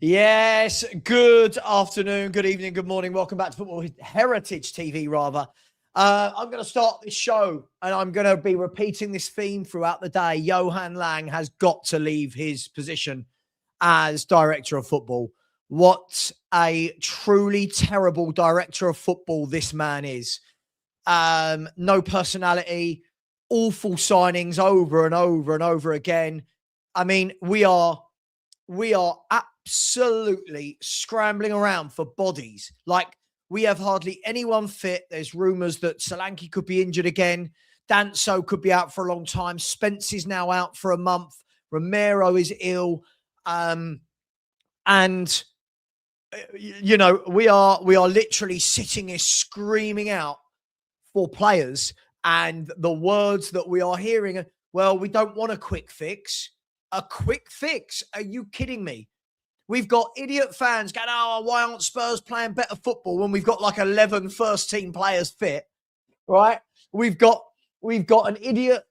Yes, good afternoon, good evening, good morning. Welcome back to Football Heritage TV, rather. I'm going to start this show and I'm going to be repeating this theme throughout the day. Johan Lange has got to leave his position as director of football. What a truly terrible director of football this man is. No personality, awful signings over and over and over again. I mean, we are absolutely scrambling around for bodies. Like, we have hardly anyone fit. There's rumours that Solanke could be injured again. Danso could be out for a long time. Spence is now out for a month. Romero is ill. And you know, we are literally sitting here screaming out for players, and the words that we are hearing are, well, we don't want a quick fix. A quick fix? Are you kidding me? We've got idiot fans going, oh, why aren't Spurs playing better football when we've got like 11 first-team players fit, right? We've got an idiot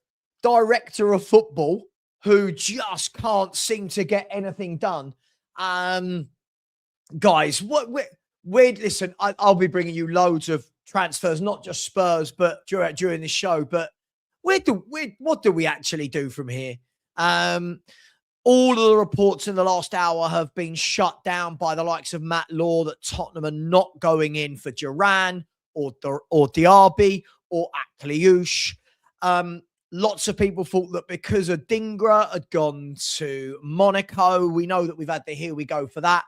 director of football who just can't seem to get anything done. Guys, listen, I'll be bringing you loads of transfers, not just Spurs, but during the show. But what do we actually do from here? All of the reports in the last hour have been shut down by the likes of Matt Law that Tottenham are not going in for Duran or Diaby or Akliouche. Lots of people thought that because of Dingra had gone to Monaco, we know that we've had the here we go for that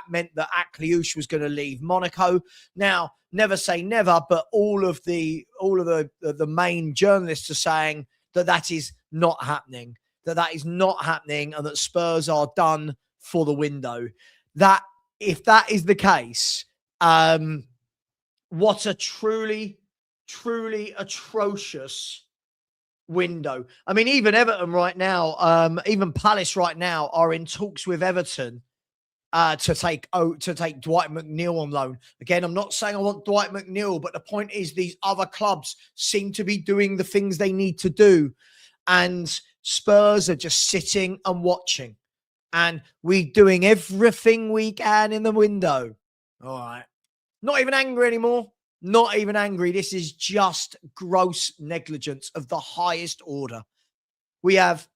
meant that Akliouche was going to leave Monaco. Now, never say never, but all of the main journalists are saying that is not happening. That is not happening, and that Spurs are done for the window. That, if that is the case, what a truly, truly atrocious window. I mean, even Everton right now, even Palace right now are in talks with Everton to take Dwight McNeil on loan. Again, I'm not saying I want Dwight McNeil, but the point is these other clubs seem to be doing the things they need to do, and Spurs are just sitting and watching, and we're doing everything we can in the window. All right. Not even angry anymore. Not even angry. This is just gross negligence of the highest order. We have,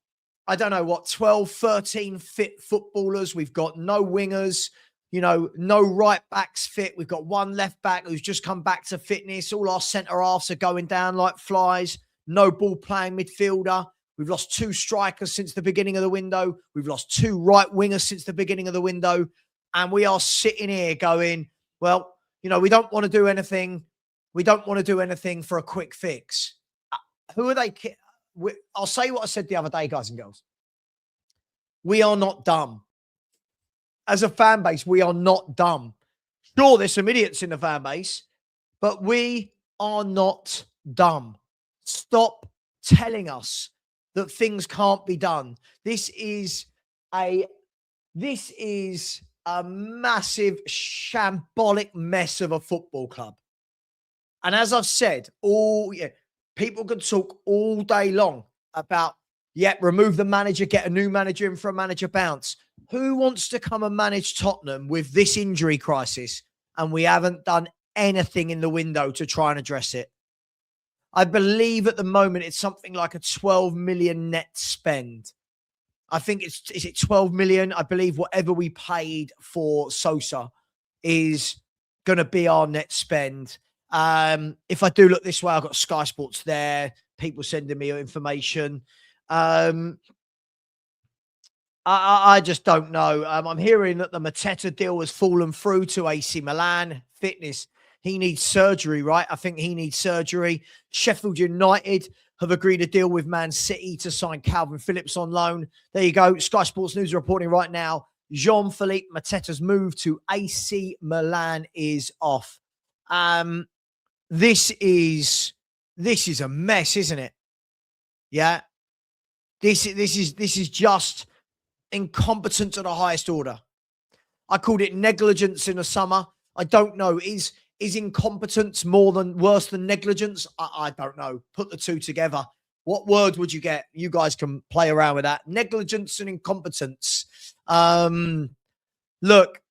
I don't know what, 12, 13 fit footballers. We've got no wingers, no right backs fit. We've got one left back who's just come back to fitness. All our centre halves are going down like flies. No ball playing midfielder. We've lost 2 strikers since the beginning of the window. We've lost 2 right wingers since the beginning of the window. And we are sitting here going, well, we don't want to do anything. We don't want to do anything for a quick fix. Who are they? I'll say what I said the other day, guys and girls. We are not dumb. As a fan base, we are not dumb. Sure, there's some idiots in the fan base, but we are not dumb. Stop telling us that things can't be done. This is a massive shambolic mess of a football club. And as I've said, people can talk all day long about, remove the manager, get a new manager in for a manager bounce. Who wants to come and manage Tottenham with this injury crisis? And we haven't done anything in the window to try and address it. I believe at the moment it's something like a 12 million net spend. I think is it 12 million? I believe whatever we paid for Sosa is going to be our net spend. If I do look this way, I've got Sky Sports there, people sending me information. I just don't know. I'm hearing that the Mateta deal has fallen through to AC Milan. Fitness, he needs surgery, right? I think he needs surgery. Sheffield United have agreed a deal with Man City to sign Calvin Phillips on loan. There you go. Sky Sports News are reporting right now. Jean-Philippe Mateta's move to AC Milan is off. This is a mess, isn't it? Yeah. This is just incompetence at the highest order. I called it negligence in the summer. I don't know. Is incompetence worse than negligence? I don't know. Put the two together. What word would you get? You guys can play around with that. Negligence and incompetence. Look,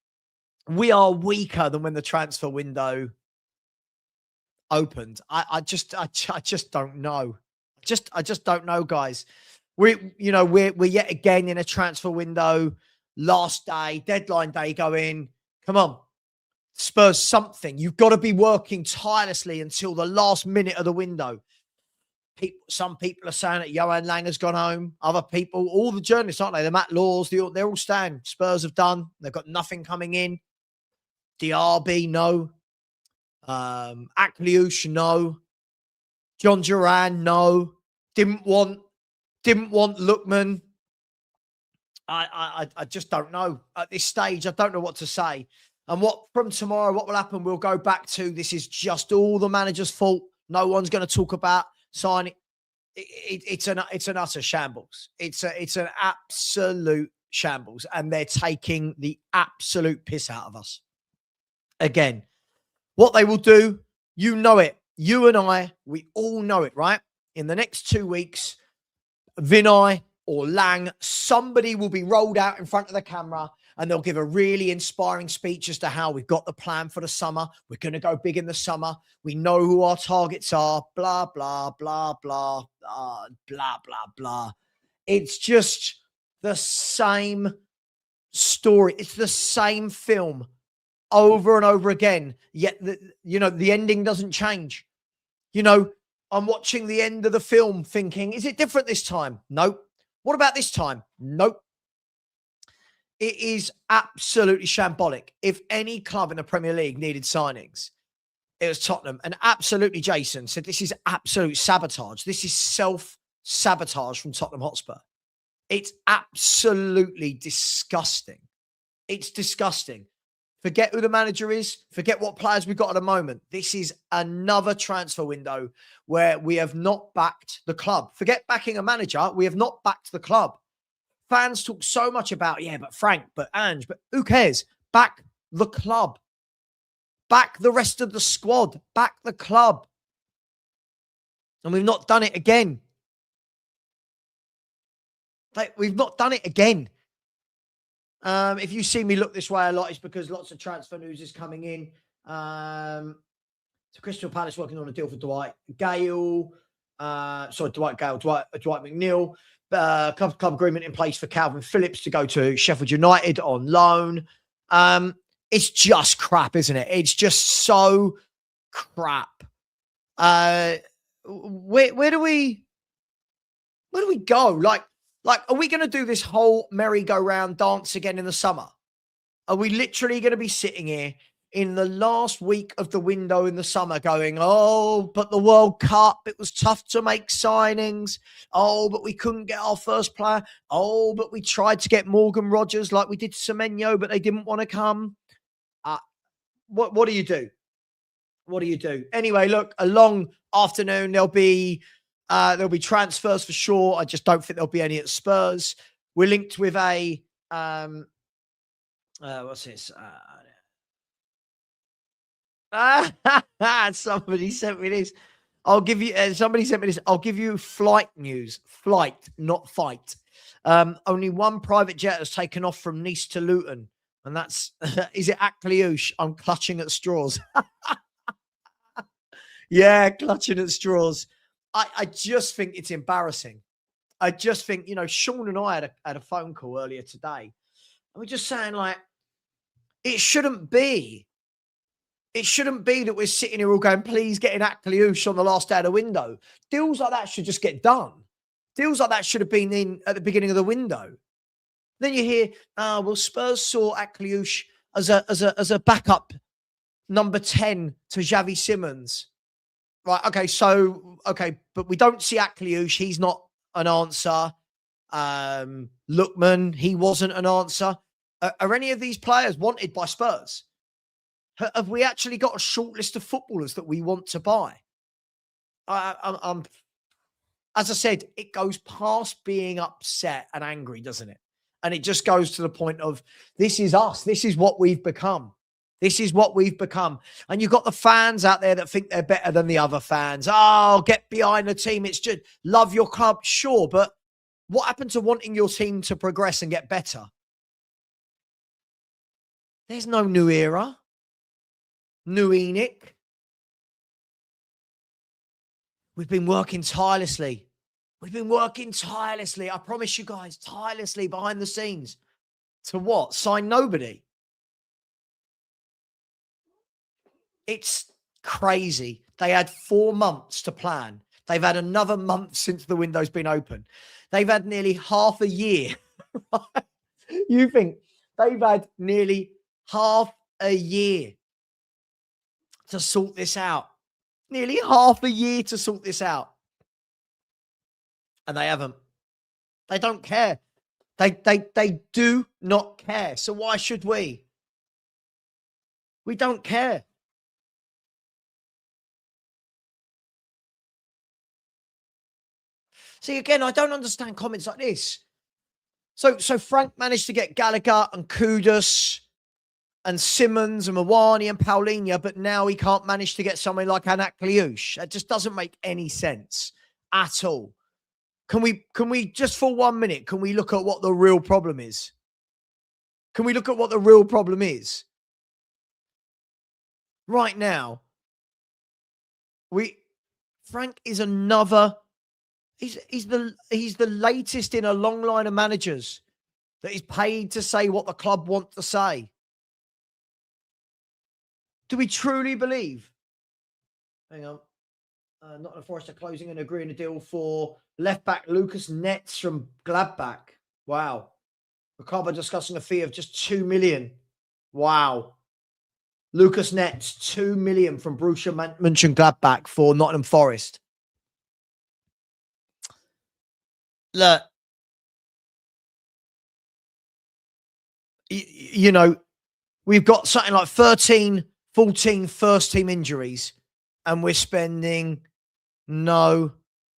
we are weaker than when the transfer window opened. I just don't know. I just don't know, guys. We're yet again in a transfer window, last day, deadline day going. Come on, Spurs, something. You've got to be working tirelessly until the last minute of the window. Some people are saying that Johan Lang has gone home. Other people, all the journalists, aren't they? The Matt Laws, they're all saying Spurs have done. They've got nothing coming in. Diaby, no. Akliouche, no. John Duran, no. Didn't want Lookman. I just don't know. At this stage, I don't know what to say. And from tomorrow, what will happen? We'll go back to this is just all the manager's fault. No one's going to talk about signing. It's an utter shambles. It's an absolute shambles, and they're taking the absolute piss out of us. Again, what they will do, you know it. You and I, we all know it, right? In the next 2 weeks, Vinay or Lang, somebody will be rolled out in front of the camera and they'll give a really inspiring speech as to how we've got the plan for the summer. We're going to go big in the summer. We know who our targets are, blah, blah, blah, blah, blah, blah, blah, blah. It's just the same story. It's the same film over and over again. Yet, the ending doesn't change. I'm watching the end of the film thinking, is it different this time? Nope. What about this time? Nope. It is absolutely shambolic. If any club in the Premier League needed signings, it was Tottenham. And absolutely, Jason said, this is absolute sabotage. This is self-sabotage from Tottenham Hotspur. It's absolutely disgusting. It's disgusting. Forget who the manager is. Forget what players we've got at the moment. This is another transfer window where we have not backed the club. Forget backing a manager. We have not backed the club. Fans talk so much about, but Frank, but Ange, but who cares? Back the club. Back the rest of the squad. Back the club. And we've not done it again. We've not done it again. If you see me look this way a lot, it's because lots of transfer news is coming in. So Crystal Palace working on a deal for Dwight Gale. Dwight McNeil. Club agreement in place for Calvin Phillips to go to Sheffield United on loan. It's just crap, isn't it? It's just so crap. Where do we go? Like, are we going to do this whole merry-go-round dance again in the summer? Are we literally going to be sitting here in the last week of the window in the summer going, oh, but the World Cup, it was tough to make signings. Oh, but we couldn't get our first player. Oh, but we tried to get Morgan Rogers like we did Semenyo, but they didn't want to come. What do you do? What do you do? Anyway, look, a long afternoon. There'll be transfers for sure. I just don't think there'll be any at Spurs. We're linked with a what's this? Somebody sent me this. I'll give you. Somebody sent me this. I'll give you flight news. Flight, not fight. Only one private jet has taken off from Nice to Luton, and that's is it Akliouche? I'm clutching at straws. Yeah, clutching at straws. I just think it's embarrassing. I just think, Sean and I had a phone call earlier today. And we're just saying, like, it shouldn't be. It shouldn't be that we're sitting here all going, please get in Akliouche on the last day of the window. Deals like that should just get done. Deals like that should have been in at the beginning of the window. Then you hear, Spurs saw Akliouche as a backup number 10 to Xavi Simons. Right, okay, but we don't see Akliouche. He's not an answer. Lookman, he wasn't an answer. Are any of these players wanted by Spurs? Have we actually got a short list of footballers that we want to buy? As I said, it goes past being upset and angry, doesn't it? And it just goes to the point of, this is us. This is what we've become. This is what we've become. And you've got the fans out there that think they're better than the other fans. Oh, get behind the team. It's just love your club. Sure. But what happened to wanting your team to progress and get better? There's no new era, new Enoch. We've been working tirelessly. We've been working tirelessly. I promise you guys, tirelessly behind the scenes. To what? Sign nobody. It's crazy. They had 4 months to plan. They've had another month since the window's been open. They've had nearly half a year. Right? You think they've had nearly half a year to sort this out. Nearly half a year to sort this out. And they haven't. They don't care. They do not care. So why should we? We don't care. See, again, I don't understand comments like this. So Frank managed to get Gallagher and Kudus and Simmons and Mawani and Paulinho, but now he can't manage to get someone like Anak Kliush. That just doesn't make any sense at all. Can we just for 1 minute, can we look at what the real problem is? Can we look at what the real problem is? Right now, Frank is another. He's the latest in a long line of managers that is paid to say what the club want to say. Do we truly believe? Hang on. Nottingham Forest are closing and agreeing a deal for left back Lucas Netz from Gladbach. Wow. The club are discussing a fee of just 2 million. Wow. Lucas Netz, 2 million from Borussia Mönchengladbach for Nottingham Forest. Look, you know, we've got something like 13, 14 first team injuries, and we're spending no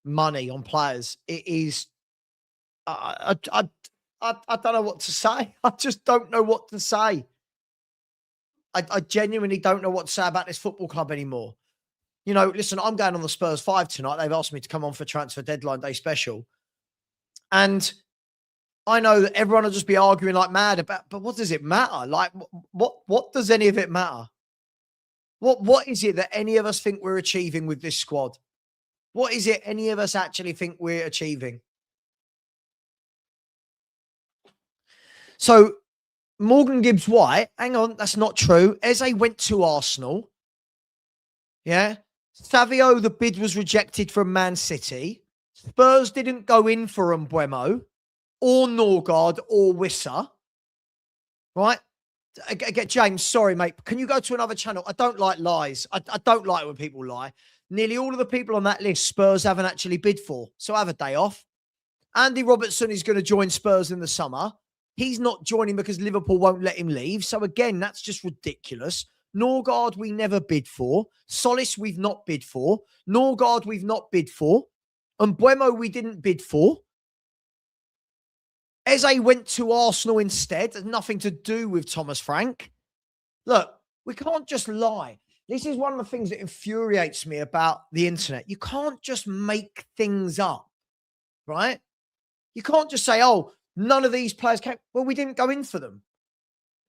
money on players. It is, I don't know what to say. I just don't know what to say. I genuinely don't know what to say about this football club anymore. You know, listen, I'm going on the Spurs 5 tonight. They've asked me to come on for transfer deadline day special. And I know that everyone will just be arguing like mad about, but what does it matter? Like, what does any of it matter? What is it that any of us think we're achieving with this squad? What is it any of us actually think we're achieving? So, Morgan Gibbs-White, hang on, that's not true. Eze went to Arsenal. Yeah. Savio, the bid was rejected from Man City. Spurs didn't go in for Mbeumo or Norgard or Wissa. Right? Again, James, sorry, mate. Can you go to another channel? I don't like lies. I don't like when people lie. Nearly all of the people on that list, Spurs haven't actually bid for. So have a day off. Andy Robertson is going to join Spurs in the summer. He's not joining because Liverpool won't let him leave. So again, that's just ridiculous. Norgard, we never bid for. Solis, we've not bid for. Norgard, we've not bid for. And Mbeumo, we didn't bid for. Eze went to Arsenal instead. There's nothing to do with Thomas Frank. Look, we can't just lie. This is one of the things that infuriates me about the internet. You can't just make things up, right? You can't just say, oh, none of these players came. Well, we didn't go in for them.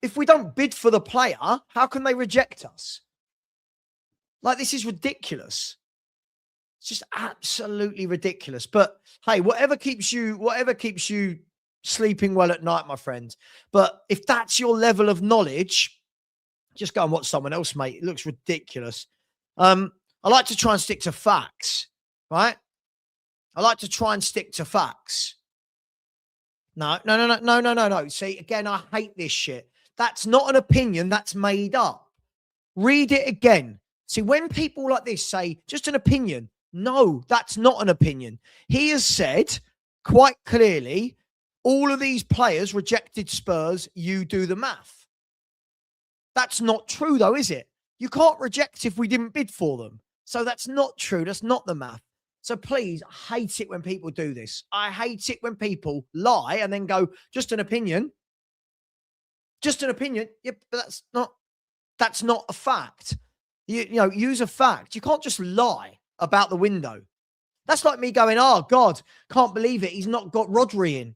If we don't bid for the player, how can they reject us? Like, this is ridiculous. It's just absolutely ridiculous. But hey, whatever keeps you sleeping well at night, my friend. But if that's your level of knowledge, just go and watch someone else, mate. It looks ridiculous. I like to try and stick to facts, right? I like to try and stick to facts. No. See, again, I hate this shit. That's not an opinion. That's made up. Read it again. See, when people like this say, just an opinion. No, that's not an opinion. He has said quite clearly, all of these players rejected Spurs. You do the math. That's not true, though, is it? You can't reject if we didn't bid for them. So that's not true. That's not the math. So please, I hate it when people do this. I hate it when people lie and then go, just an opinion. Just an opinion. Yeah, but that's not a fact. You know, use a fact. You can't just lie about the window. That's like me going, oh, God, can't believe it. He's not got Rodri in.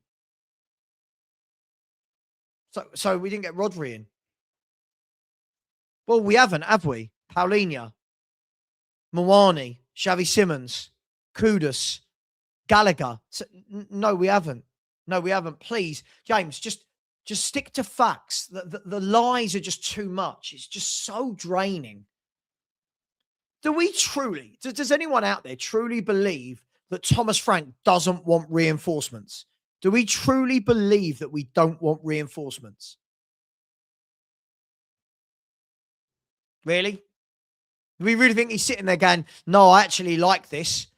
So we didn't get Rodri in. Well, we haven't, have we? Paulinho, Mawani, Xavi Simons, Kudus, Gallagher. So, no, we haven't. No, we haven't. Please, James, just stick to facts. The lies are just too much. It's just so draining. Do we truly, does anyone out there truly believe that Thomas Frank doesn't want reinforcements? Do we truly believe that we don't want reinforcements? Really? Do we really think he's sitting there going, no, I actually like this?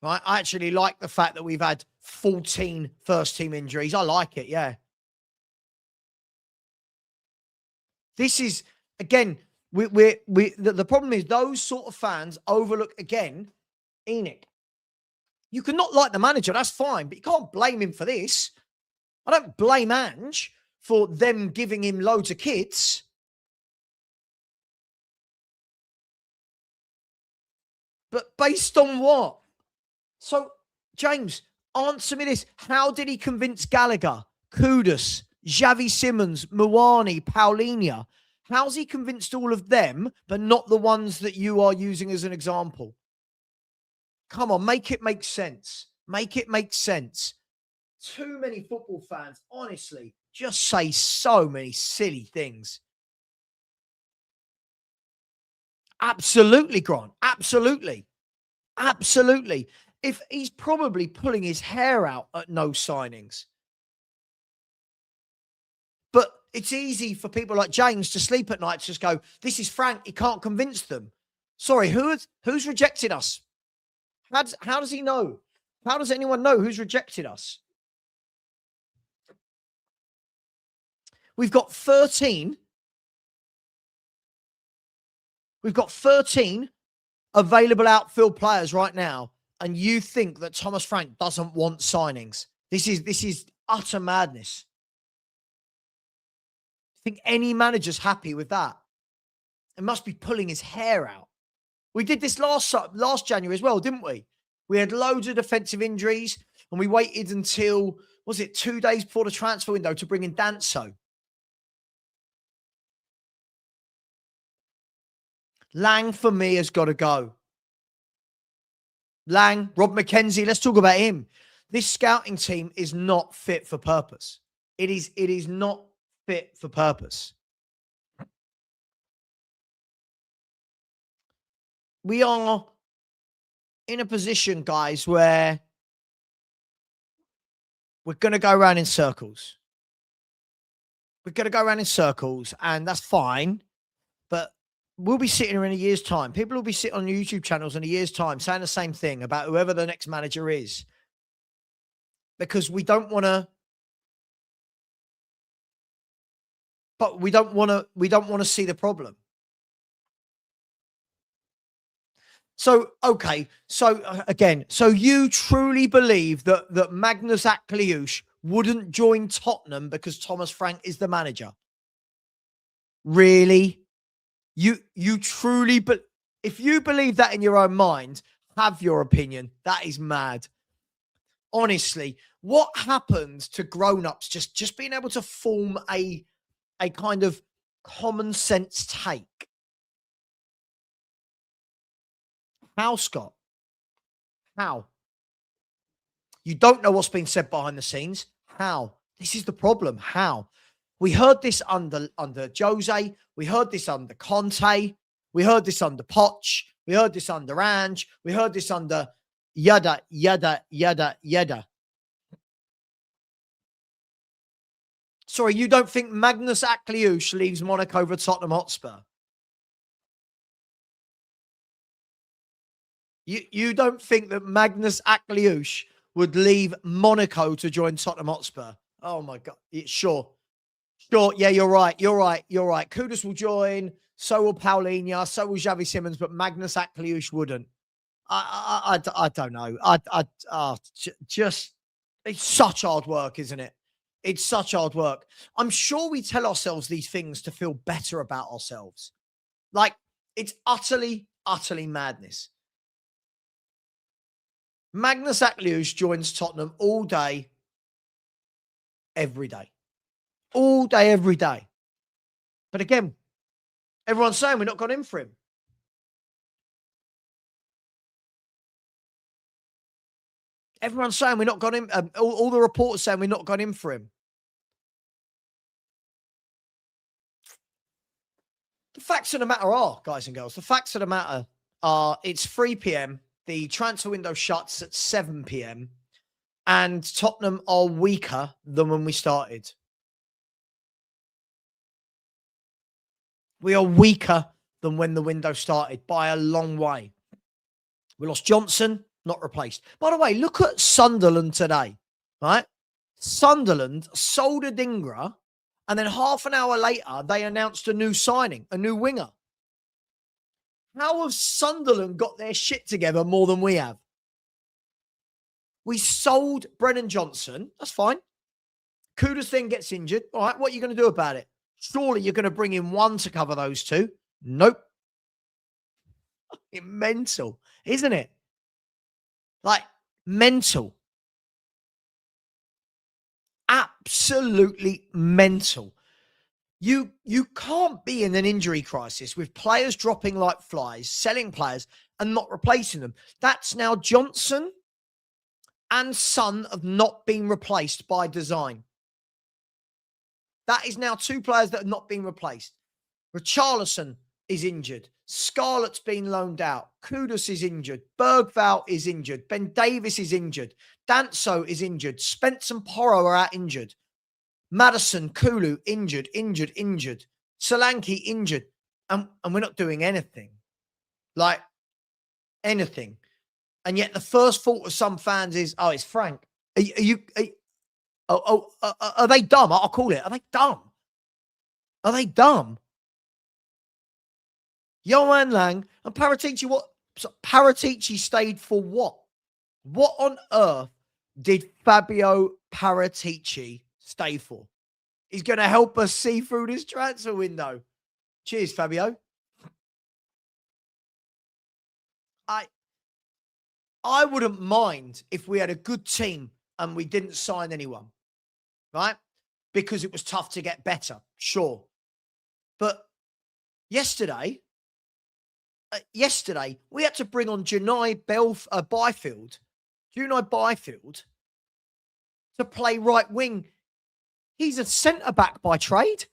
Right? I actually like the fact that we've had 14 first team injuries. I like it. Yeah. This is, again, the problem is those sort of fans overlook, again, Enoch. You can not like the manager, that's fine, but you can't blame him for this. I don't blame Ange for them giving him loads of kids. But based on what? So, James, answer me this. How did he convince Gallagher, Kudus, Xavi Simons, Mawani, Paulinho? How's he convinced all of them, but not the ones that you are using as an example? Come on, make it make sense. Make it make sense. Too many football fans, honestly, just say so many silly things. Absolutely, Grant. Absolutely. Absolutely. If he's probably pulling his hair out at no signings. But it's easy for people like James to sleep at night to just go, this is Frank. He can't convince them. Sorry, who's rejected us? How does he know? How does anyone know who's rejected us? We've got 13. We've got 13 available outfield players right now, and you think that Thomas Frank doesn't want signings? This is utter madness. Think any manager's happy with that? It must be pulling his hair out. We did this last January as well, didn't we? We had loads of defensive injuries, and we waited until, was it 2 days before the transfer window to bring in Danso? Lang, for me, has got to go. Lang, Rob McKenzie, let's talk about him. This scouting team is not fit for purpose. It is not fit for purpose. We are in a position, guys, where we're going to go around in circles. We're going to go around in circles, and that's fine. But we'll be sitting here in a year's time. People will be sitting on YouTube channels in a year's time saying the same thing about whoever the next manager is. Because we don't want to, but we don't want to see the problem. So, okay. So again, so you truly believe that Magnus Akliush wouldn't join Tottenham because Thomas Frank is the manager? Really? You truly, but if you believe that in your own mind, have your opinion. That is mad. Honestly, what happens to grown-ups just being able to form a kind of common sense take? How, Scott? How? You don't know what's been said behind the scenes. How? This is the problem. How? We heard this under Jose. We heard this under Conte. We heard this under Poch. We heard this under Ange. We heard this under yada, yada, yada, yada. Sorry, you don't think Magnus Akliush leaves Monaco for Tottenham Hotspur? You don't think that Magnus Akliush would leave Monaco to join Tottenham Hotspur? Oh, my God. Sure. Sure. Yeah, you're right. You're right. You're right. Kudus will join. So will Paulinho. So will Xavi Simons. But Magnus Akliush wouldn't. I don't know. Just, it's such hard work, isn't it? It's such hard work. I'm sure we tell ourselves these things to feel better about ourselves. Like, it's utterly, utterly madness. Magnus Akliush joins Tottenham all day, every day. All day, every day. But again, Everyone's saying we're not gone in for him. Everyone's saying we're not gone in. All the reports saying we're not gone in for him. The facts of the matter are, guys and girls, the facts of the matter are it's 3 p.m. The transfer window shuts at 7 p.m. and Tottenham are weaker than when we started. We are weaker than when the window started by a long way. We lost Johnson, not replaced. By the way, look at Sunderland today, right? Sunderland sold Adingra, and then half an hour later, they announced a new signing, a new winger. How have Sunderland got their shit together more than we have? We sold Brennan Johnson. That's fine. Kudus then gets injured. All right, what are you going to do about it? Surely you're going to bring in one to cover those two. Nope. Mental, isn't it? Like, mental. Absolutely mental. You can't be in an injury crisis with players dropping like flies, selling players and not replacing them. That's now Johnson and Son have not been replaced by design. That is now two players that have not been replaced. Richarlison is injured. Scarlett's been loaned out. Kudus is injured. Bergvall is injured. Ben Davis is injured. Danso is injured. Spence and Porro are out injured. Madison, Kulu, injured. Solanke, injured. And we're not doing anything. Like, anything. And yet the first thought of some fans is, oh, it's Frank. Are they dumb? I'll call it. Are they dumb? Are they dumb? Johan Lang and Paratici, what? Paratici stayed for what? What on earth did Fabio Paratici stay for? He's going to help us see through this transfer window. Cheers, Fabio. I wouldn't mind if we had a good team and we didn't sign anyone, right? Because it was tough to get better, sure. But yesterday, we had to bring on Junai Byfield to play right wing. He's a centre-back by trade.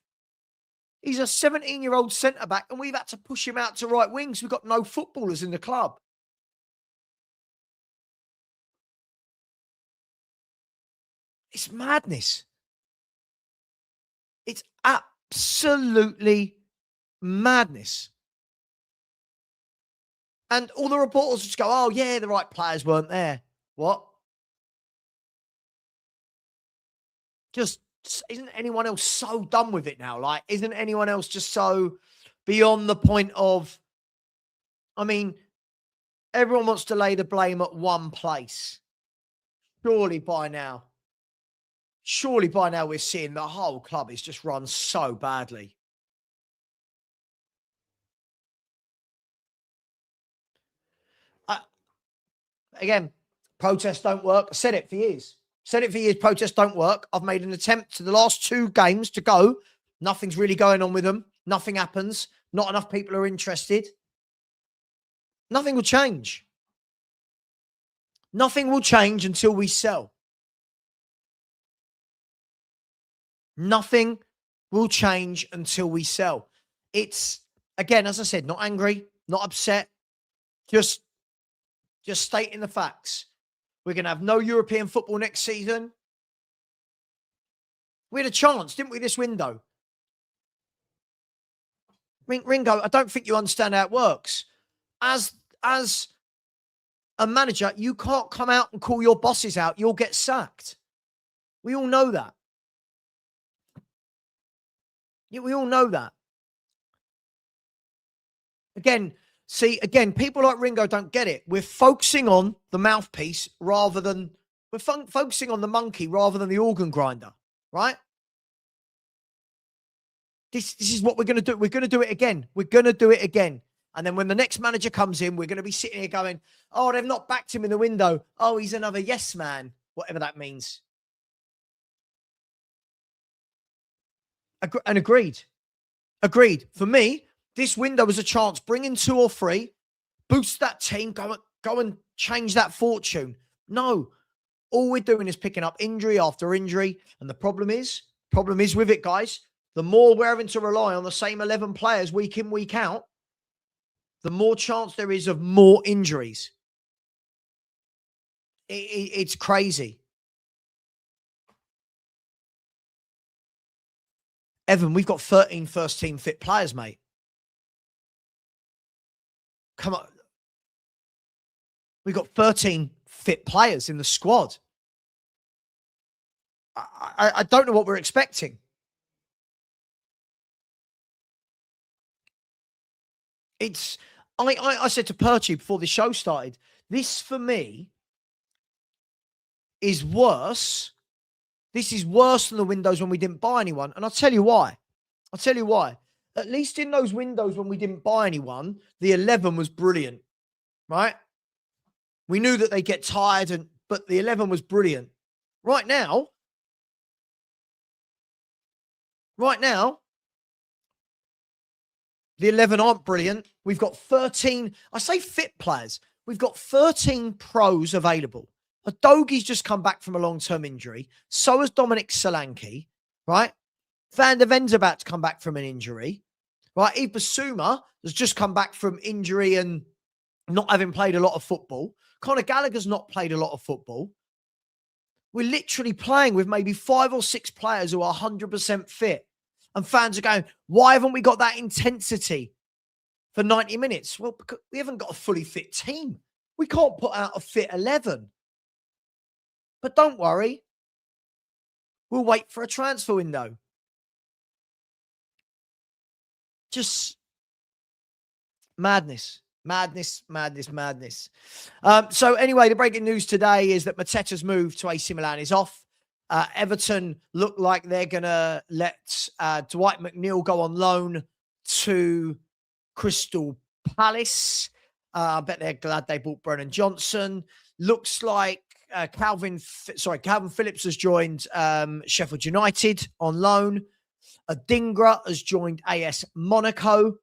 He's a 17-year-old centre-back, and we've had to push him out to right wings. We've got no footballers in the club. It's madness. It's absolutely madness. And all the reporters just go, oh, yeah, the right players weren't there. What? Just, isn't anyone else so done with it now? Like, isn't anyone else just so beyond the point of, I mean, everyone wants to lay the blame at one place. Surely by now we're seeing the whole club is just run so badly. Again, protests don't work. I said it for years. Protests don't work. I've made an attempt to the last 2 games to go. Nothing's really going on with them. Nothing happens. Not enough people are interested. Nothing will change. Nothing will change until we sell. Nothing will change until we sell. It's, again, as I said, not angry, not upset, just stating the facts. We're going to have no European football next season. We had a chance, didn't we, this window? Ringo, I don't think you understand how it works. As a manager, you can't come out and call your bosses out. You'll get sacked. We all know that. We all know that. Again, people like Ringo don't get it. We're focusing on the mouthpiece rather than, we're focusing on the monkey rather than the organ grinder, right? This is what we're going to do. We're going to do it again. And then when the next manager comes in, we're going to be sitting here going, oh, they've not backed him in the window. Oh, he's another yes man, whatever that means. And agreed. For me, This window was a chance. Bring in 2 or 3, boost that team, go and change that fortune. No, all we're doing is picking up injury after injury. And the problem is with it, guys, the more we're having to rely on the same 11 players week in, week out, the more chance there is of more injuries. It's crazy. Evan, we've got 13 first team fit players, mate. Come on. We've got 13 fit players in the squad. I don't know what we're expecting. It's I said to Perchie before the show started, this for me is worse. This is worse than the windows when we didn't buy anyone. And I'll tell you why. At least in those windows when we didn't buy anyone, the 11 was brilliant, right? We knew that they get tired, but the 11 was brilliant. Right now, the 11 aren't brilliant. We've got 13, I say fit players. We've got 13 pros available. Adogie's just come back from a long-term injury. So has Dominic Solanke, right? Van der Ven's about to come back from an injury, right? Yves Bissouma has just come back from injury and not having played a lot of football. Conor Gallagher's not played a lot of football. We're literally playing with maybe 5 or 6 players who are 100% fit. And fans are going, why haven't we got that intensity for 90 minutes? Well, because we haven't got a fully fit team. We can't put out a fit 11. But don't worry. We'll wait for a transfer window. Just madness. So anyway, the breaking news today is that Mateta's move to AC Milan is off. Everton look like they're going to let Dwight McNeil go on loan to Crystal Palace. I bet they're glad they bought Brennan Johnson. Looks like Calvin Phillips has joined Sheffield United on loan. Adingra has joined AS Monaco.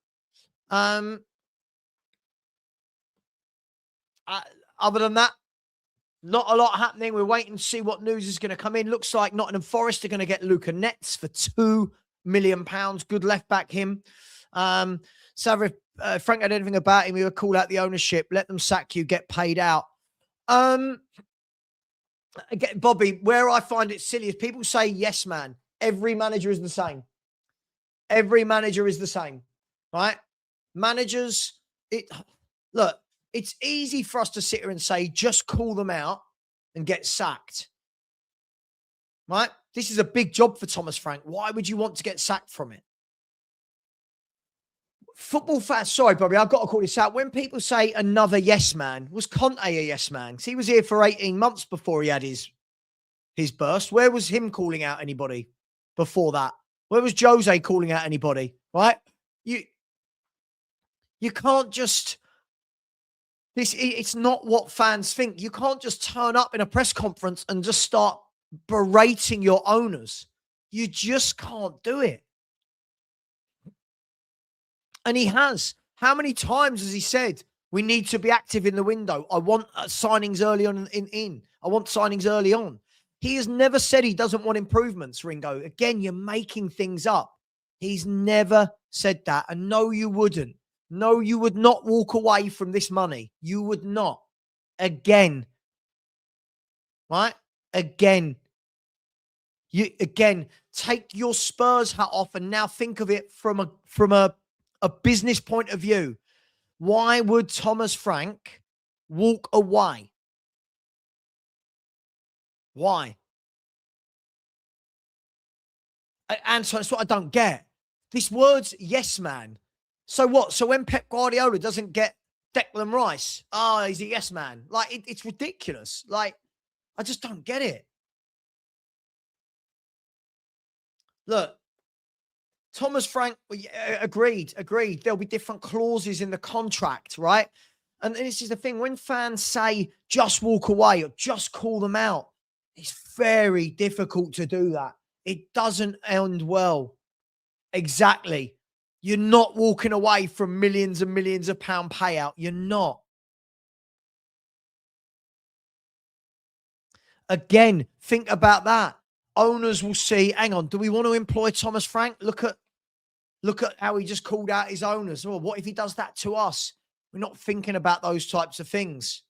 Other than that, not a lot happening. We're waiting to see what news is going to come in. Looks like Nottingham Forest are going to get Luca Netz for £2 million. Good left back him. Savva, if Frank had anything about him, he would call out the ownership. Let them sack you, get paid out. Again, Bobby, where I find it silly is people say, yes, man. Every manager is the same. Right? Managers, look, it's easy for us to sit here and say, just call them out and get sacked. Right? This is a big job for Thomas Frank. Why would you want to get sacked from it? Football fans, sorry, Bobby, I've got to call this out. When people say another yes man, was Conte a yes man? He was here for 18 months before he had his burst. Where was him calling out anybody before that? Where was Jose calling out anybody? Right? You can't just... It's not what fans think. You can't just turn up in a press conference and just start berating your owners. You just can't do it. And he has. How many times has he said, we need to be active in the window? I want signings early on I want signings early on. He has never said he doesn't want improvements, Ringo. Again, you're making things up. He's never said that. And no, you wouldn't. No, you would not walk away from this money. You would not. Again. Right? Again. Take your Spurs hat off and now think of it from a business point of view. Why would Thomas Frank walk away? Why? And so that's what I don't get. This word's yes, man. So what? So when Pep Guardiola doesn't get Declan Rice, he's a yes man. Like, it's ridiculous. Like, I just don't get it. Look, Thomas Frank, agreed. There'll be different clauses in the contract, right? And this is the thing. When fans say just walk away or just call them out, it's very difficult to do that. It doesn't end well. Exactly. You're not walking away from millions and millions of pound payout. You're not. Again, think about that. Owners will see, hang on, do we want to employ Thomas Frank? Look at how he just called out his owners. Well, what if he does that to us? We're not thinking about those types of things.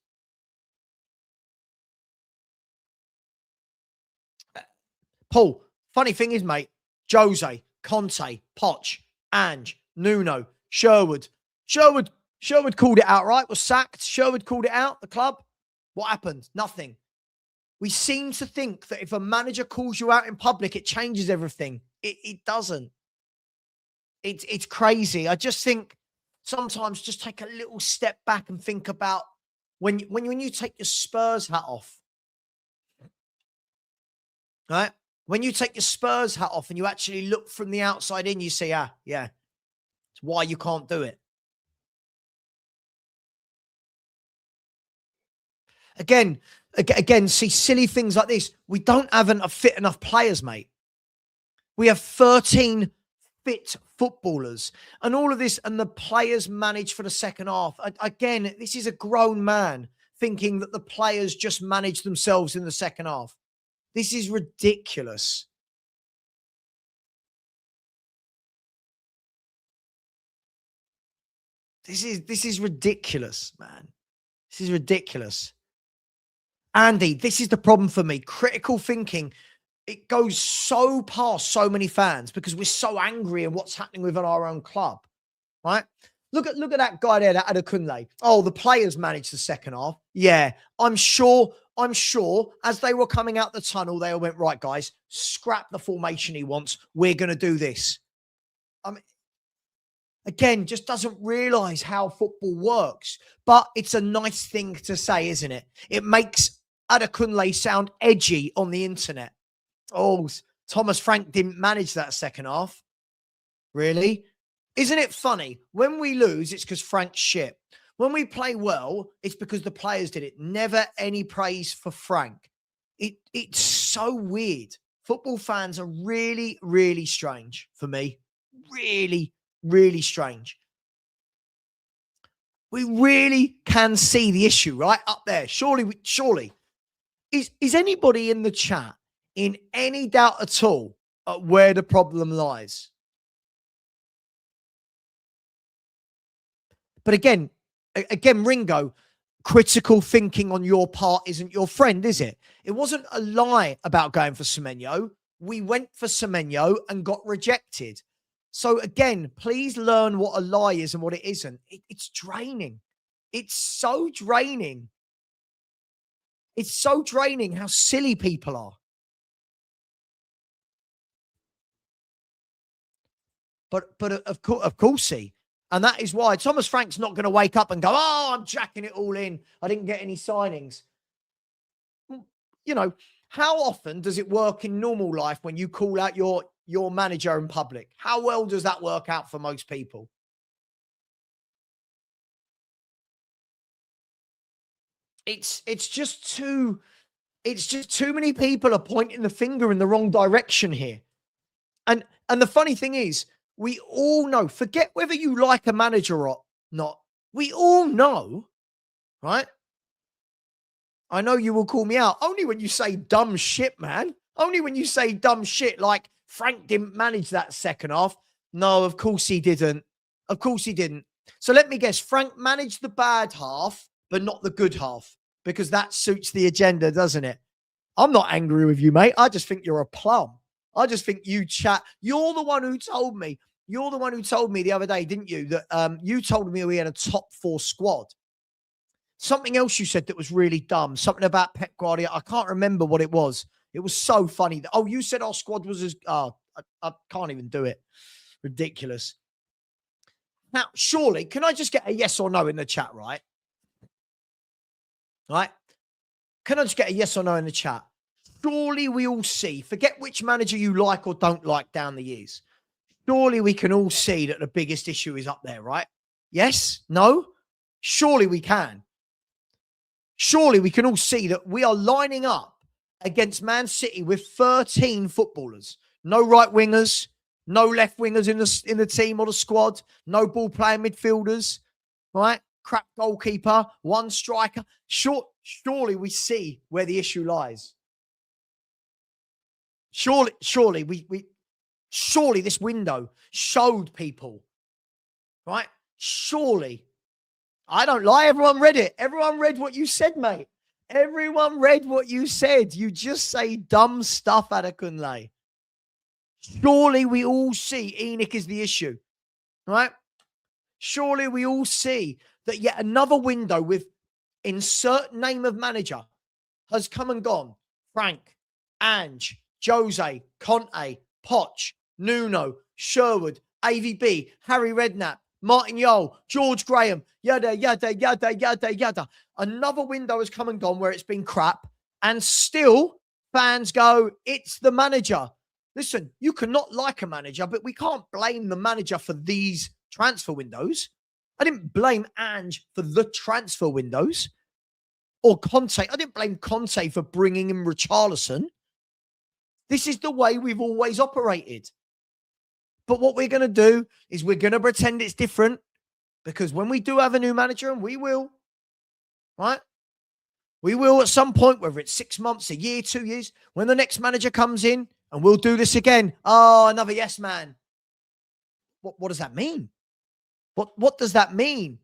Paul, funny thing is, mate, Jose, Conte, Poch, Ange, Nuno, Sherwood called it out, right? Was sacked. Sherwood called it out, the club. What happened? Nothing. We seem to think that if a manager calls you out in public, it changes everything. It doesn't. It's crazy. I just think sometimes just take a little step back and think about when you take your Spurs hat off, right? When you take your Spurs hat off and you actually look from the outside in, you see, yeah, it's why you can't do it. Again, see silly things like this. We don't have a fit enough players, mate. We have 13 fit footballers and all of this, and the players manage for the second half. Again, this is a grown man thinking that the players just manage themselves in the second half. This is ridiculous. This is ridiculous, man. This is ridiculous. Andy, this is the problem for me. Critical thinking, it goes so past so many fans because we're so angry at what's happening within our own club, right? Look at that guy there, that Adekunle. Oh, the players managed the second half. Yeah, I'm sure as they were coming out the tunnel, they all went, right, guys, scrap the formation he wants. We're going to do this. I mean, again, just doesn't realise how football works. But it's a nice thing to say, isn't it? It makes Adekunle sound edgy on the internet. Oh, Thomas Frank didn't manage that second half. Really? Isn't it funny? When we lose, it's because Frank's shit. When we play well, it's because the players did it. Never any praise for Frank. It's so weird. Football fans are really, really strange for me. Really, really strange. We really can see the issue right up there. Surely. Is anybody in the chat in any doubt at all at where the problem lies? But again, Ringo, critical thinking on your part isn't your friend, is it? It wasn't a lie about going for Semenyo. We went for Semenyo and got rejected. So again, please learn what a lie is and what it isn't. It's draining. It's so draining. It's so draining how silly people are. But of course, see. And that is why Thomas Frank's not going to wake up and go, oh, I'm jacking it all in. I didn't get any signings. You know, how often does it work in normal life when you call out your manager in public? How well does that work out for most people? It's just too many people are pointing the finger in the wrong direction here. And the funny thing is, we all know, forget whether you like a manager or not, we all know, right? I know you will call me out only when you say dumb shit, man. Only when you say dumb shit like Frank didn't manage that second half. No, of course he didn't. Of course he didn't. So let me guess, Frank managed the bad half, but not the good half, because that suits the agenda, doesn't it? I'm not angry with you, mate. I just think you're a plum. I just think you chat. You're the one who told me. You're the one who told me the other day, didn't you? That you told me we had a top 4 squad. Something else you said that was really dumb. Something about Pep Guardiola. I can't remember what it was. It was so funny. Oh, you said our squad was as... Oh, I can't even do it. Ridiculous. Now, surely, can I just get a yes or no in the chat, right? Right? Can I just get a yes or no in the chat? Surely we all see, forget which manager you like or don't like down the years. Surely we can all see that the biggest issue is up there, right? Yes? No? Surely we can. Surely we can all see that we are lining up against Man City with 13 footballers. No right wingers, No left wingers in the team or the squad. No ball playing midfielders. Right? Crap goalkeeper. One striker. Surely we see where the issue lies. Surely this window showed people, right? Surely. I don't lie. Everyone read it. Everyone read what you said, mate. Everyone read what you said. You just say dumb stuff, Adekunle. Surely we all see Enoch is the issue, right? Surely we all see that yet another window with insert name of manager has come and gone. Frank, Ange, Jose, Conte, Poch, Nuno, Sherwood, AVB, Harry Redknapp, Martin Yole, George Graham, yada, yada, yada, yada, yada. Another window has come and gone where it's been crap, and still fans go, it's the manager. Listen, you cannot like a manager, but we can't blame the manager for these transfer windows. I didn't blame Ange for the transfer windows or Conte. I didn't blame Conte for bringing in Richarlison. This is the way we've always operated. But what we're going to do is we're going to pretend it's different, because when we do have a new manager, and we will, right? We will at some point, whether it's 6 months, a year, 2 years, when the next manager comes in, and we'll do this again. Oh, another yes man. What does that mean? What does that mean?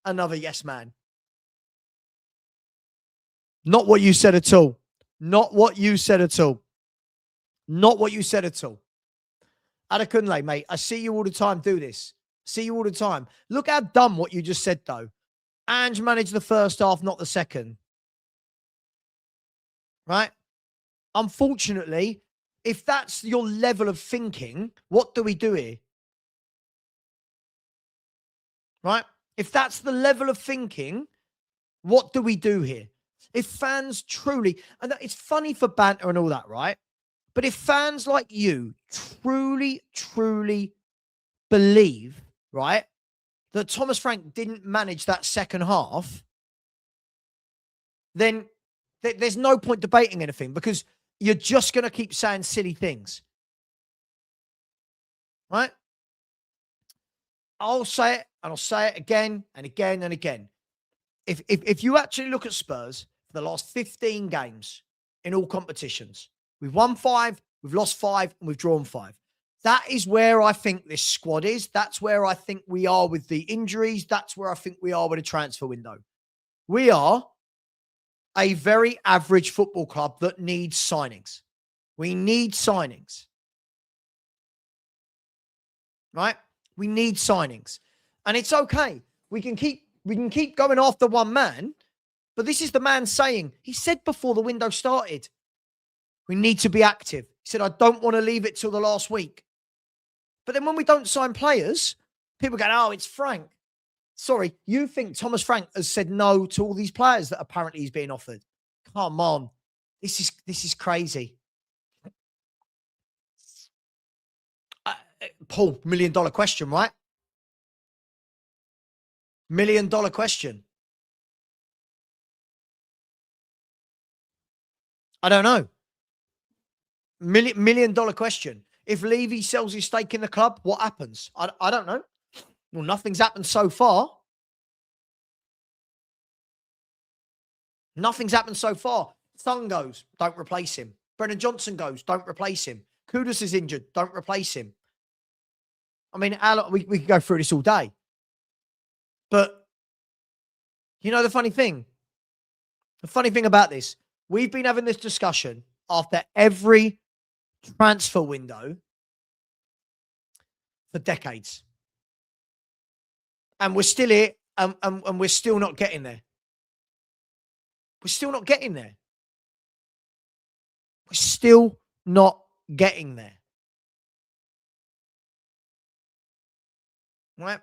Another yes man. Not what you said at all. Not what you said at all. Not what you said at all. Adekunle, mate, I see you all the time do this. See you all the time. Look how dumb what you just said, though. Ange managed the first half, not the second. Right? Unfortunately, if that's your level of thinking, what do we do here? Right? If that's the level of thinking, what do we do here? If fans truly, and it's funny for banter and all that, right? But if fans like you truly, truly believe, right, that Thomas Frank didn't manage that second half, then there's no point debating anything, because you're just going to keep saying silly things. Right? I'll say it, and I'll say it again and again and again. If you actually look at Spurs for the last 15 games in all competitions, we've won 5, we've lost 5, and we've drawn 5. That is where I think this squad is. That's where I think we are with the injuries. That's where I think we are with a transfer window. We are a very average football club that needs signings. We need signings. Right? We need signings. And it's okay. We can keep going after one man, but this is the man saying, he said before the window started, we need to be active. He said, I don't want to leave it till the last week. But then when we don't sign players, people go, oh, it's Frank. Sorry, you think Thomas Frank has said no to all these players that apparently he's being offered? Come on. This is crazy. Paul, $1 million question, right? $1 million question. I don't know. $1 million question. If Levy sells his stake in the club, what happens? I don't know. Well, nothing's happened so far. Nothing's happened so far. Son goes, don't replace him. Brennan Johnson goes, don't replace him. Kudus is injured, don't replace him. I mean, we could go through this all day. But, you know the funny thing? The funny thing about this, we've been having this discussion after every transfer window for decades. And we're still here, and we're still not getting there. We're still not getting there. We're still not getting there. Right?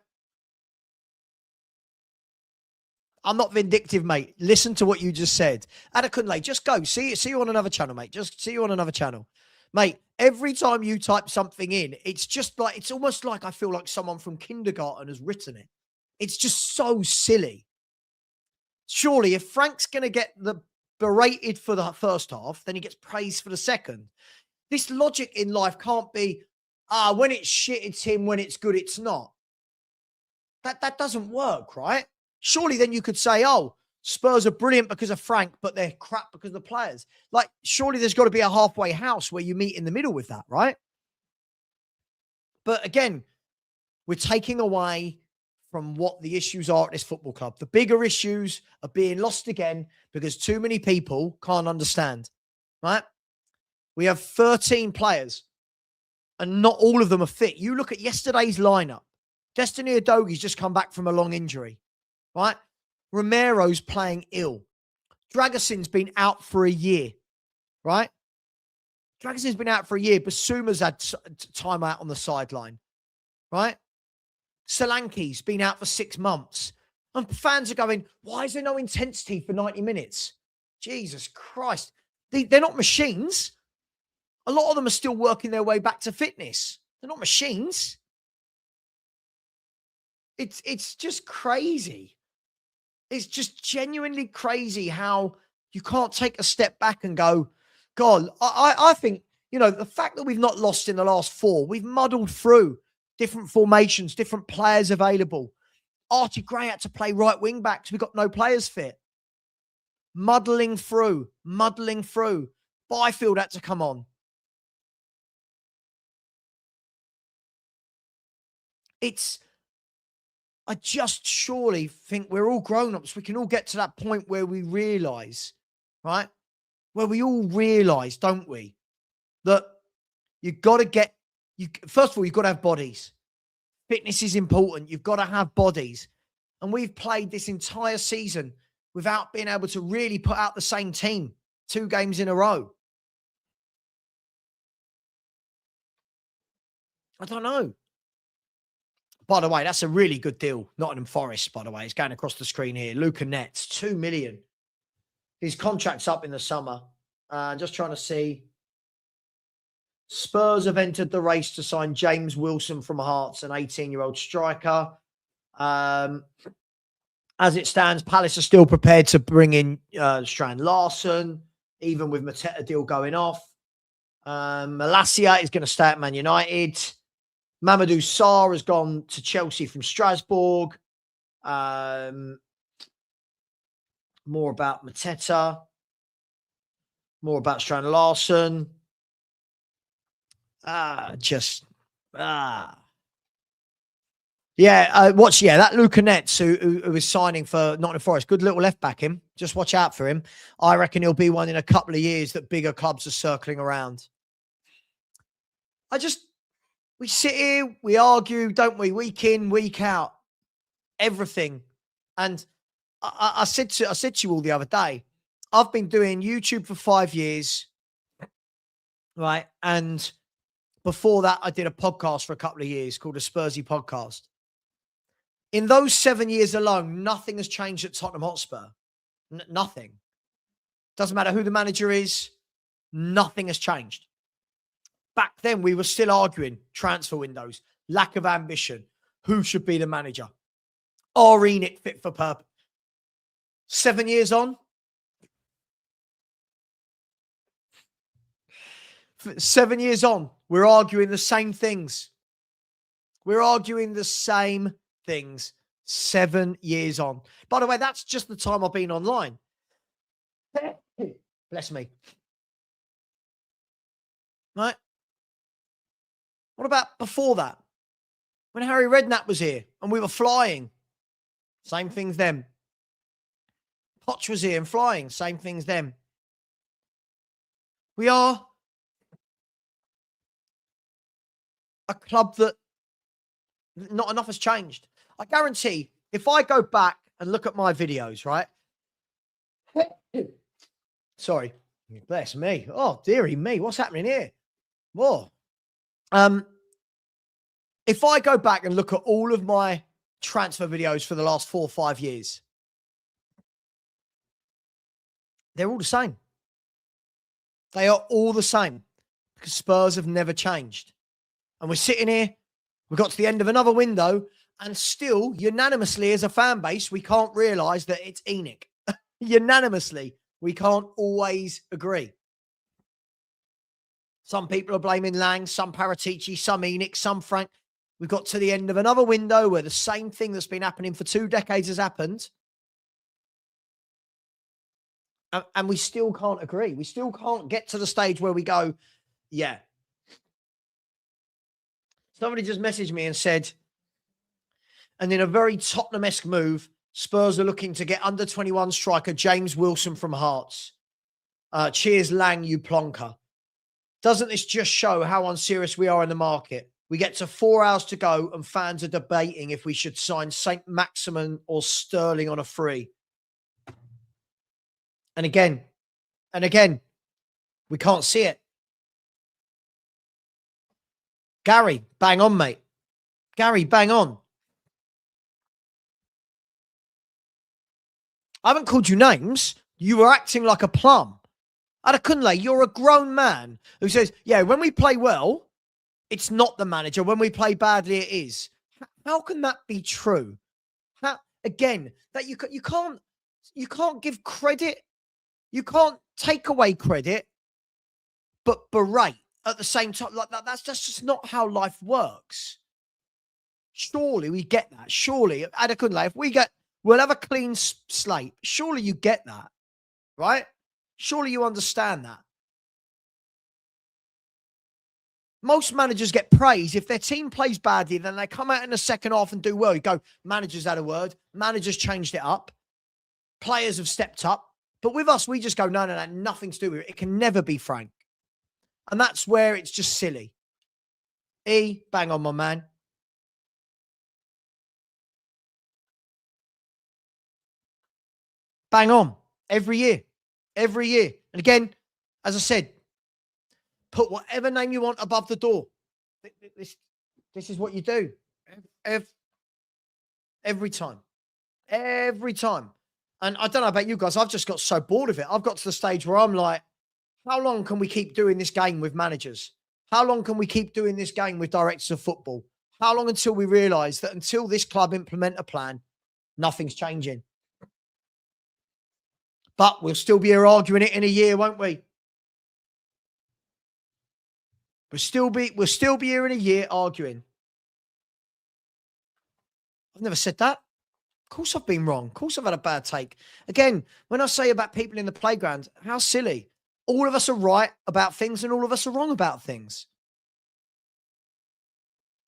I'm not vindictive, mate. Listen to what you just said. Adekunle, just go. See you on another channel, mate. Just see you on another channel. Mate, every time you type something in, it's just like, it's almost like I feel like someone from kindergarten has written it. It's just so silly. Surely, if Frank's going to get berated for the first half, then he gets praised for the second. This logic in life can't be, when it's shit, it's him. When it's good, it's not. That doesn't work, right? Surely then you could say, oh, Spurs are brilliant because of Frank, but they're crap because of the players. Like, surely there's got to be a halfway house where you meet in the middle with that, right? But again, we're taking away from what the issues are at this football club. The bigger issues are being lost again because too many people can't understand, right? We have 13 players and not all of them are fit. You look at yesterday's lineup. Destiny Udogi's just come back from a long injury, right? Romero's playing ill. Dragassin's been out for a year, right? Dragassin's been out for a year. Basuma's had time out on the sideline, right? Solanke's been out for 6 months. And fans are going, why is there no intensity for 90 minutes? Jesus Christ. They're not machines. A lot of them are still working their way back to fitness. They're not machines. It's just crazy. It's just genuinely crazy how you can't take a step back and go, God, I think, you know, the fact that we've not lost in the last 4, we've muddled through different formations, different players available. Archie Gray had to play right wing back because we got no players fit. Muddling through. Byfield had to come on. I just surely think we're all grown-ups. We can all get to that point where we realize, right? Where we all realize, don't we? That you've got to first of all, you've got to have bodies. Fitness is important. You've got to have bodies. And we've played this entire season without being able to really put out the same team 2 games in a row. I don't know. By the way, that's a really good deal. Nottingham Forest, by the way. It's going across the screen here. Luca Nets, 2 million. His contract's up in the summer. Just trying to see. Spurs have entered the race to sign James Wilson from Hearts, an 18-year-old striker. As it stands, Palace are still prepared to bring in Strand Larson, even with Mateta deal going off. Malacia is going to stay at Man United. Mamadou Sarr has gone to Chelsea from Strasbourg. More about Mateta. More about Strand Larson. Yeah, that Luca Nets who is signing for Nottingham Forest. Good little left back him. Just watch out for him. I reckon he'll be one in a couple of years that bigger clubs are circling around. We sit here, we argue, don't we? Week in, week out, everything. And I said to you all the other day, I've been doing YouTube for 5 years, right? And before that, I did a podcast for a couple of years called the Spursy Podcast. In those 7 years alone, nothing has changed at Tottenham Hotspur. Nothing. Doesn't matter who the manager is. Nothing has changed. Back then, we were still arguing transfer windows, lack of ambition, who should be the manager. Are Enoch fit for purpose? 7 years on? 7 years on, we're arguing the same things. 7 years on. By the way, that's just the time I've been online. Bless me. Right? What about before that? When Harry Redknapp was here and we were flying. Same things then. Poch was here and flying. Same things then. We are a club that not enough has changed. I guarantee if I go back and look at my videos, right? Sorry. Bless me. Oh, dearie me. What's happening here? Whoa. If I go back and look at all of my transfer videos for the last 4 or 5 years, they're all the same. They are all the same because Spurs have never changed. And we're sitting here, we got to the end of another window, and still, unanimously as a fan base, we can't realise that it's Enoch. Unanimously, we can't always agree. Some people are blaming Lang, some Paratici, some Enoch, some Frank. We've got to the end of another window where the same thing that's been happening for 2 decades has happened. And we still can't agree. We still can't get to the stage where we go, yeah. Somebody just messaged me and said, and in a very Tottenham-esque move, Spurs are looking to get under 21 striker James Wilson from Hearts. Cheers, Lang, you plonker. Doesn't this just show how unserious we are in the market? We get to 4 hours to go and fans are debating if we should sign St. Maximin or Sterling on a free. And again, we can't see it. Gary, bang on, mate. Gary, bang on. I haven't called you names. You were acting like a plum. Adekunle, you're a grown man who says, yeah, when we play well, it's not the manager. When we play badly, it is. How can that be true? Again, that you can't give credit. You can't take away credit, but berate at the same time. Like that's just not how life works. Surely we get that. Surely, Adekunle, if we'll have a clean slate. Surely you get that, right? Surely you understand that. Most managers get praise. If their team plays badly, then they come out in the second half and do well. You go, managers had a word. Managers changed it up. Players have stepped up. But with us, we just go, no, nothing to do with it. It can never be Frank. And that's where it's just silly. Bang on, my man. Bang on. Every year. Every year. And again, as I said, put whatever name you want above the door. This is what you do. Every time. Every time. And I don't know about you guys. I've just got so bored of it. I've got to the stage where I'm like, how long can we keep doing this game with managers? How long can we keep doing this game with directors of football? How long until we realise that until this club implement a plan, nothing's changing? But we'll still be here arguing it in a year, won't we? We'll still be here in a year arguing. I've never said that. Of course I've been wrong. Of course I've had a bad take. Again, when I say about people in the playground, how silly. All of us are right about things and all of us are wrong about things.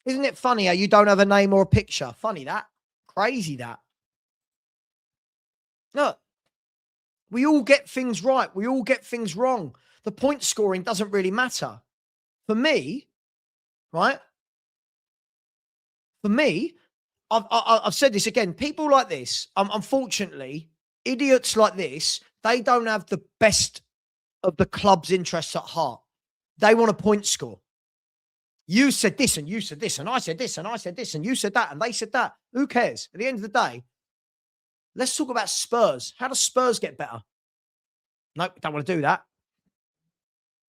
Isn't it funny how you don't have a name or a picture? Funny that. Crazy that. Look, we all get things right. We all get things wrong. The point scoring doesn't really matter. For me, right? For me, I've said this again. People like this, unfortunately, idiots like this, they don't have the best of the club's interests at heart. They want a point score. You said this and you said this and I said this and I said this and you said that and they said that. Who cares? At the end of the day, let's talk about Spurs. How do Spurs get better? No, don't want to do that.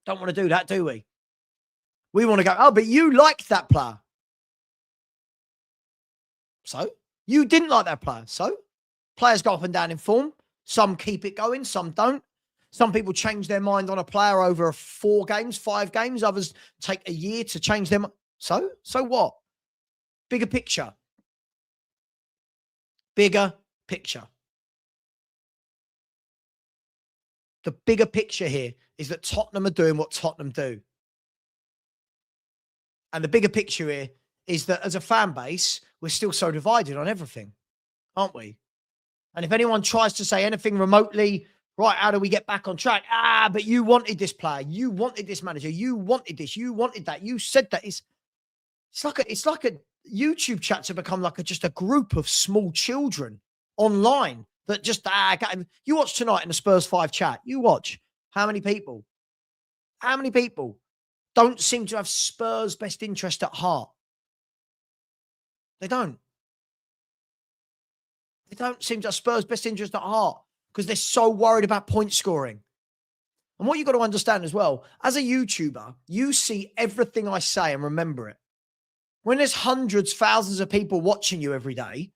Don't want to do that, do we? We want to go, oh, but you liked that player. So? You didn't like that player. So? Players go up and down in form. Some keep it going, some don't. Some people change their mind on a player over 4 games, 5 games. Others take a year to change them. So what? Bigger picture. Bigger picture. The bigger picture here is that Tottenham are doing what Tottenham do. And the bigger picture here is that as a fan base, we're still so divided on everything, aren't we? And if anyone tries to say anything remotely, right, how do we get back on track? But you wanted this player. You wanted this manager. You wanted this. You wanted that. You said that. It's like a YouTube chat to become like just a group of small children online that just, you watch tonight in the Spurs 5 chat. You watch. How many people don't seem to have Spurs' best interest at heart? They don't. They don't seem to have Spurs' best interest at heart because they're so worried about point scoring. And what you've got to understand as well, as a YouTuber, you see everything I say and remember it. When there's hundreds, thousands of people watching you every day,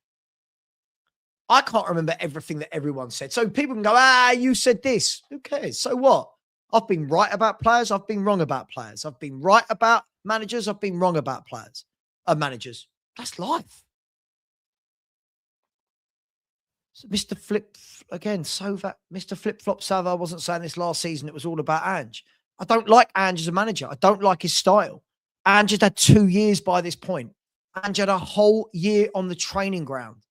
I can't remember everything that everyone said. So people can go, you said this. Who cares? So what? I've been right about players. I've been wrong about players. I've been right about managers. I've been wrong about players. Managers. That's life. So Mr. Flip again, Savva, Mr. Flip Flop Savva wasn't saying this last season. It was all about Ange. I don't like Ange as a manager. I don't like his style. Ange had 2 years by this point. Ange had a whole year on the training ground,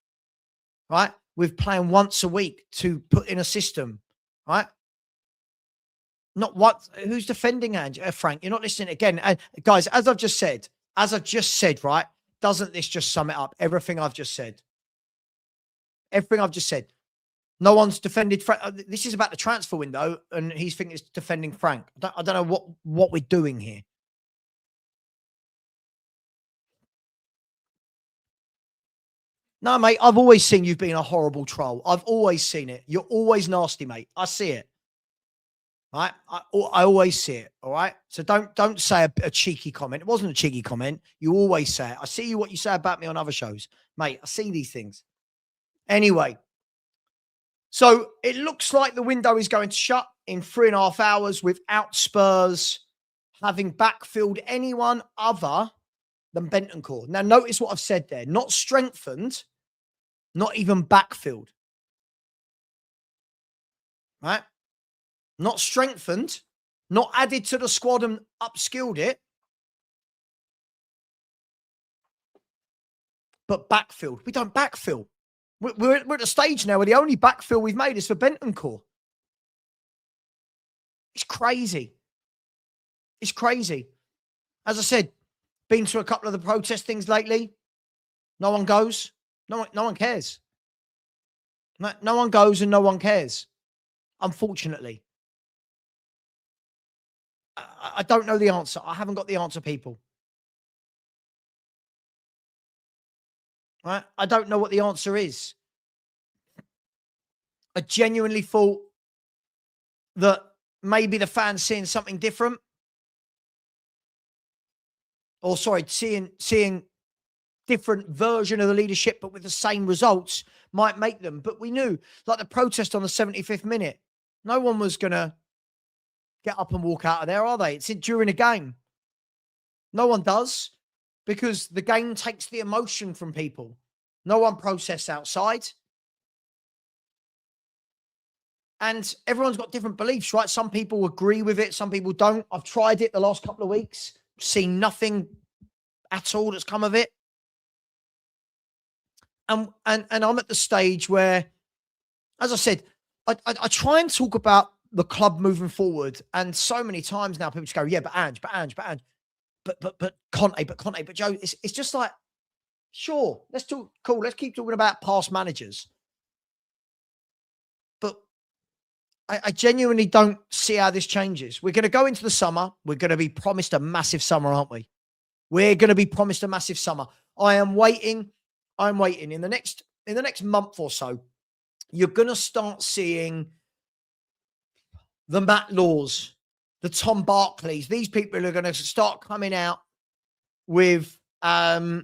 right? With playing once a week to put in a system, right? Not what? Who's defending Ange? Frank, you're not listening again. Guys, as I've just said, right? Doesn't this just sum it up? Everything I've just said. Everything I've just said. No one's defended Frank. This is about the transfer window, and he's thinking it's defending Frank. I don't know what we're doing here. No, mate, I've always seen you've been a horrible troll. I've always seen it. You're always nasty, mate. I see it. Right? I always see it. All right. So don't say a cheeky comment. It wasn't a cheeky comment. You always say it. I see what you say about me on other shows, mate. I see these things. Anyway, so it looks like the window is going to shut in 3.5 hours without Spurs having backfilled anyone other than Bentancur. Now, notice what I've said there. Not strengthened, not even backfilled. Right? Not strengthened, not added to the squad and upskilled it, but backfilled. We don't backfill. We're at the stage now where the only backfill we've made is for Bentancur. It's crazy. It's crazy. As I said, been to a couple of the protest things lately. No one goes. No one cares. No one goes and no one cares. Unfortunately. I don't know the answer. I haven't got the answer, people. Right? I don't know what the answer is. I genuinely thought that maybe the fans seeing something different. Or sorry, seeing different version of the leadership, but with the same results might make them. But we knew, like the protest on the 75th minute, no one was going to get up and walk out of there, are they? It's during a game. No one does, because the game takes the emotion from people. No one protests outside. And everyone's got different beliefs, right? Some people agree with it. Some people don't. I've tried it the last couple of weeks. Seen nothing at all that's come of it. And I'm at the stage where, as I said, I try and talk about the club moving forward, and so many times now people just go, yeah, but Ange, but Conte, but Joe, it's just like, sure, let's talk, cool, let's keep talking about past managers. But I genuinely don't see how this changes. We're going to go into the summer. We're going to be promised a massive summer, aren't we? We're going to be promised a massive summer. I'm waiting. In the next month or so, you're going to start seeing the Matt Laws, the Tom Barkleys. These people are going to start coming out with, they're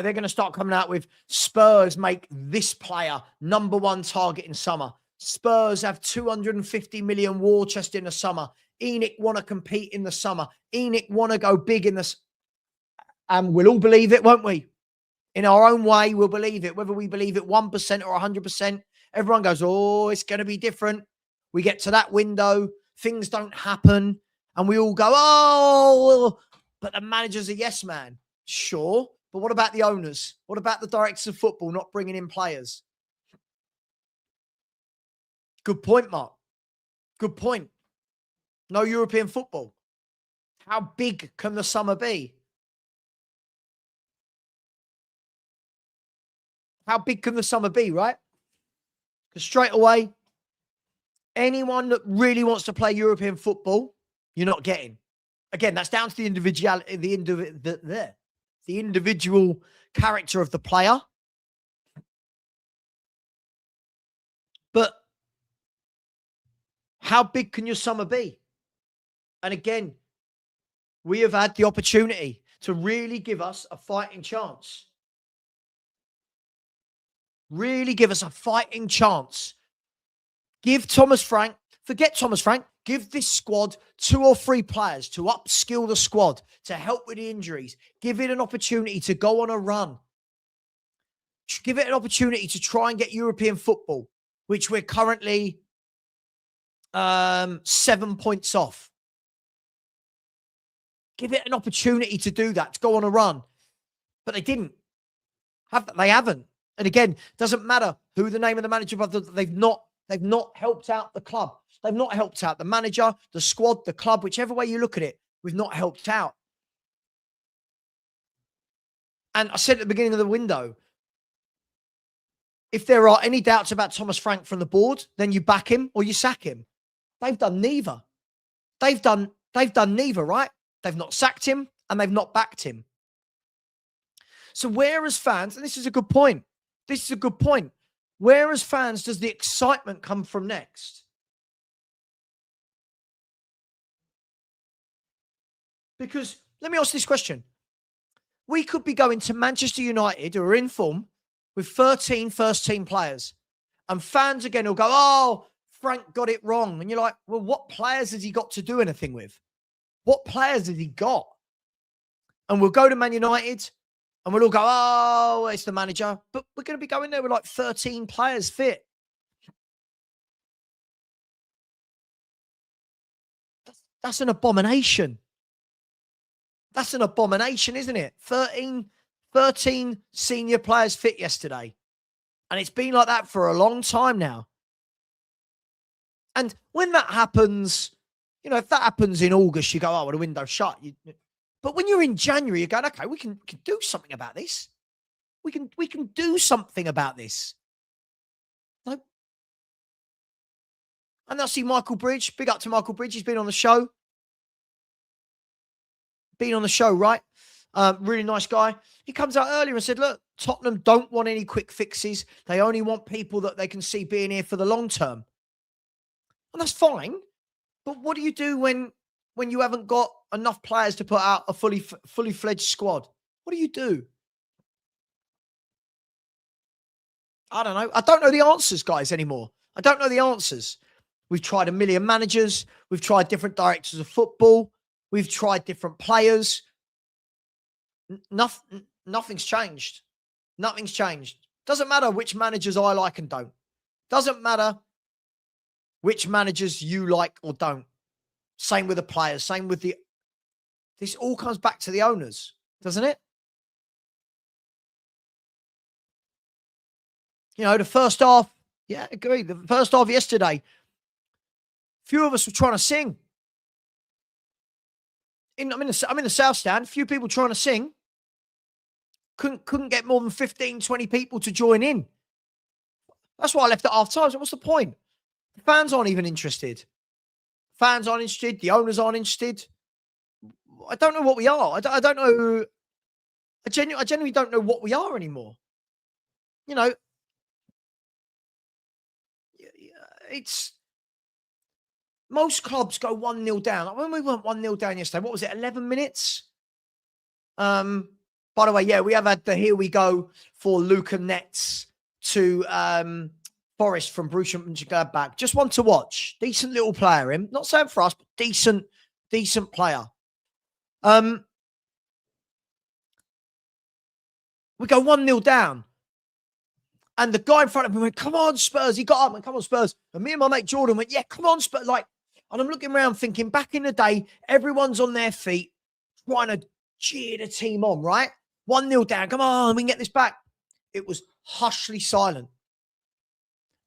going to start coming out with Spurs make this player #1 target in summer. Spurs have 250 million war chest in the summer. ENIC want to compete in the summer. ENIC want to go big in the... And we'll all believe it, won't we? In our own way, we'll believe it. Whether we believe it 1% or 100%, everyone goes, oh, it's going to be different. We get to that window, things don't happen, and we all go, oh, but the manager's a yes man. Sure, but what about the owners? What about the directors of football not bringing in players? Good point, Mark. Good point. No European football. How big can the summer be? How big can the summer be, right? Because straight away, anyone that really wants to play European football, you're not getting. Again, that's down to the individual character of the player. But how big can your summer be? And again, we have had the opportunity to really give us a fighting chance. Really give us a fighting chance. Give Thomas Frank Forget Thomas Frank. Give this squad 2 or 3 players to upskill the squad, to help with the injuries. Give it an opportunity to go on a run. Give it an opportunity to try and get European football, which we're currently 7 points off. Give it an opportunity to do that, to go on a run. But they didn't. They haven't. And again, doesn't matter who the name of the manager, but they've not helped out the club. They've not helped out the manager, the squad, the club, whichever way you look at it. We've not helped out. And I said at the beginning of the window, if there are any doubts about Thomas Frank from the board, then you back him or you sack him. They've done neither. They've done neither, right? They've not sacked him and they've not backed him. So where as fans, and this is a good point. This is a good point. Where as fans does the excitement come from next? Because let me ask this question. We could be going to Manchester United, who are in form, with 13 first-team players. And fans again will go, oh, Frank got it wrong. And you're like, well, what players has he got to do anything with? What players has he got? And we'll go to Man United and we'll all go, oh, it's the manager. But we're going to be going there with like 13 players fit. That's an abomination. That's an abomination, isn't it? 13 senior players fit yesterday. And it's been like that for a long time now. And when that happens, you know, if that happens in August, you go, oh, well, the window's shut. But when you're in January, you're going, okay, we can do something about this. We can do something about this. No? And I see Michael Bridge. Big up to Michael Bridge. He's been on the show. Right? Really nice guy. He comes out earlier and said, look, Tottenham don't want any quick fixes. They only want people that they can see being here for the long term. And that's fine. But what do you do when you haven't got enough players to put out a fully fledged squad? What do you do? I don't know. I don't know the answers, guys, anymore. I don't know the answers. We've tried a million managers. We've tried different directors of football. We've tried different players. Nothing's changed. Nothing's changed. Doesn't matter which managers I like and don't. Doesn't matter which managers you like or don't. Same with the players. Same with the... This all comes back to the owners, doesn't it? You know, the first half... Yeah, agree. The first half yesterday, few of us were trying to sing. I'm in the South Stand. Few people trying to sing. Couldn't get more than 15, 20 people to join in. That's why I left at half time. So what's the point? The fans aren't even interested. Fans aren't interested. The owners aren't interested. I don't know what we are. I don't know. I genuinely don't know what we are anymore. You know, it's... Most clubs go 1-0 down. Like when we went 1-0 down yesterday, what was it, 11 minutes? By the way, yeah, we have had the here we go for Luca Nets to Forest from Borussia Mönchengladbach. Just one to watch. Decent little player, him. Not saying for us, but decent player. We go 1-0 down. And the guy in front of me went, come on, Spurs. He got up and come on, Spurs. And me and my mate Jordan went, yeah, come on, Spurs. Like, and I'm looking around thinking, back in the day, everyone's on their feet trying to cheer the team on, right? 1-0 down. Come on, we can get this back. It was hushly silent.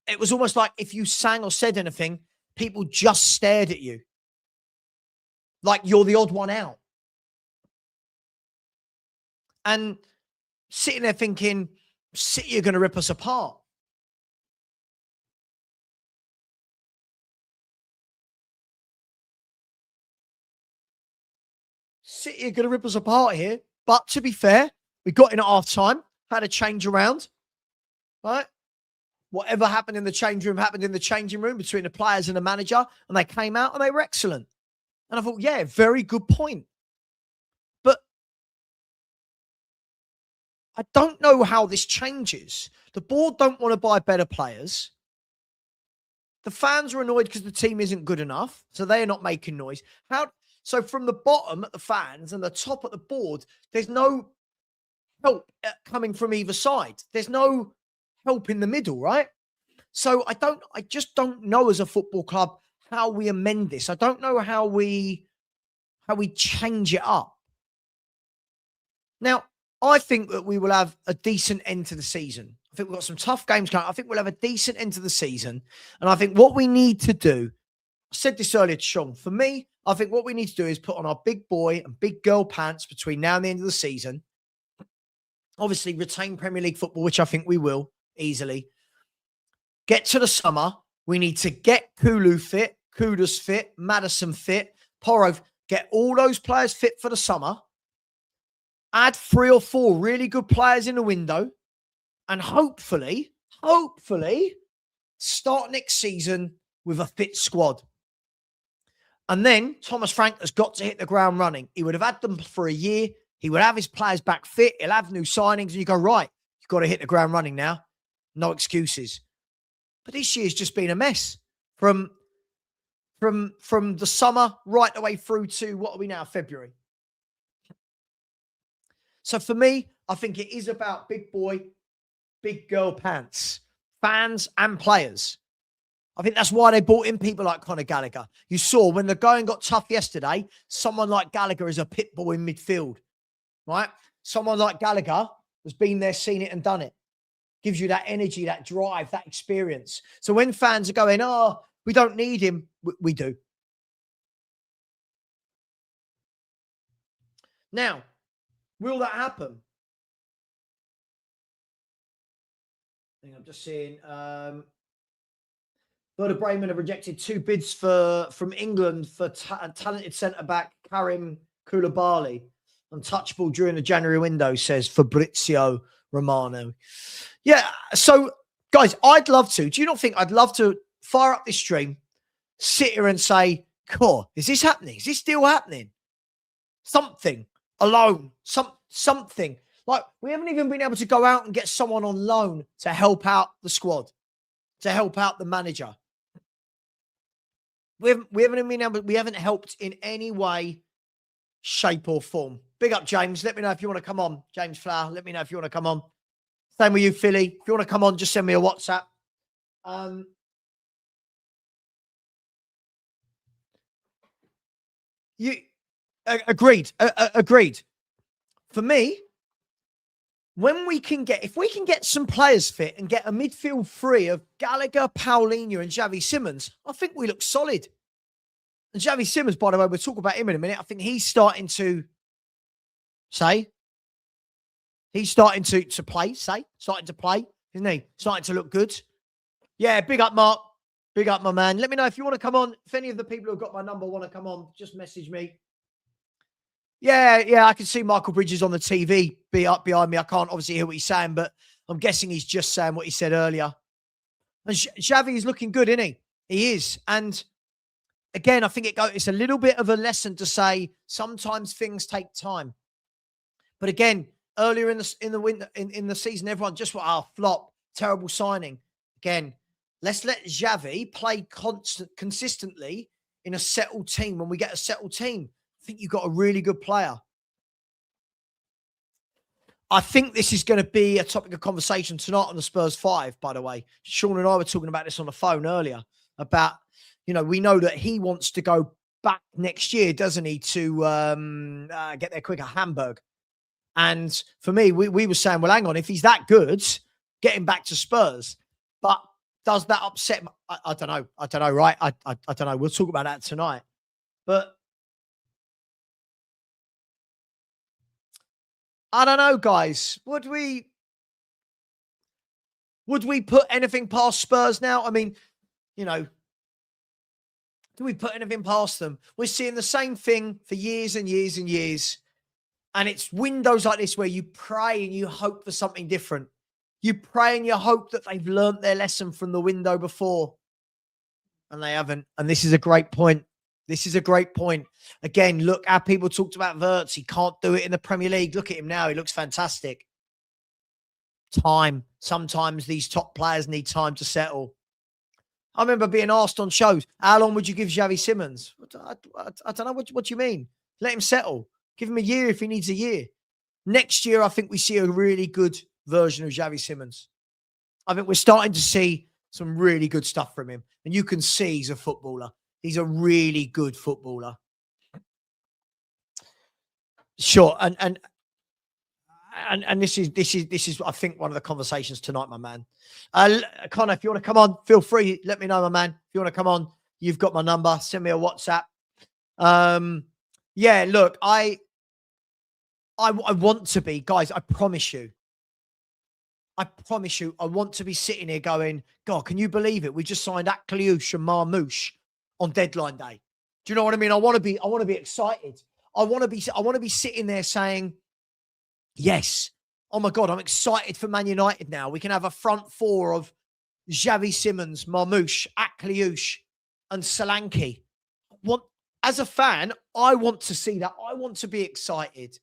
It was almost like if you sang or said anything, people just stared at you. Like you're the odd one out. And sitting there thinking, City are going to rip us apart. City are going to rip us apart here. But to be fair, we got in at half time, had a change around, right? Whatever happened in the change room happened in the changing room between the players and the manager, and they came out and they were excellent. And I thought, yeah, very good point. But I don't know how this changes. The board don't want to buy better players. The fans are annoyed because the team isn't good enough, so they're not making noise. So from the bottom at the fans and the top at the board, there's no help coming from either side. There's no help in the middle, right? So I just don't know as a football club how we amend this. I don't know how we change it up. Now, I think that we will have a decent end to the season. I think we've got some tough games coming. I think we'll have a decent end to the season. And I think what we need to do, I said this earlier to Sean, for me, I think what we need to do is put on our big boy and big girl pants between now and the end of the season. Obviously, retain Premier League football, which I think we will easily. Get to the summer. We need to get Kulu fit, Kudus fit, Madison fit, Porro, get all those players fit for the summer. Add 3 or 4 really good players in the window. And hopefully, start next season with a fit squad. And then Thomas Frank has got to hit the ground running. He would have had them for a year. He would have his players back fit. He'll have new signings. And you go, right, you've got to hit the ground running now. No excuses. But this year's just been a mess. From the summer right the way through to, what are we now, February? So for me, I think it is about big boy, big girl pants, fans and players. I think that's why they brought in people like Conor Gallagher. You saw when the going got tough yesterday, someone like Gallagher is a pit bull in midfield, right? Someone like Gallagher has been there, seen it and done it. Gives you that energy, that drive, that experience. So when fans are going, oh, we don't need him, we do. Now, will that happen? I think I'm just seeing Werder Bremen have rejected 2 bids from England for talented centre-back Karim Koulibaly. Untouchable during the January window, says Fabrizio Romano. Yeah, so, guys, I'd love to. Do you not think I'd love to fire up this stream, sit here and say, cool, is this happening? Is this still happening? Something. Alone. Something. Like, we haven't even been able to go out and get someone on loan to help out the squad, to help out the manager. We haven't helped in any way, shape or form. Big up, James. Let me know if you want to come on. James Flower, let me know if you want to come on. Same with you, Philly. If you want to come on, just send me a WhatsApp. Agreed. Agreed. For me, if we can get some players fit and get a midfield free of Gallagher, Paulinho and Xavi Simons, I think we look solid. And Xavi Simons, by the way, we'll talk about him in a minute. I think he's starting to play, isn't he? Starting to look good. Yeah, big up, Mark. Big up, my man. Let me know if you want to come on. If any of the people who've got my number want to come on, just message me. Yeah, I can see Michael Bridges on the TV be up behind me. I can't obviously hear what he's saying, but I'm guessing he's just saying what he said earlier. And Xavi is looking good, isn't he? He is. And again, I think it's a little bit of a lesson to say sometimes things take time. But again, earlier in the season, everyone just went, flop, terrible signing. Again, let's let Xavi play consistently in a settled team. When we get a settled team, I think you've got a really good player. I think this is going to be a topic of conversation tonight on the Spurs 5, by the way. Sean and I were talking about this on the phone earlier about, we know that he wants to go back next year, doesn't he, to get there quicker, Hamburg. And for me, we were saying, well, hang on, if he's that good, get him back to Spurs. But does that upset me? I don't know, right? I don't know. We'll talk about that tonight. But I don't know, guys. Would we put anything past Spurs now? I mean, do we put anything past them? We're seeing the same thing for years and years and years. And it's windows like this where you pray and you hope for something different. You pray and you hope that they've learnt their lesson from the window before. And they haven't. And this is a great point. This is a great point. Again, look how people talked about Wirtz. He can't do it in the Premier League. Look at him now. He looks fantastic. Time. Sometimes these top players need time to settle. I remember being asked on shows, how long would you give Xavi Simons? I don't know. What do you mean? Let him settle. Give him a year if he needs a year. Next year, I think we see a really good version of Xavi Simons. I think we're starting to see some really good stuff from him. And you can see he's a footballer. He's a really good footballer. Sure. And this is I think one of the conversations tonight, my man. Connor, if you want to come on, feel free. Let me know, my man. If you want to come on, you've got my number. Send me a WhatsApp. Yeah, look, I want to be, guys, I promise you, I want to be sitting here going, God, can you believe it? We just signed Akliouche and Marmouche on deadline day. Do you know what I mean? I want to be excited. I want to be sitting there saying, yes, oh my God, I'm excited for Man United now. We can have a front four of Xavi Simons, Marmouche, Akliouche, and Solanke. As a fan, I want to see that. I want to be excited.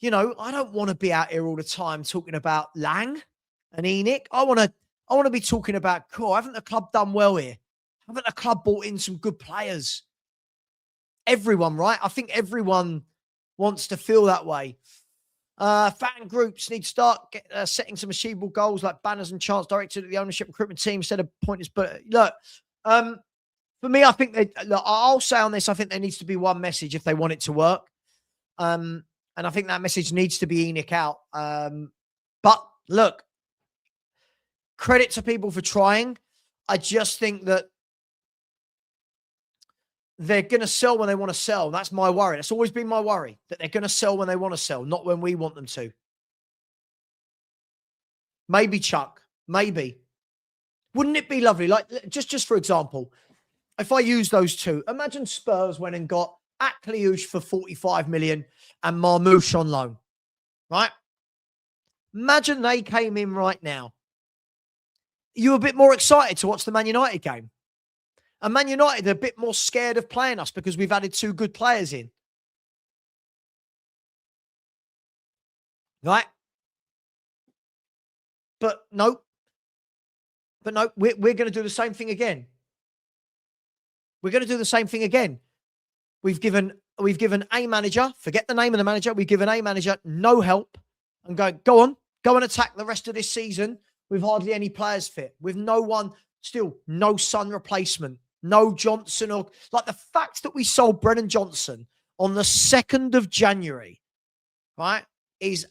You know, I don't want to be out here all the time talking about Lang and Enoch. I want to be talking about, cool, haven't the club done well here? Haven't the club brought in some good players? Everyone, right? I think everyone wants to feel that way. Fan groups need to start setting some achievable goals like banners and chants directed at the ownership recruitment team instead of pointers. But look, for me, I think I'll say on this, I think there needs to be one message if they want it to work. And I think that message needs to be Enoch out. But look, credit to people for trying. I just think that they're going to sell when they want to sell. That's my worry. That's always been my worry, that they're going to sell when they want to sell, not when we want them to. Maybe Chuck. Maybe. Wouldn't it be lovely? Like, just for example, if I use those two, imagine Spurs went and got Akliouche for 45 million and Marmouche on loan, right? Imagine they came in right now. You're a bit more excited to watch the Man United game. And Man United are a bit more scared of playing us because we've added two good players in. Right? But no, we're going to do the same thing again. We're going to do the same thing again. We've given a manager, forget the name of the manager, we've given a manager no help and go on, go and attack the rest of this season with hardly any players fit, with no one, still no Son replacement, no Johnson, or like the fact that we sold Brennan Johnson on the 2nd of January, right, is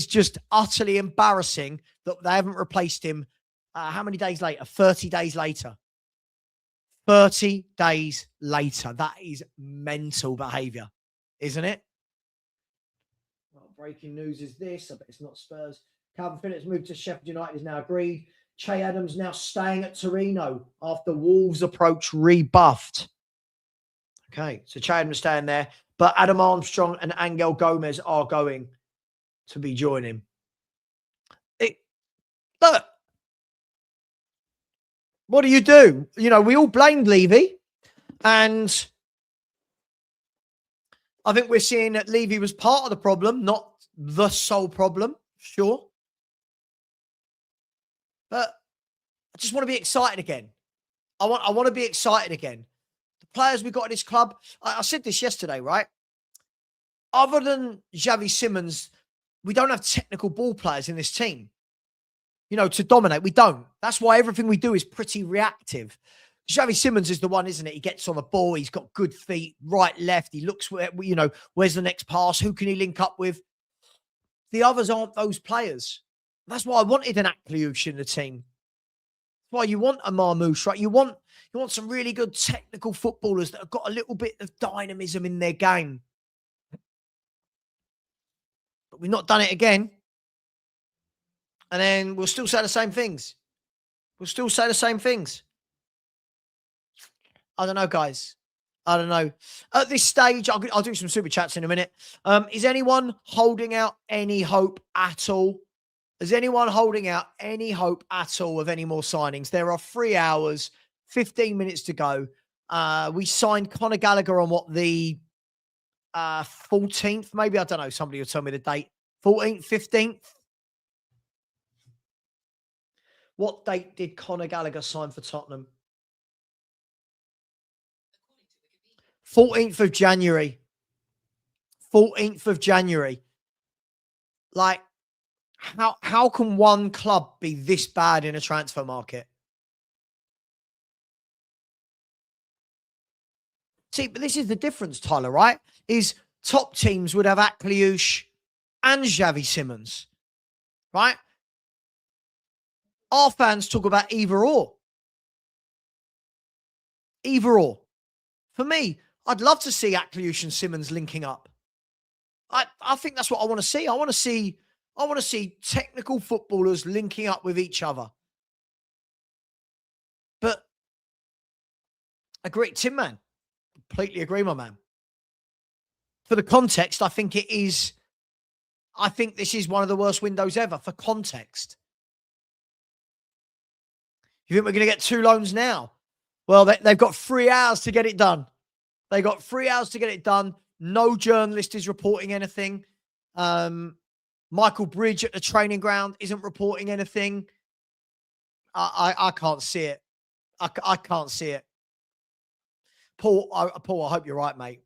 just utterly embarrassing that they haven't replaced him. How many days later? 30 days later. 30 days later. That is mental behaviour, isn't it? Well, breaking news is this. I bet it's not Spurs. Calvin Phillips moved to Sheffield United is now agreed. Che Adams now staying at Torino after Wolves approach rebuffed. Okay, so Che Adams staying there. But Adam Armstrong and Angel Gomez are going to be joining. Look, what do? You know, we all blamed Levy, and I think we're seeing that Levy was part of the problem, not the sole problem, sure. But I just want to be excited again. I want to be excited again. The players we got at this club, I said this yesterday, right? Other than Xavi Simons, we don't have technical ball players in this team. You know, to dominate. We don't. That's why everything we do is pretty reactive. Xavi Simons is the one, isn't it? He gets on the ball. He's got good feet, right, left. He looks, you know, where's the next pass? Who can he link up with? The others aren't those players. That's why I wanted an Akliouche in the team. That's why you want a Marmouche, right? You want some really good technical footballers that have got a little bit of dynamism in their game. But we've not done it again. And then we'll still say the same things. I don't know, guys. I don't know. At this stage, I'll do some super chats in a minute. Is anyone holding out any hope at all? Is anyone holding out any hope at all of any more signings? There are 3 hours, 15 minutes to go. We signed Conor Gallagher on the 14th, maybe? I don't know. Somebody will tell me the date. 14th, 15th? What date did Conor Gallagher sign for Tottenham? 14th of January. 14th of January. Like, how can one club be this bad in a transfer market? See, but this is the difference, Tyler, right? Is top teams would have Akliush and Xavi Simons, right? Our fans talk about either or. Either or. For me, I'd love to see Akliush and Simons linking up. I think that's what I want to see. I want to see technical footballers linking up with each other. But agree, Tim Man. Completely agree, my man. For the context, I think this is one of the worst windows ever for context. You think we're going to get 2 loans now? Well, they've got 3 hours to get it done. They got 3 hours to get it done. No journalist is reporting anything. Michael Bridge at the training ground isn't reporting anything. I can't see it. I can't see it. Paul, I hope you're right, mate.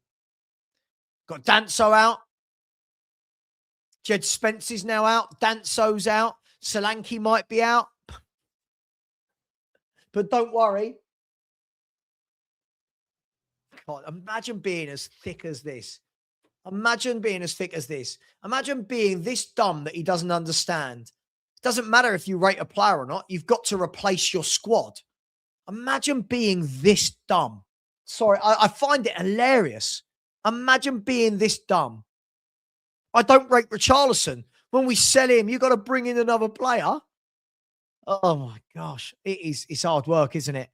Got Danso out. Jed Spence is now out. Danso's out. Solanke might be out. But don't worry. God, imagine being as thick as this. Imagine being as thick as this. Imagine being this dumb that he doesn't understand. It doesn't matter if you rate a player or not. You've got to replace your squad. Imagine being this dumb. Sorry, I find it hilarious. Imagine being this dumb. I don't rate Richarlison. When we sell him, you've got to bring in another player. Oh my gosh. It's hard work, isn't it?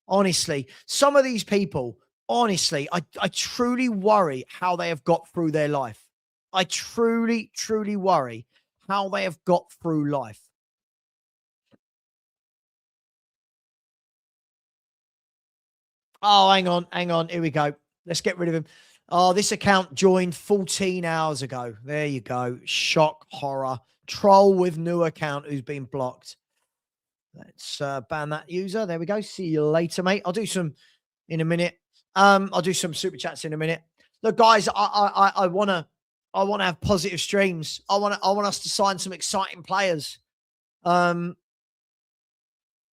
Honestly, some of these people, honestly, I truly worry how they have got through their life. I truly, truly worry how they have got through life. Oh, hang on. Here we go. Let's get rid of him. Oh, this account joined 14 hours ago. There you go. Shock, horror. Troll with new account who's been blocked. Let's ban that user. There we go. See you later, mate. I'll do some in a minute. I'll do some super chats in a minute. Look, guys, I wanna have positive streams. I want us to sign some exciting players.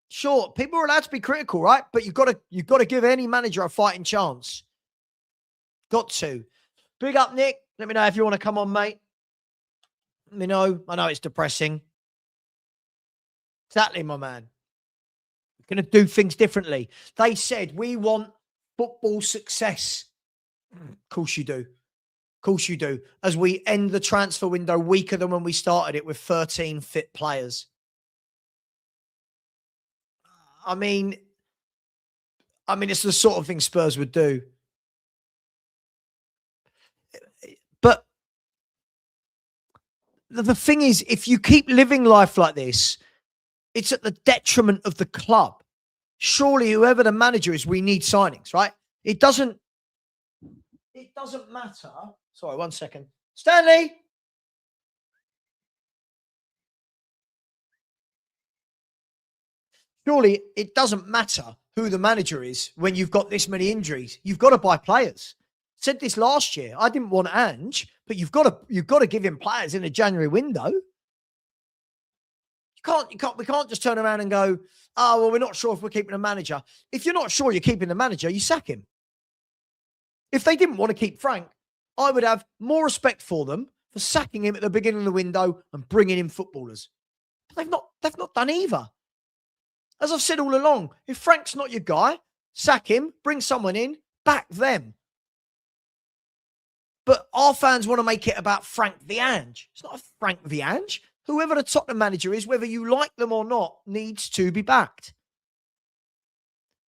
Sure, people are allowed to be critical, right? But you've got to give any manager a fighting chance. Got to. Big up, Nick. Let me know if you want to come on, mate. Let me know. I know it's depressing. Exactly, my man. We're going to do things differently. They said we want football success. Of course you do. Of course you do. As we end the transfer window weaker than when we started it with 13 fit players. I mean, it's the sort of thing Spurs would do. But the thing is, if you keep living life like this, it's at the detriment of the club. Surely, whoever the manager is, we need signings, right? It doesn't matter. Sorry, 1 second. Stanley! Surely it doesn't matter who the manager is when you've got this many injuries. You've got to buy players. Said this last year. I didn't want Ange, but you've got to give him players in a January window. We can't just turn around and go, oh, well, we're not sure if we're keeping a manager. If you're not sure you're keeping the manager, you sack him. If they didn't want to keep Frank, I would have more respect for them for sacking him at the beginning of the window and bringing in footballers. But they've not done either. As I've said all along, if Frank's not your guy, sack him, bring someone in, back them. But our fans want to make it about Frank the Ange. It's not a Frank the Ange. Whoever the Tottenham manager is, whether you like them or not, needs to be backed.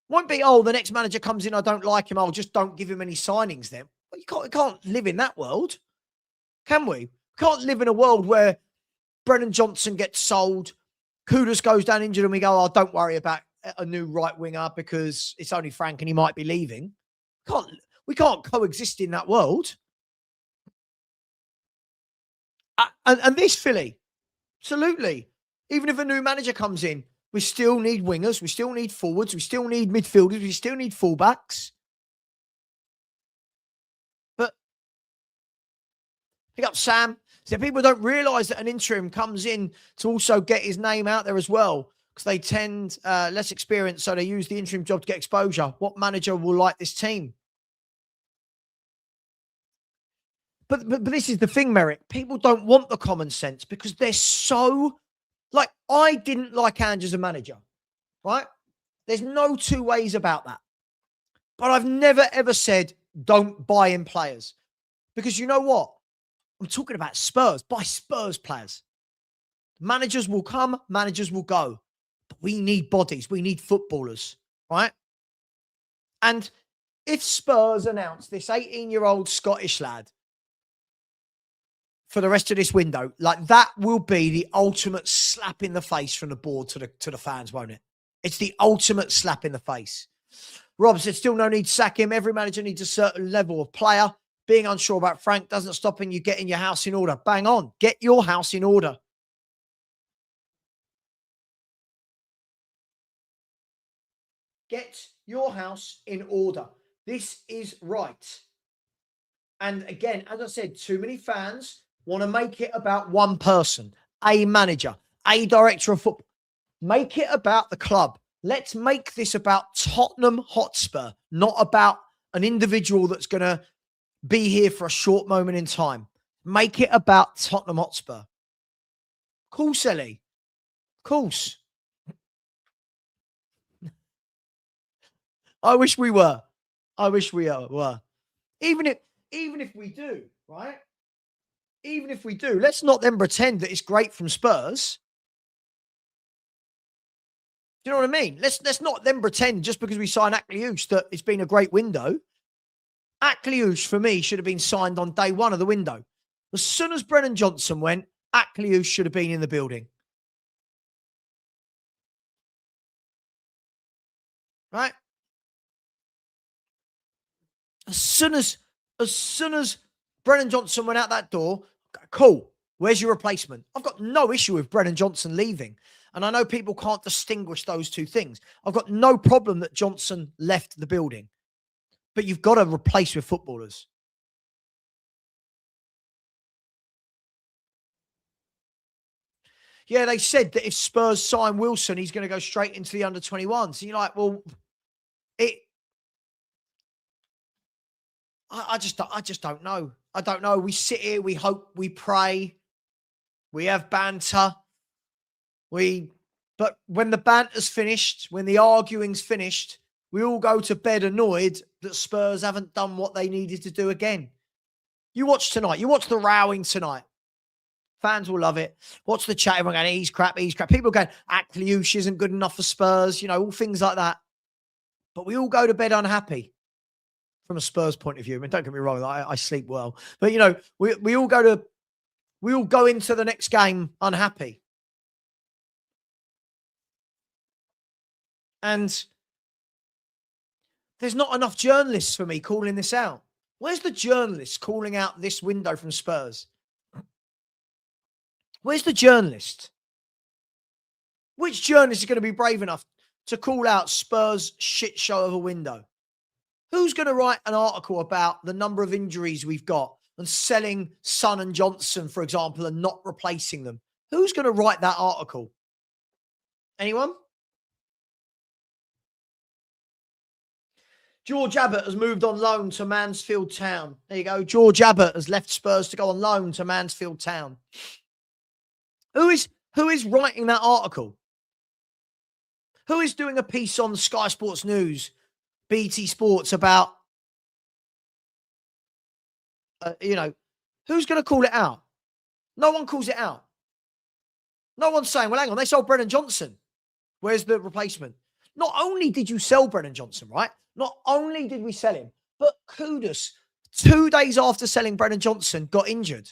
Won't be, oh, the next manager comes in, I don't like him, I'll just don't give him any signings then. Well, you can't live in that world, can we? We can't live in a world where Brennan Johnson gets sold, Kudus goes down injured, and we go, oh, don't worry about a new right winger because it's only Frank and he might be leaving. We can't coexist in that world. And this Philly, absolutely. Even if a new manager comes in, we still need wingers, we still need forwards, we still need midfielders, we still need fullbacks. Pick up Sam. So people don't realise that an interim comes in to also get his name out there as well, because they tend less experienced, so they use the interim job to get exposure. What manager will like this team? But this is the thing, Merrick. People don't want the common sense because they're so, like, I didn't like Ange as a manager, right? There's no two ways about that. But I've never, ever said don't buy in players, because you know what? I'm talking about Spurs. Buy Spurs players. Managers will come, managers will go. But we need bodies. We need footballers, right? And if Spurs announce this 18-year-old Scottish lad for the rest of this window, like, that will be the ultimate slap in the face from the board to the fans, won't it? It's the ultimate slap in the face. Rob said, still no need to sack him. Every manager needs a certain level of player. Being unsure about Frank doesn't stop you getting your house in order. Bang on. Get your house in order. Get your house in order. This is right. And again, as I said, too many fans want to make it about one person, a manager, a director of football. Make it about the club. Let's make this about Tottenham Hotspur, not about an individual that's going to be here for a short moment in time. Make it about Tottenham Hotspur. Of course, Ellie. Of course. I wish we were. I wish we were. Even if we do, right? Even if we do, let's not then pretend that it's great from Spurs. Do you know what I mean? Let's not then pretend just because we sign Akliouche that it's been a great window. Akliouche, for me, should have been signed on day one of the window. As soon as Brennan Johnson went, Akliouche should have been in the building. Right? As soon as Brennan Johnson went out that door, cool. Where's your replacement? I've got no issue with Brennan Johnson leaving. And I know people can't distinguish those two things. I've got no problem that Johnson left the building. But you've got to replace with footballers. Yeah, they said that if Spurs sign Wilson, he's going to go straight into the under-21s. And you're like, well, I just don't know. I don't know. We sit here, we hope, we pray, we have banter. But when the banter's finished, when the arguing's finished, we all go to bed annoyed that Spurs haven't done what they needed to do again. You watch tonight. You watch the rowing tonight. Fans will love it. Watch the chat. Everyone going, he's crap, he's crap. People going, Akliouche isn't good enough for Spurs. You know, all things like that. But we all go to bed unhappy from a Spurs point of view. I mean, don't get me wrong. I sleep well. But, you know, we all go into the next game unhappy. And there's not enough journalists for me calling this out. Where's the journalist calling out this window from Spurs? Where's the journalist? Which journalist is going to be brave enough to call out Spurs' shit show of a window? Who's going to write an article about the number of injuries we've got and selling Son and Johnson, for example, and not replacing them? Who's going to write that article? Anyone? George Abbott has moved on loan to Mansfield Town. There you go. George Abbott has left Spurs to go on loan to Mansfield Town. Who is writing that article? Who is doing a piece on Sky Sports News, BT Sports about, who's going to call it out? No one calls it out. No one's saying, well, hang on, they sold Brennan Johnson. Where's the replacement? Not only did you sell Brennan Johnson, right? Not only did we sell him, but Kudus, 2 days after selling Brennan Johnson, got injured.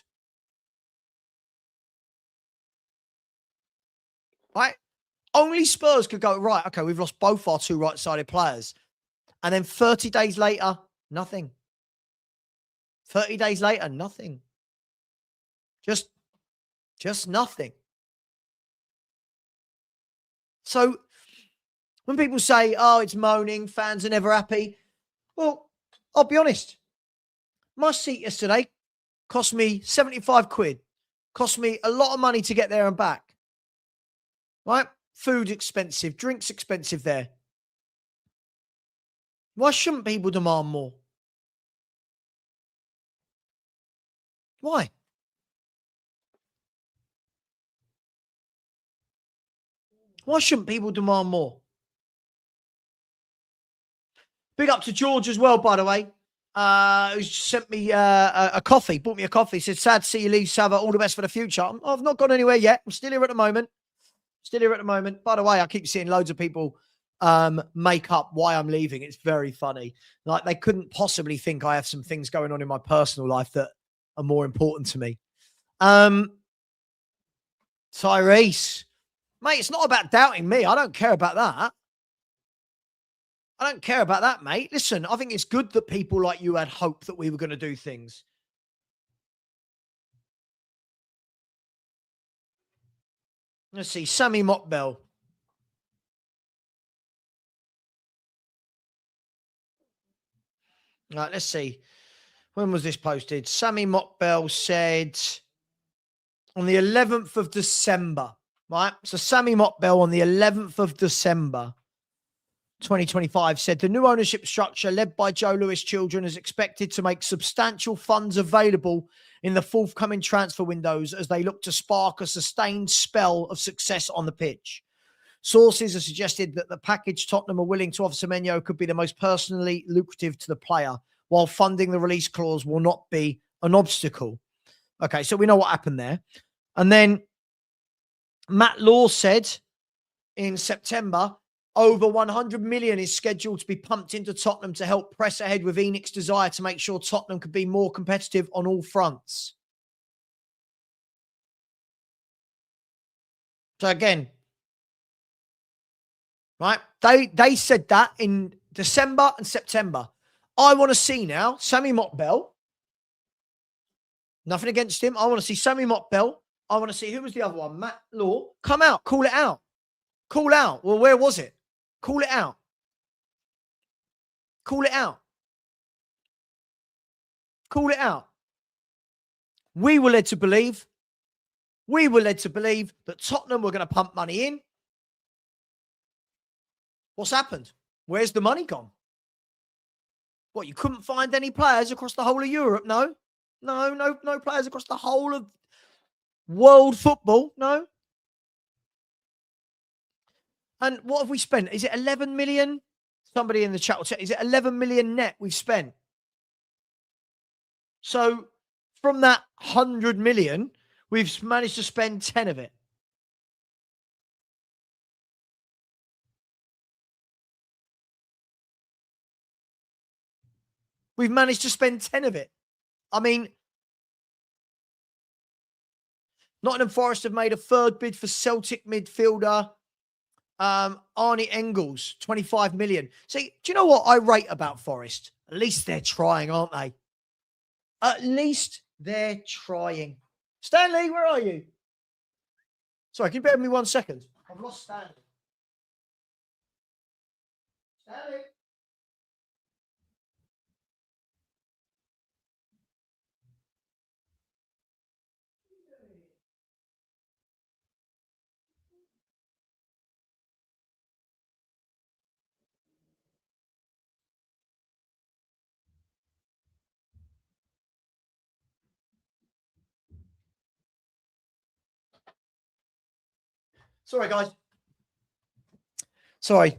Right? Only Spurs could go, right, okay, we've lost both our two right-sided players. And then 30 days later, nothing. 30 days later, nothing. Just nothing. So when people say, oh, it's moaning, fans are never happy. Well, I'll be honest. My seat yesterday, Cost me 75 quid. Cost me a lot of money to get there and back. Right? Food expensive, drinks expensive there. Why shouldn't people demand more? Why? Why shouldn't people demand more? Big up to George as well, by the way. Who sent me a coffee, bought me a coffee. Said, sad to see you leave, Savva. All the best for the future. I've not gone anywhere yet. I'm still here at the moment. By the way, I keep seeing loads of people make up why I'm leaving. It's very funny. Like, they couldn't possibly think I have some things going on in my personal life that are more important to me. Tyrese, mate, it's not about doubting me. I don't care about that. I don't care about that, mate. Listen, I think it's good that people like you had hope that we were going to do things. Let's see, Sammy Mockbell. Right, let's see. When was this posted? Sammy Mockbell said on the 11th of December, right? So Sammy Mockbell on the 11th of December, 2025 said the new ownership structure led by Joe Lewis Children is expected to make substantial funds available in the forthcoming transfer windows as they look to spark a sustained spell of success on the pitch. Sources have suggested that the package Tottenham are willing to offer Semenyo could be the most personally lucrative to the player, while funding the release clause will not be an obstacle. Okay, so we know what happened there. And then Matt Law said in September, over 100 million is scheduled to be pumped into Tottenham to help press ahead with ENIC's desire to make sure Tottenham could be more competitive on all fronts. So again, right? They said that in December and September. I want to see now Sammy Mockbell. Nothing against him. I want to see Sammy Mockbell. I want to see, who was the other one? Matt Law. Come out. Call it out. Call out. Well, where was it? Call it out. Call it out. Call it out. We were led to believe that Tottenham were going to pump money in. What's happened? Where's the money gone? What, you couldn't find any players across the whole of Europe? No players across the whole of world football? No. And what have we spent? Is it 11 million? Somebody in the chat will say, is it 11 million net we've spent? So from that 100 million, we've managed to spend 10 of it. We've managed to spend 10 of it. I mean, Nottingham Forest have made a third bid for Celtic midfielder Arnie Engels, 25 million. See, do you know what I rate about Forest? At least they're trying, aren't they? At least they're trying. Stanley, where are you? Sorry, can you bear with me 1 second? I've lost Stanley. Stanley. Sorry, guys. Sorry.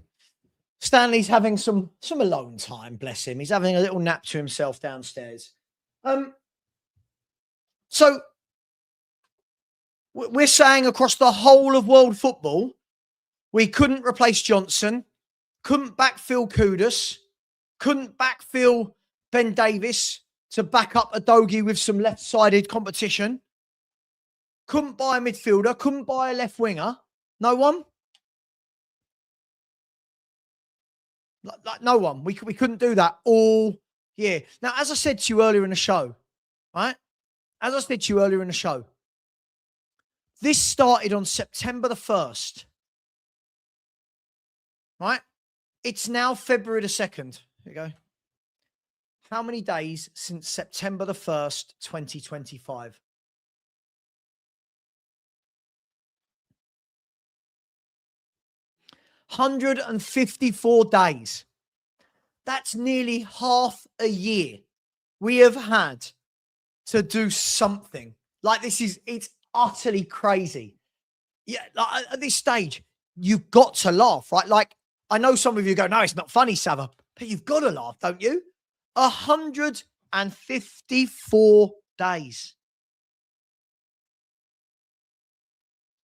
Stanley's having some alone time, bless him. He's having a little nap to himself downstairs. So we're saying across the whole of world football, we couldn't replace Johnson, couldn't backfill Kudus, couldn't backfill Ben Davis to back up Adogi with some left-sided competition, couldn't buy a midfielder, couldn't buy a left winger. No one? Like no one. We couldn't do that all year. Now, as I said to you earlier in the show, right? As I said to you earlier in the show, this started on September the 1st. Right? It's now February the 2nd. There you go. How many days since September the 1st, 2025? 154 days. That's nearly half a year we have had to do something. Like it's utterly crazy. Yeah, like at this stage, you've got to laugh, right? Like, I know some of you go, no, it's not funny, Savva, but you've got to laugh, don't you? 154 days.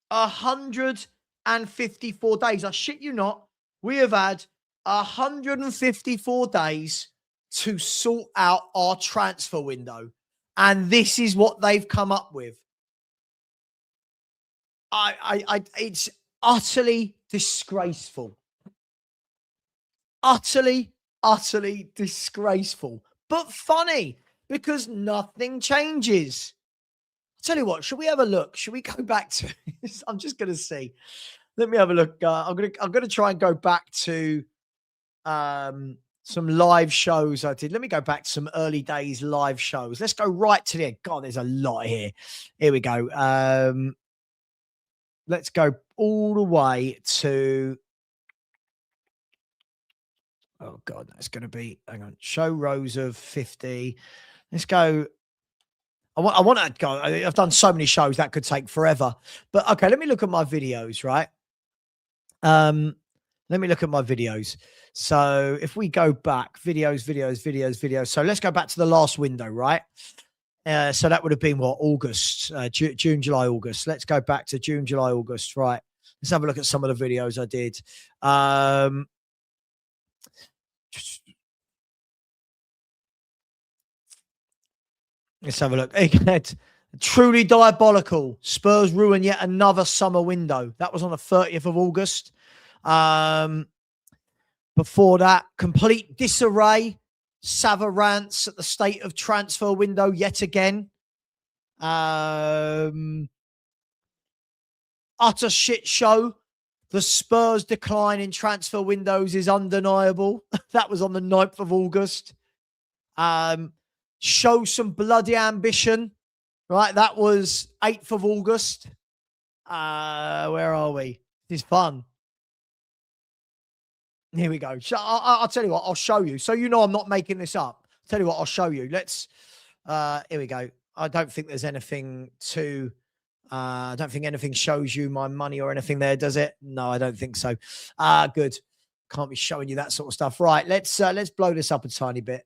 154 days. I shit you not. We have had 154 days to sort out our transfer window. And this is what they've come up with. It's utterly disgraceful. Utterly disgraceful. But funny, because nothing changes. Tell you what, should we have a look? Should we go back to I'm just gonna see. Let me have a look. I'm gonna try and go back to some live shows I did. Let me go back to some early days live shows. Let's go right to the end. God, there's a lot here. Here we go. Let's go all the way to, oh God, that's going to be, hang on, show rows of 50. Let's go. I want to go. I've done so many shows that could take forever. But okay, let me look at my videos, right? Let me look at my videos. So if we go back, videos. So let's go back to the last window, right? So that would have been what, August, June, July, August. Let's go back to June, July, August. Right. Let's have a look at some of the videos I did. Let's have a look. Truly diabolical. Spurs ruin yet another summer window. That was on the 30th of August. Before that, complete disarray. Savva rants at the state of transfer window yet again. Utter shit show. The Spurs decline in transfer windows is undeniable. That was on the 9th of August. Show some bloody ambition. Right, that was 8th of August. Where are we? This is fun. Here we go. I'll tell you what, I'll show you. So you know I'm not making this up. I'll tell you what, I'll show you. Let's, here we go. I don't think there's anything to, I don't think anything shows you my money or anything there, does it? No, I don't think so. Good. Can't be showing you that sort of stuff. Right, let's blow this up a tiny bit.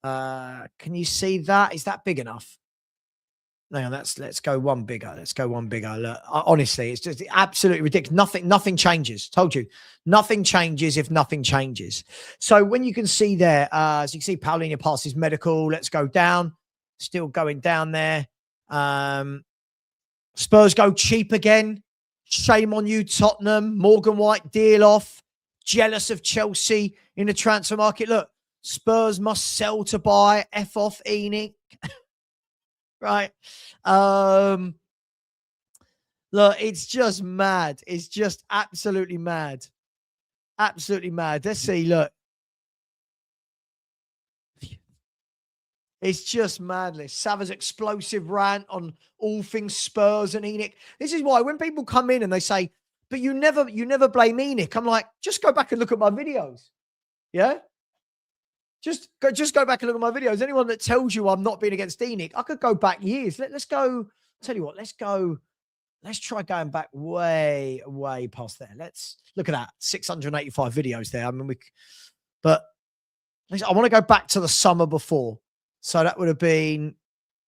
Can you see that? Is that big enough? No, let's go one bigger. Let's go one bigger. Look, honestly, it's just absolutely ridiculous. Nothing changes. Told you, nothing changes if nothing changes. So when you can see there, as you can see, Paulinho passes medical. Let's go down. Still going down there. Spurs go cheap again. Shame on you, Tottenham. Morgan White deal off. Jealous of Chelsea in the transfer market. Look, Spurs must sell to buy. F off ENIC. Right. Look, it's just mad. It's just absolutely mad. Absolutely mad. Let's see. Look. It's just madness. Savva's explosive rant on all things Spurs and ENIC. This is why when people come in and they say, but you never blame ENIC. I'm like, just go back and look at my videos. Yeah. Just go back and look at my videos. Anyone that tells you I'm not being against ENIC, I could go back years. Let's go. Tell you what, let's try going back way past there. Let's look at that. 685 videos there. I mean, but I want to go back to the summer before. So that would have been,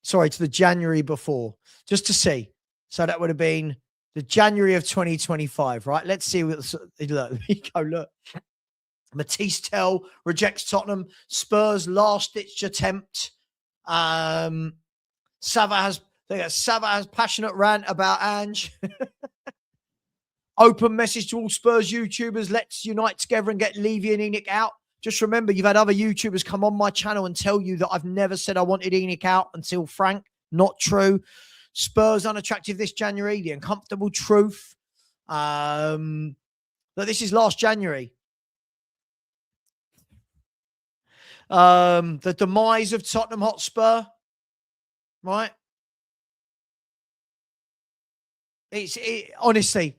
sorry, to the January before, just to see. So that would have been the January of 2025, right? Let's see. Look, look. Matisse Tell rejects Tottenham. Spurs last-ditch attempt. Savva has passionate rant about Ange. Open message to all Spurs YouTubers. Let's unite together and get Levy and ENIC out. Just remember, you've had other YouTubers come on my channel and tell you that I've never said I wanted ENIC out until Frank. Not true. Spurs unattractive this January. The uncomfortable truth. But this is last January. The demise of Tottenham Hotspur, right? Honestly,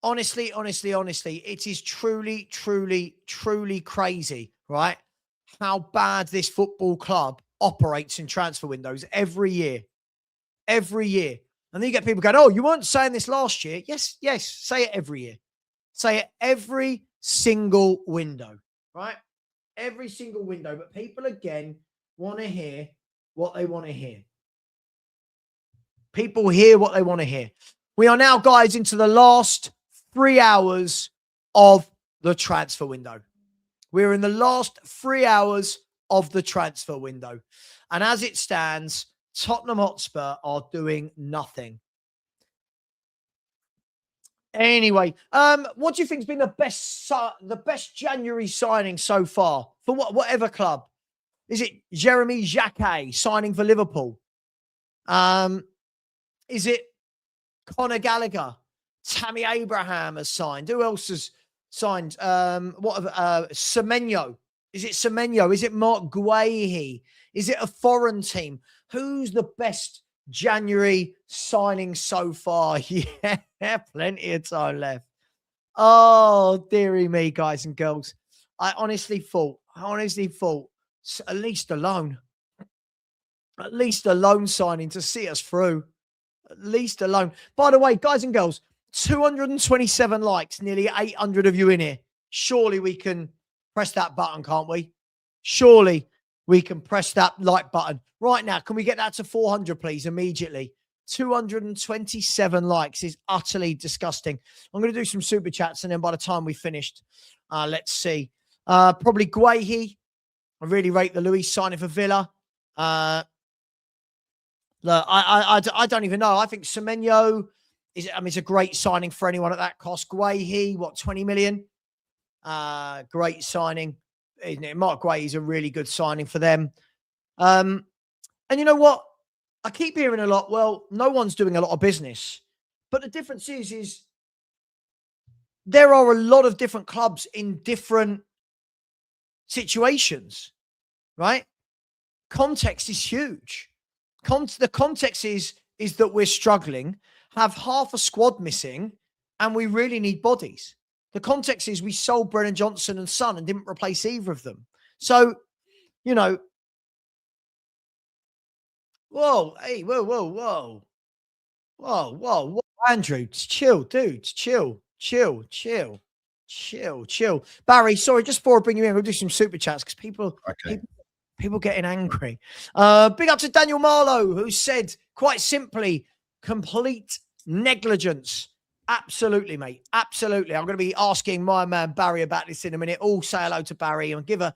it is truly, truly, truly crazy, right? How bad this football club operates in transfer windows every year. Every year. And then you get people going, oh, you weren't saying this last year. Yes, say it every year. Say it every single window, right? Every single window. But people, again, want to hear what they want to hear. People hear what they want to hear. We are now, guys, into the last 3 hours of the transfer window. We're in the last 3 hours of the transfer window. And as it stands, Tottenham Hotspur are doing nothing. Anyway, what do you think has been the best January signing so far for whatever club? Is it Jeremy Jacquet signing for Liverpool? Is it Conor Gallagher? Tammy Abraham has signed. Who else has signed? Semenyo. Is it Semenyo? Is it Mark Guehi? Is it a foreign team? Who's the best January signing so far? Yeah, plenty of time left. Oh, dearie me, guys and girls. I honestly thought at least a loan signing to see us through. At least a loan. By the way, guys and girls, 227 likes, nearly 800 of you in here. Surely we can press that button, can't we? Surely we can press that like button right now. Can we get that to 400, please, immediately? 227 likes is utterly disgusting. I'm going to do some super chats, and then by the time we finished, let's see. Probably Guehi. I really rate the Luis signing for Villa. Look, I don't even know. I think Semenyo it's a great signing for anyone at that cost. Guehi, 20 million? Great signing. Isn't it? Mark Guehi is a really good signing for them. And you know what? I keep hearing a lot, well, no one's doing a lot of business. But the difference is there are a lot of different clubs in different situations, right? Context is huge. The context is that we're struggling, have half a squad missing, and we really need bodies. The context is we sold Brennan Johnson and Son and didn't replace either of them. So, you know, whoa, Andrew, chill, dude, chill. Barry, sorry, just before I bring you in, we'll do some super chats because people getting angry. Big up to Daniel Marlowe, who said quite simply, complete negligence. Absolutely, mate. Absolutely. I'm going to be asking my man Barry about this in a minute. All say hello to Barry and give a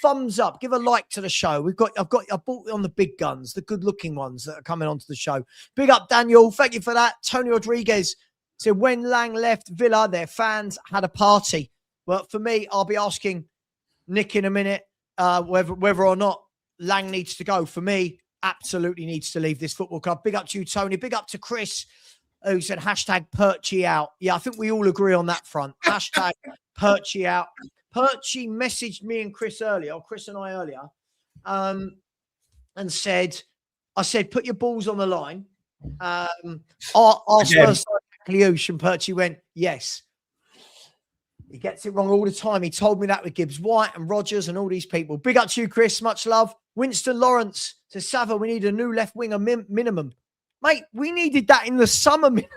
thumbs up, give a like to the show. I bought on the big guns, the good looking ones that are coming onto the show. Big up, Daniel. Thank you for that. Tony Rodriguez said when Lang left Villa, their fans had a party. Well, for me, I'll be asking Nick in a minute whether or not Lang needs to go. For me, absolutely needs to leave this football club. Big up to you, Tony. Big up to Chris, who said hashtag Perchy out. Yeah, I think we all agree on that front. Hashtag Perchy out. Perchy messaged me and Chris earlier, or Chris and I earlier, and said, put your balls on the line. Our Spurs Kliush, and Perchy went, yes. He gets it wrong all the time. He told me that with Gibbs White and Rogers and all these people. Big up to you, Chris. Much love. Winston Lawrence to Savva, we need a new left winger minimum. Mate, we needed that in the summer minimum.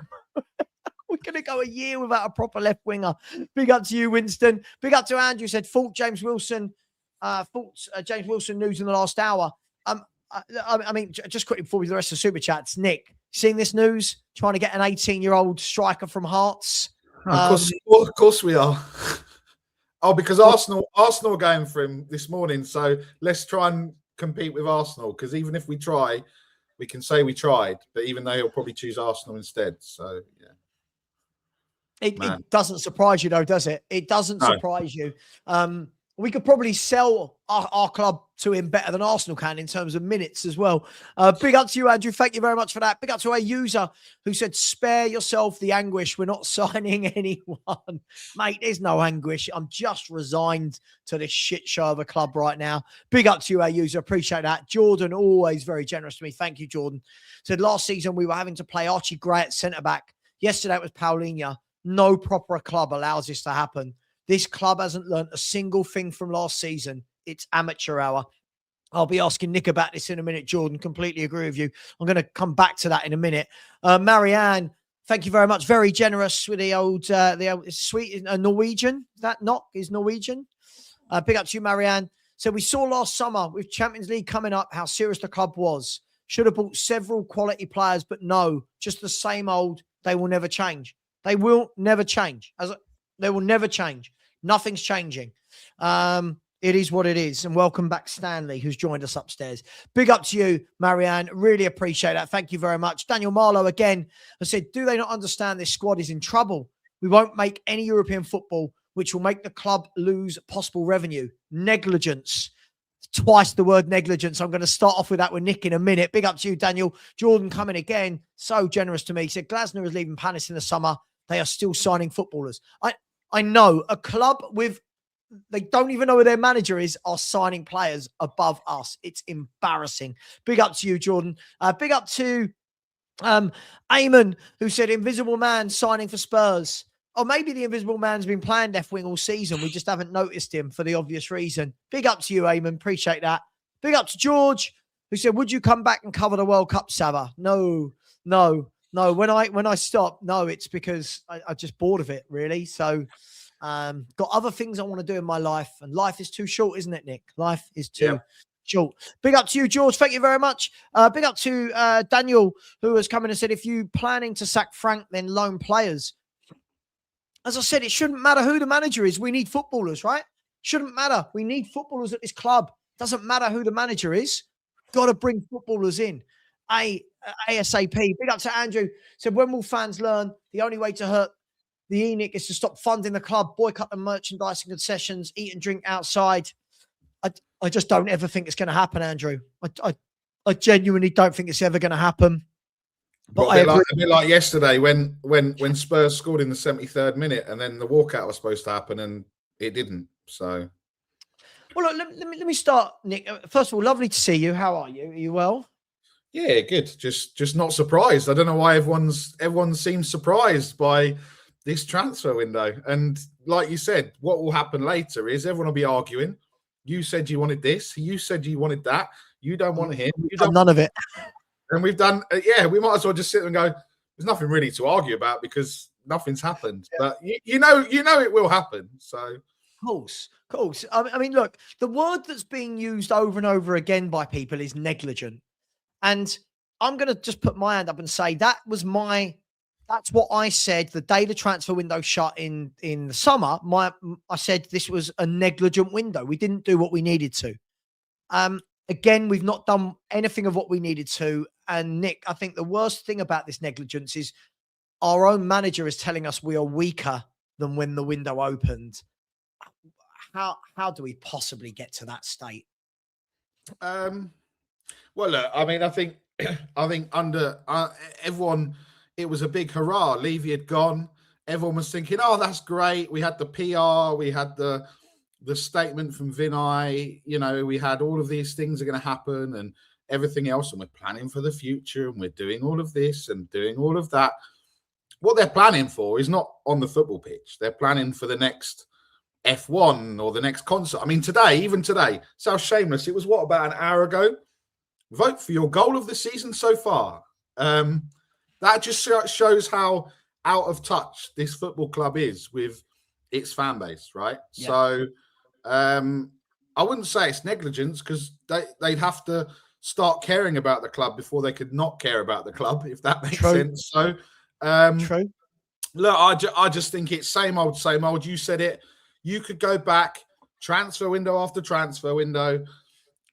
We're going to go a year without a proper left winger. Big up to you, Winston. Big up to Andrew, said, James Wilson news in the last hour. I mean, just quickly before we do the rest of the super chats, Nick, seen this news? Trying to get an 18-year-old striker from Hearts? Of course we are. Because Arsenal are going for him this morning. So let's try and compete with Arsenal, because even if we try, we can say we tried. But even though he'll probably choose Arsenal instead. So, yeah. It doesn't surprise you, though, does it? It doesn't surprise you. We could probably sell our club to him better than Arsenal can in terms of minutes as well. Big up to you, Andrew. Thank you very much for that. Big up to our user who said, spare yourself the anguish. We're not signing anyone. Mate, there's no anguish. I'm just resigned to this shit show of a club right now. Big up to you, our user. Appreciate that. Jordan, always very generous to me. Thank you, Jordan. Said, last season we were having to play Archie Gray at centre-back. Yesterday it was Paulinho. No proper club allows this to happen. This club hasn't learned a single thing from last season. It's amateur hour. I'll be asking Nick about this in a minute, Jordan. Completely agree with you. I'm going to come back to that in a minute. Marianne, thank you very much. Very generous with the old sweet Norwegian. That knock is Norwegian. Big up to you, Marianne. So we saw last summer with Champions League coming up how serious the club was. Should have bought several quality players, but no, just the same old. They will never change. They will never change. They will never change. Nothing's changing. It is what it is. And welcome back, Stanley, who's joined us upstairs. Big up to you, Marianne. Really appreciate that. Thank you very much. Daniel Marlowe again has said, do they not understand this squad is in trouble? We won't make any European football, which will make the club lose possible revenue. Negligence. Twice the word negligence. I'm going to start off with that with Nick in a minute. Big up to you, Daniel. Jordan coming again. So generous to me. He said, Glasner is leaving Palace in the summer. They are still signing footballers. I know a club with, they don't even know who their manager is, are signing players above us. It's embarrassing. Big up to you, Jordan. Big up to Eamon, who said Invisible Man signing for Spurs. Or maybe the Invisible Man's been playing left wing all season. We just haven't noticed him for the obvious reason. Big up to you, Eamon. Appreciate that. Big up to George, who said, would you come back and cover the World Cup, Savva? No. When I stop, no, it's because I'm just bored of it, really. So got other things I want to do in my life. And life is too short, isn't it, Nick? Life is too short. Big up to you, George. Thank you very much. Big up to Daniel, who has come in and said, if you planning to sack Frank, then loan players. As I said, it shouldn't matter who the manager is. We need footballers, right? Shouldn't matter. We need footballers at this club. Doesn't matter who the manager is. Got to bring footballers in. ASAP. Big up to Andrew. Said, when will fans learn the only way to hurt the ENIC is to stop funding the club, boycott the merchandise and concessions, eat and drink outside? I just don't ever think it's going to happen, Andrew. I genuinely don't think it's ever going to happen. But a bit like yesterday when Spurs scored in the 73rd minute and then the walkout was supposed to happen and it didn't. So, well, look, let me start, Nick. First of all, lovely to see you. How are you? Are you well? Yeah, good. Just not surprised. I don't know why everyone seems surprised by this transfer window. And like you said, what will happen later is everyone will be arguing. You said you wanted this. You said you wanted that. You don't want him. You don't none of it. And we've done, we might as well just sit there and go, there's nothing really to argue about because nothing's happened. Yeah. But you know it will happen. So, of course. I mean, look, the word that's being used over and over again by people is negligent. And I'm going to just put my hand up and say that's what I said the day the transfer window shut in the summer. I said this was a negligent window. We didn't do what we needed to. Again, we've not done anything of what we needed to. And Nick, I think the worst thing about this negligence is our own manager is telling us we are weaker than when the window opened. How do we possibly get to that state? Well, look, I mean, I think under everyone, it was a big hurrah. Levy had gone. Everyone was thinking, oh, that's great. We had the PR. We had the statement from Vinay. You know, we had all of these things are going to happen and everything else. And we're planning for the future and we're doing all of this and doing all of that. What they're planning for is not on the football pitch. They're planning for the next F1 or the next concert. I mean, even today, so shameless. It was about an hour ago. Vote for your goal of the season so far. That just shows how out of touch this football club is with its fan base, right? Yeah. So I wouldn't say it's negligence because they'd have to start caring about the club before they could not care about the club, if that makes sense. So, True. Look, I just think it's same old, same old. You said it. You could go back transfer window after transfer window,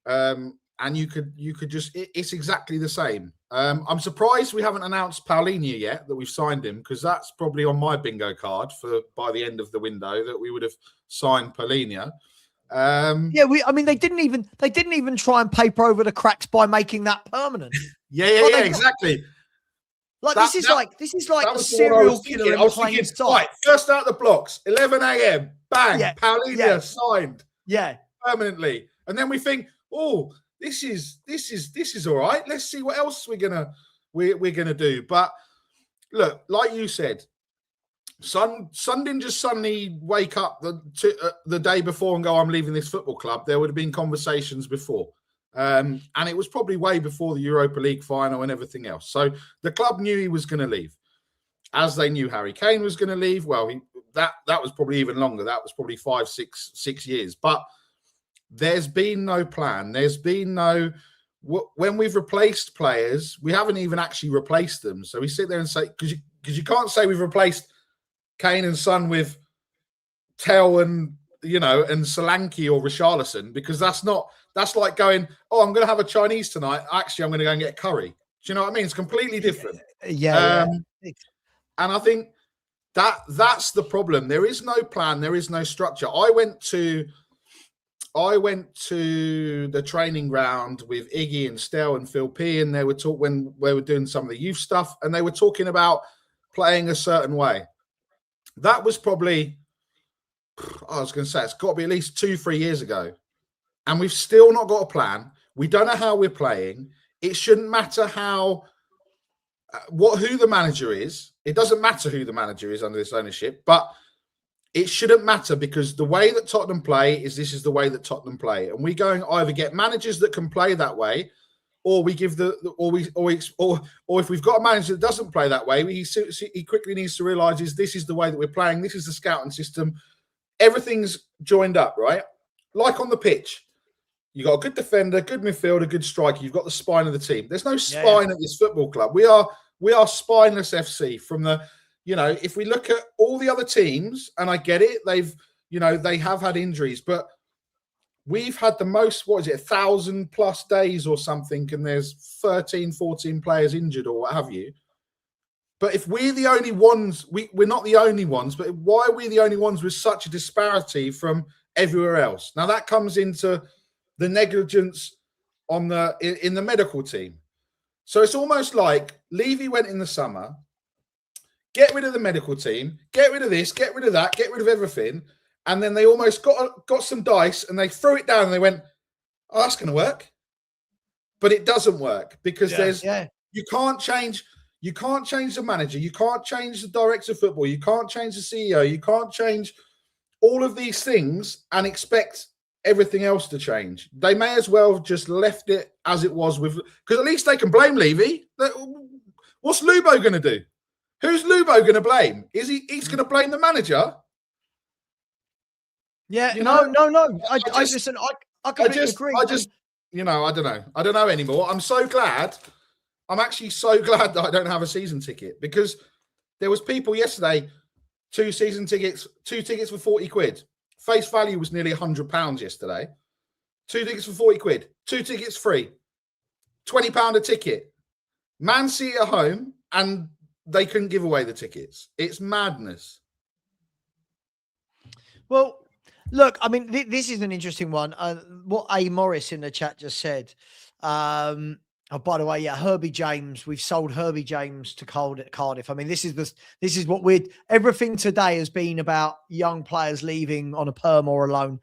and you could just. It's exactly the same. I'm surprised we haven't announced Paulinho yet that we've signed him because that's probably on my bingo card for by the end of the window that we would have signed Paulinho. Yeah, I mean, they didn't even try and paper over the cracks by making that permanent. Yeah, exactly. This is like a was the one I was serial thinking. killer I was in plain thinking, sight. right, first out the blocks, 11 a.m., bang, Yeah, Paulinho signed yeah, permanently, and then we think, oh, this is all right. Let's see what else we're gonna do. But look, like you said, Son didn't just suddenly wake up the day before and go, I'm leaving this football club. There would have been conversations before. And it was probably way before the Europa League final and everything else. So the club knew he was going to leave. As they knew Harry Kane was going to leave, well, that was probably even longer. That was probably 5, 6 years. But there's been no plan. There's been no... When we've replaced players, we haven't even actually replaced them. So we sit there and say... Because you can't say we've replaced Kane and Son with Tell and Solanke or Richarlison, because that's like going, oh, I'm going to have a Chinese tonight. Actually, I'm going to go and get curry. Do you know what I mean? It's completely different. Yeah. And I think that's the problem. There is no plan. There is no structure. I went to the training ground with Iggy and Stel and Phil P, and they were when we were doing some of the youth stuff, and they were talking about playing a certain way. That was probably, I was going to say, it's got to be at least 2-3 years ago. And we've still not got a plan. We don't know how we're playing. It shouldn't matter who the manager is. It doesn't matter who the manager is under this ownership, but it shouldn't matter, because the way that Tottenham play is the way that Tottenham play. And we either get managers that can play that way, or we give or if we've got a manager that doesn't play that way, he quickly needs to realise this is the way that we're playing. This is the scouting system. Everything's joined up, right? Like on the pitch, you got a good defender, good midfielder, good striker. You've got the spine of the team. There's no spine at this football club. We are spineless FC from the. If we look at all the other teams, and I get it, they have had injuries, but we've had the most, 1,000+ days or something, and there's 13, 14 players injured or what have you. But if we're the only ones, we're not the only ones, but why are we the only ones with such a disparity from everywhere else? Now that comes into the negligence in the medical team. So it's almost like Levy went in the summer, get rid of the medical team, get rid of this, get rid of that, get rid of everything. And then they almost got some dice and they threw it down and they went, oh, that's going to work. But it doesn't work, because you can't change the manager. You can't change the director of football. You can't change the CEO. You can't change all of these things and expect everything else to change. They may as well have just left it as it was, because at least they can blame Levy. What's Lubo going to do? Who's Lubo going to blame? He's going to blame the manager? Yeah, no. I completely agree. I don't know. I don't know anymore. I'm actually so glad that I don't have a season ticket, because there was people yesterday, 2 season tickets, 2 tickets for 40 quid. Face value was nearly £100 yesterday. 2 tickets for 40 quid. 2 tickets free. £20 a ticket. Man City at home, and they couldn't give away the tickets. It's madness. Well, look, I mean, this is an interesting one. What A. Morris in the chat just said. Oh, by the way, yeah, Herbie James. We've sold Herbie James to Cardiff. I mean, this is what everything today has been about young players leaving on a perm or a loan.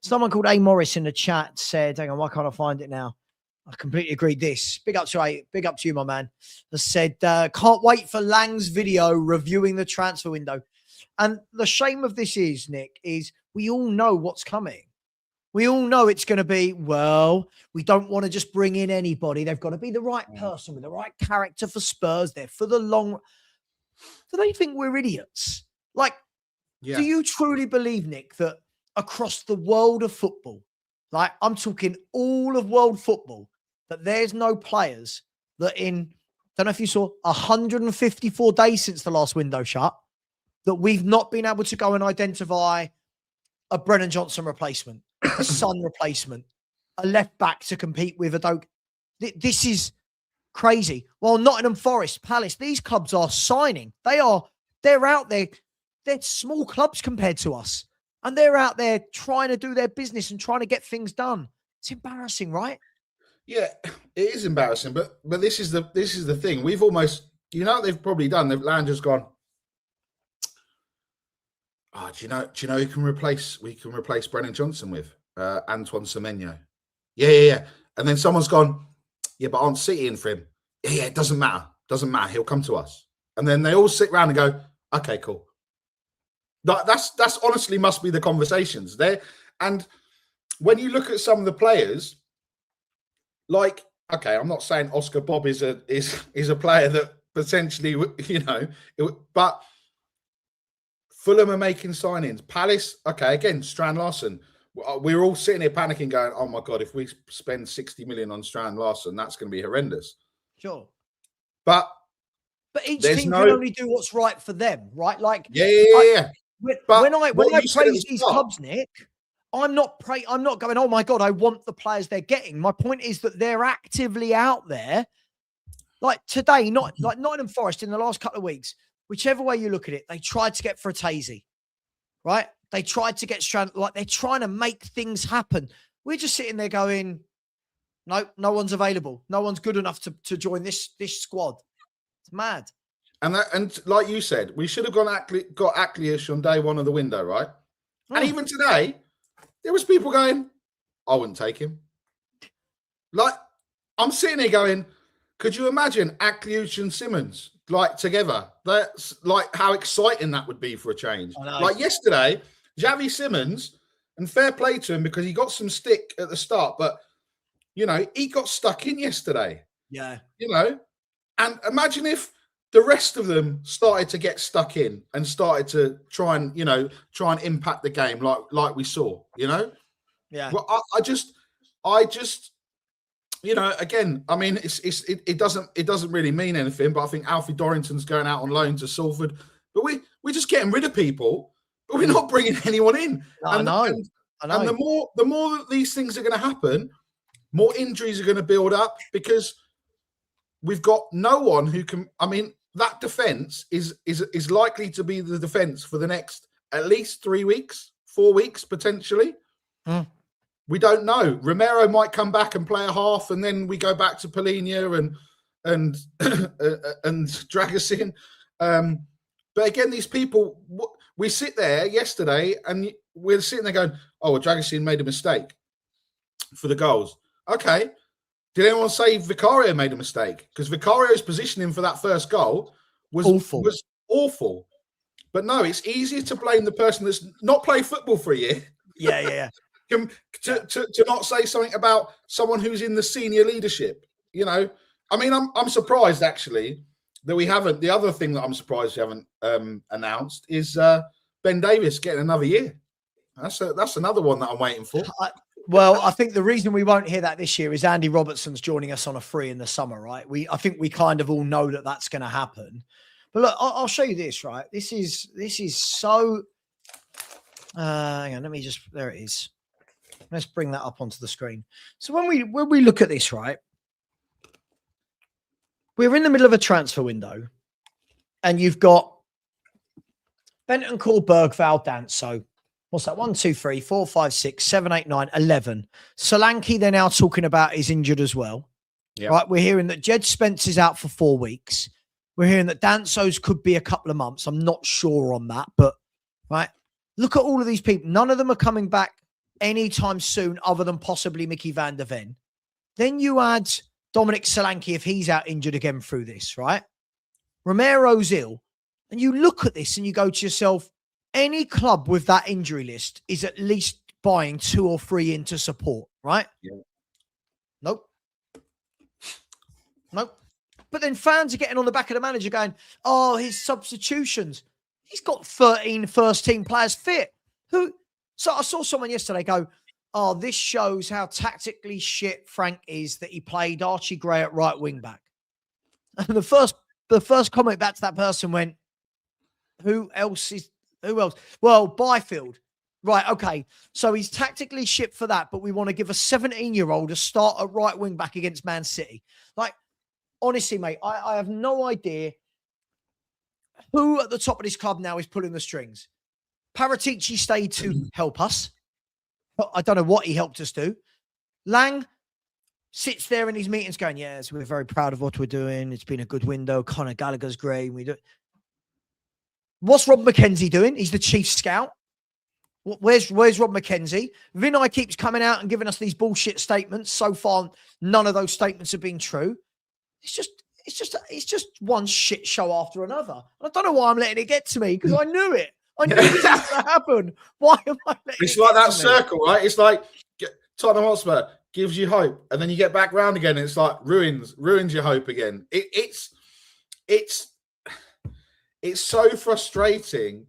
Someone called A. Morris in the chat said, hang on, why can't I find it now? I completely agree. Big up to you, my man. That said, can't wait for Lang's video reviewing the transfer window. And the shame of this is, Nick, is we all know what's coming. We all know it's going to be, well, we don't want to just bring in anybody. They've got to be the right person with the right character for Spurs. They're for the long. Do they think we're idiots? Do you truly believe, Nick, that across the world of football, I'm talking all of world football, that there's no players that don't know if you saw, 154 days since the last window shut, that we've not been able to go and identify a Brennan Johnson replacement, a Son replacement, a left back to compete with a Doak. This is crazy. Well, Nottingham Forest, Palace, these clubs are signing. They're out there. They're small clubs compared to us. And they're out there trying to do their business and trying to get things done. It's embarrassing, right? Yeah, it is embarrassing, but this is the thing. We've almost, you know, what they've probably done. LANGE has gone. Oh, do you know who we can replace Brennan Johnson with? Antoine Semenyo. Yeah. And then someone's gone, yeah, but aren't City in for him? Yeah, it doesn't matter. Doesn't matter. He'll come to us. And then they all sit around and go, okay, cool. That's honestly must be the conversations there. And when you look at some of the players, like, okay, I'm not saying Oscar Bob is a player that potentially, you know, but Fulham are making signings. Palace, okay, again, Strand Larson. We were all sitting here panicking, going, "Oh my god, if we spend 60 million on Strand Larson, that's going to be horrendous." Sure, but each team can only do what's right for them, right? Like, yeah. When I praise these clubs, Nick, I'm not going, oh my God, I want the players they're getting. My point is that they're actively out there. Like today, not like Nottingham Forest in the last couple of weeks, whichever way you look at it, they tried to get Fratesi, right? They tried to get Strand, like they're trying to make things happen. We're just sitting there going, no one's available. No one's good enough to join this squad. It's mad. And like you said, we should have got Akliush on day one of the window, right? And even today, there was people going, I wouldn't take him. Like, I'm sitting here going, could you imagine Akliush and Simmons like together? That's like how exciting that would be for a change. Like yesterday, Xavi Simmons, and fair play to him because he got some stick at the start, but you know, he got stuck in yesterday. Yeah. You know, and imagine if the rest of them started to get stuck in and started to try and impact the game like we saw, you know? Yeah. Well, I just, you know, again, I mean, it doesn't really mean anything, but I think Alfie Dorrington's going out on loan to Salford, but we're just getting rid of people, but we're not bringing anyone in. I know. And the more that these things are going to happen, more injuries are going to build up because we've got no one who can. I mean, that defense is likely to be the defense for the next at least 3 weeks, 4 weeks potentially. We don't know. Romero might come back and play a half, and then we go back to Polinia and Dragusin. But again, these people, we sit there yesterday and we're sitting there going, "Oh, well, Dragusin made a mistake for the goals." Okay. Did anyone say Vicario made a mistake? Because Vicario's positioning for that first goal was awful. But no, it's easier to blame the person that's not played football for a year. Yeah. To not say something about someone who's in the senior leadership. You know, I mean, I'm surprised actually that we haven't. The other thing that I'm surprised we haven't announced is Ben Davies getting another year. That's another one that I'm waiting for. Well, I think the reason we won't hear that this year is Andy Robertson's joining us on a free in the summer, right? I think we kind of all know that that's going to happen. But look, I'll show you this, right? This is so. Hang on, there it is. Let's bring that up onto the screen. So when we look at this, right, we're in the middle of a transfer window, and you've got Bentancur, Bergvall, Danso. What's that? 1, 2, 3, 4, 5, 6, 7, 8, 9, 11. Solanke, they're now talking about, is injured as well. Yep. Right? We're hearing that Jed Spence is out for 4 weeks. We're hearing that Danso's could be a couple of months. I'm not sure on that, but right. Look at all of these people. None of them are coming back anytime soon other than possibly Mickey van der Ven. Then you add Dominic Solanke if he's out injured again through this, right? Romero's ill. And you look at this and you go to yourself, any club with that injury list is at least buying 2 or 3 into support, right? Yeah. Nope. But then fans are getting on the back of the manager going, oh, his substitutions. He's got 13 first-team players fit. So I saw someone yesterday go, oh, this shows how tactically shit Frank is that he played Archie Gray at right wing back. And the first comment back to that person went, who else? Well, Byfield. Right, okay. So he's tactically shit for that, but we want to give a 17-year-old a start at right wing back against Man City. Like, honestly, mate, I have no idea who at the top of this club now is pulling the strings. Paratici stayed to help us. I don't know what he helped us do. Lang sits there in his meetings going, yes, we're very proud of what we're doing. It's been a good window. Conor Gallagher's great. We do. What's Rob McKenzie doing? He's the chief scout. Where's Rob McKenzie? Vinay keeps coming out and giving us these bullshit statements. So far, none of those statements have been true. It's just one shit show after another. I don't know why I'm letting it get to me, because I knew it. I knew this was going to happen. Why am I letting it's it like get that circle, right? It's like Tottenham Hotspur gives you hope, and then you get back round again, and it's like ruins your hope again. It's so frustrating,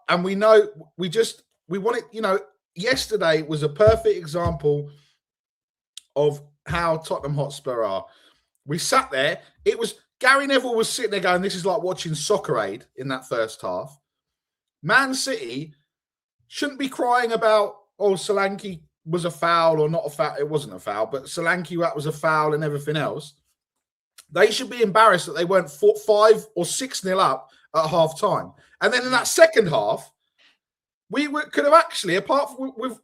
and we know we want it. Yesterday was a perfect example of how Tottenham Hotspur are. We sat there. It was Gary Neville was sitting there going, "This is like watching Soccer Aid in that first half." Man City shouldn't be crying about, oh, Solanke was a foul or not a foul. It wasn't a foul, but Solanke, that was a foul and everything else. They should be embarrassed that they weren't 5 or 6-0 up at half time. And then in that second half, could have actually, apart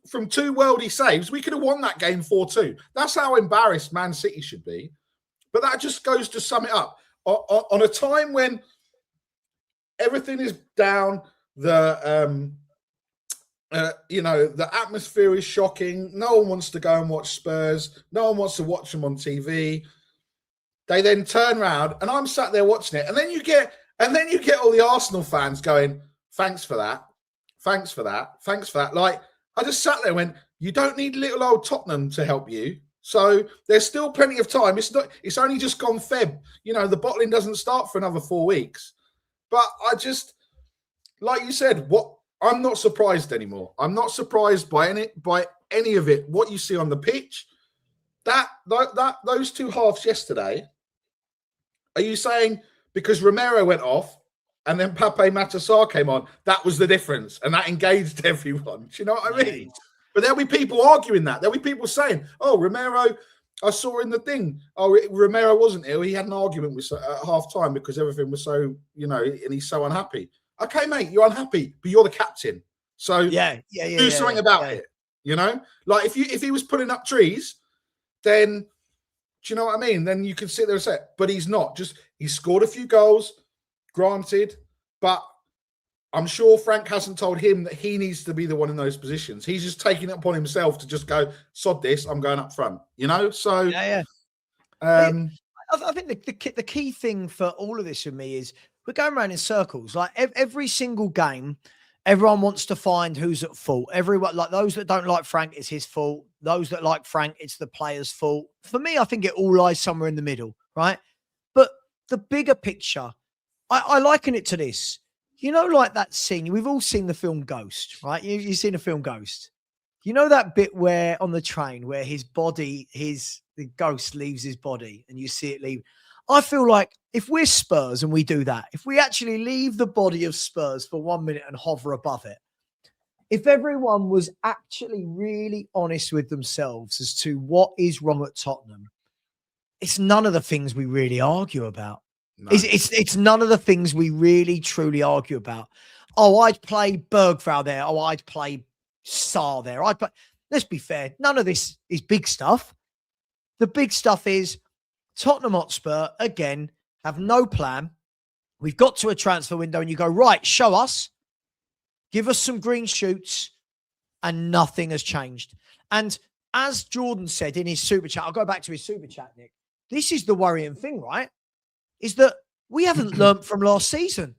from 2 worldy saves, we could have won that game 4-2. That's how embarrassed Man City should be. But that just goes to sum it up. On a time when everything is down, the atmosphere is shocking. No one wants to go and watch Spurs. No one wants to watch them on TV. They then turn around, and I'm sat there watching it, and then you get all the Arsenal fans going, "Thanks for that, thanks for that, thanks for that." Like, I just sat there and went, "You don't need little old Tottenham to help you. So there's still plenty of time. It's only just gone Feb. The bottling doesn't start for another 4 weeks." But I just, like you said, I'm not surprised anymore. I'm not surprised by any of it. What you see on the pitch, those 2 halves yesterday. Are you saying because Romero went off and then Pape Matar came on, that was the difference and that engaged everyone? Do you know what I mean? Right. But there'll be people arguing that. There'll be people saying, "Oh, Romero, I saw in the thing. Oh, Romero wasn't ill. He had an argument with at half time because everything was so, and he's so unhappy." Okay, mate, you're unhappy, but you're the captain. So do something about it. Like if he was putting up trees, then do you know what I mean? Then you could sit there and say, but he's not. He scored a few goals, granted, but I'm sure Frank hasn't told him that he needs to be the one in those positions. He's just taking it upon himself to just go, sod this, I'm going up front. So I think the key thing for all of this for me is we're going around in circles. Like every single game, everyone wants to find who's at fault. Everyone, like those that don't like Frank, it's his fault. Those that like Frank, it's the player's fault. For me, I think it all lies somewhere in the middle, right? But the bigger picture, I liken it to this. Like that scene, we've all seen the film Ghost, right? You've seen the film Ghost. That bit where on the train where his body, the ghost leaves his body and you see it leave. I feel like if we're Spurs and we do that, if we actually leave the body of Spurs for 1 minute and hover above it, if everyone was actually really honest with themselves as to what is wrong at Tottenham, it's none of the things we really argue about. No. It's none of the things we really truly argue about. Oh, I'd play Bergvall there. Oh, I'd play Sarr there. Let's be fair. None of this is big stuff. The big stuff is Tottenham Hotspur, again, have no plan. We've got to a transfer window and you go, right, show us. Give us some green shoots, and nothing has changed. And as Jordan said in his super chat, I'll go back to his super chat, Nick. This is the worrying thing, right? Is that we haven't learnt from last season.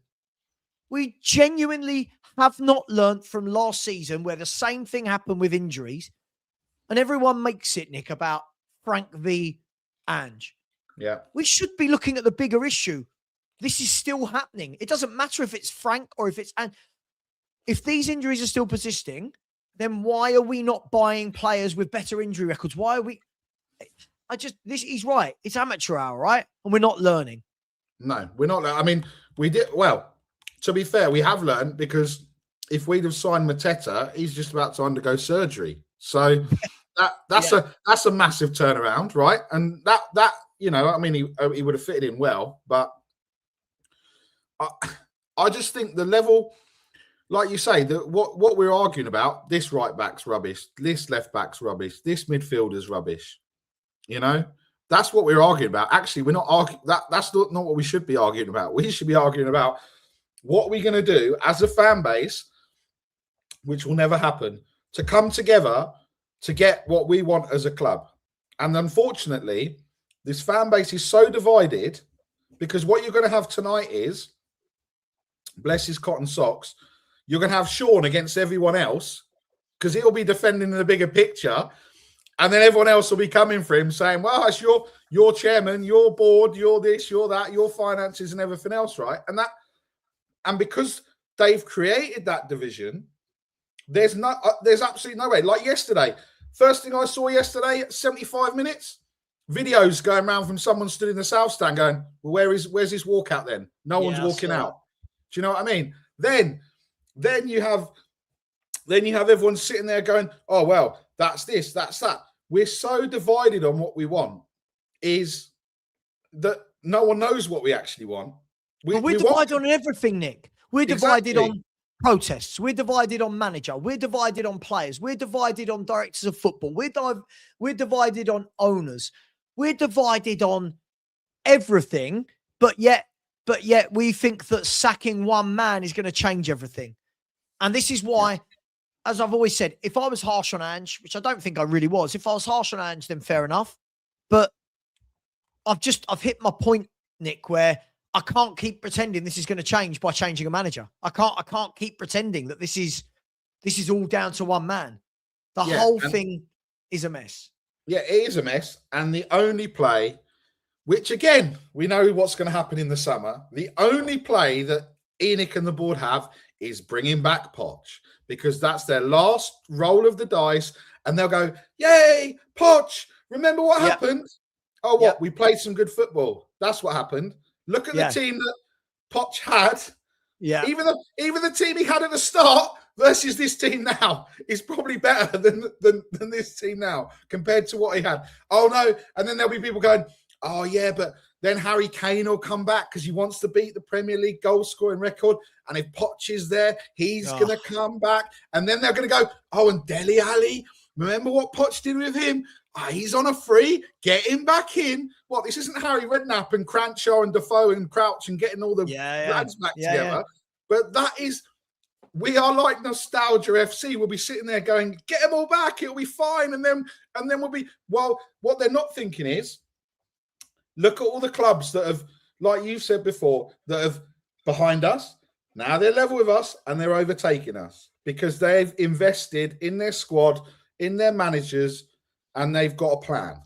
We genuinely have not learnt from last season where the same thing happened with injuries. And everyone makes it, Nick, about Frank v. Ange. Yeah. We should be looking at the bigger issue. This is still happening. It doesn't matter if it's Frank or if it's Ange. If these injuries are still persisting, then why are we not buying players with better injury records? Why are we? He's right. It's amateur hour, right? And we're not learning. No, we're not. I mean, we did. Well, to be fair, we have learned because if we'd have signed Mateta, he's just about to undergo surgery. So that's a massive turnaround, right? And that I mean, he would have fitted in well, but I just think the level. like you say, that what we're arguing about, this right back's rubbish, this left back's rubbish, this midfielder's rubbish. You know, that's what we're arguing about. Actually, we're not arguing that's not what we should be arguing about. We should be arguing about what we're going to do as a fan base, which will never happen, to come together to get what we want as a club. And unfortunately, this fan base is so divided, because what you're going to have tonight is, bless his cotton socks, you're going to have Sean against everyone else, because he'll be defending the bigger picture. And then everyone else will be coming for him saying, well, it's your chairman, your board, you're this, you're that, your finances and everything else, right? And because they've created that division, there's absolutely no way. Like yesterday, first thing I saw yesterday at 75 minutes, videos going around from someone stood in the south stand going, well, where's his walkout then? No one's walking out. Do you know what I mean? Then you have everyone sitting there going, oh, well, that's this, that's that. We're so divided on what we want, is that no one knows what we actually want. We're divided on everything, Nick. We're divided on protests. We're divided on manager. We're divided on players. We're divided on directors of football. We're divided on owners. We're divided on everything, but yet we think that sacking one man is going to change everything. And this is why, as I've always said, if I was harsh on Ange, which I don't think I really was, if I was harsh on Ange, then fair enough. But I've hit my point, Nick, where I can't keep pretending this is going to change by changing a manager. I can't keep pretending that this is all down to one man. The whole thing is a mess. Yeah, it is a mess. And the only play, which again, we know what's going to happen in the summer, the only play that Enoch and the board have is bringing back Poch, because that's their last roll of the dice. And they'll go, yay, Poch, remember what happened? Oh, what? We played some good football. That's what happened. Look at the team that Poch had. Yeah. Even the team he had at the start versus this team now is probably better than this team now compared to what he had. Oh, no. And then there'll be people going, oh, yeah, but then Harry Kane will come back because he wants to beat the Premier League goal scoring record. And if Poch is there, he's going to come back. And then they're going to go, oh, and Dele Alli, remember what Poch did with him? Oh, he's on a free. Get him back in. What? This isn't Harry Redknapp and Cranshaw and Defoe and Crouch and getting all the lads back together. Yeah. But that is, we are like Nostalgia FC. We'll be sitting there going, get them all back. It'll be fine. And then we'll be, well, what they're not thinking is, look at all the clubs that have, like you've said before, that have behind us. Now they're level with us and they're overtaking us because they've invested in their squad, in their managers, and they've got a plan.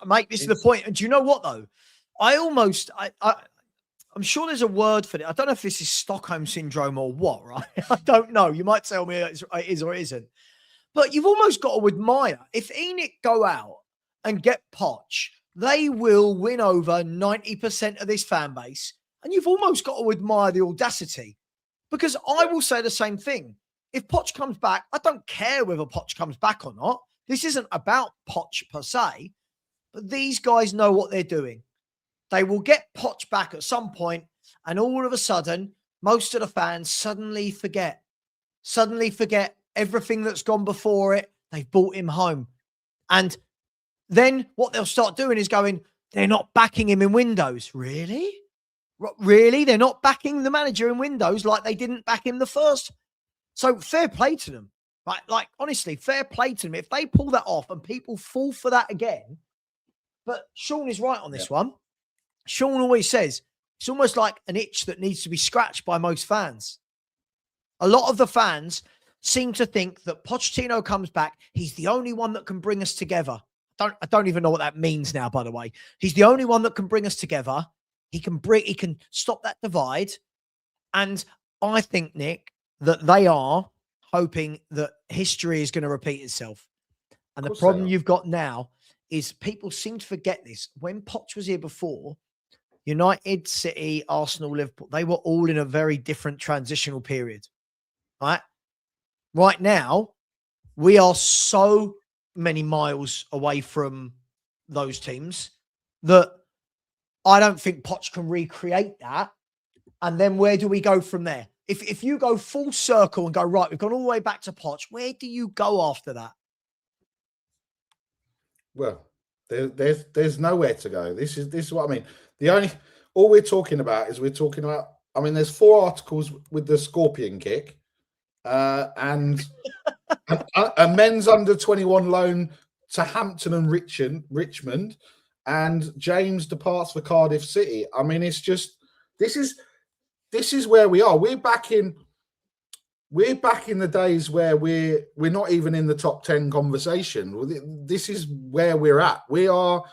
Mate, this is the point. And do you know what, though? I'm sure there's a word for it. I don't know if this is Stockholm syndrome or what, right? I don't know. You might tell me it is or it isn't. But you've almost got to admire. If Enoch go out and get Poch, they will win over 90% of this fan base. And you've almost got to admire the audacity. Because I will say the same thing. If Poch comes back, I don't care whether Poch comes back or not. This isn't about Poch per se, but these guys know what they're doing. They will get Poch back at some point, and all of a sudden, most of the fans suddenly forget everything that's gone before it. They've brought him home. And then what they'll start doing is going, they're not backing him in windows. Really? Really? They're not backing the manager in windows like they didn't back him the first. So fair play to them. Right? Like, honestly, fair play to them. If they pull that off and people fall for that again, but Sean is right on this one. Sean always says it's almost like an itch that needs to be scratched by most fans. A lot of the fans seem to think that Pochettino comes back. He's the only one that can bring us together. I don't even know what that means now, by the way. He's the only one that can bring us together. He can stop that divide. And I think, Nick, that they are hoping that history is going to repeat itself. And the problem you've got now is people seem to forget this. When Poch was here before, United, City, Arsenal, Liverpool, they were all in a very different transitional period. Right? Right now, we are so many miles away from those teams that I don't think Poch can recreate that. And then where do we go from there? If you go full circle and go, right, we've gone all the way back to Poch, where do you go after that? Well, there's nowhere to go. This is what I mean. All we're talking about is I mean, there's 4 articles with the scorpion kick, and a men's under 21 loan to Hampton and Richmond, and James departs for Cardiff City. I mean, it's just this is where we are. We're back in the days where we're not even in the top 10 conversation. This is where we're at. We're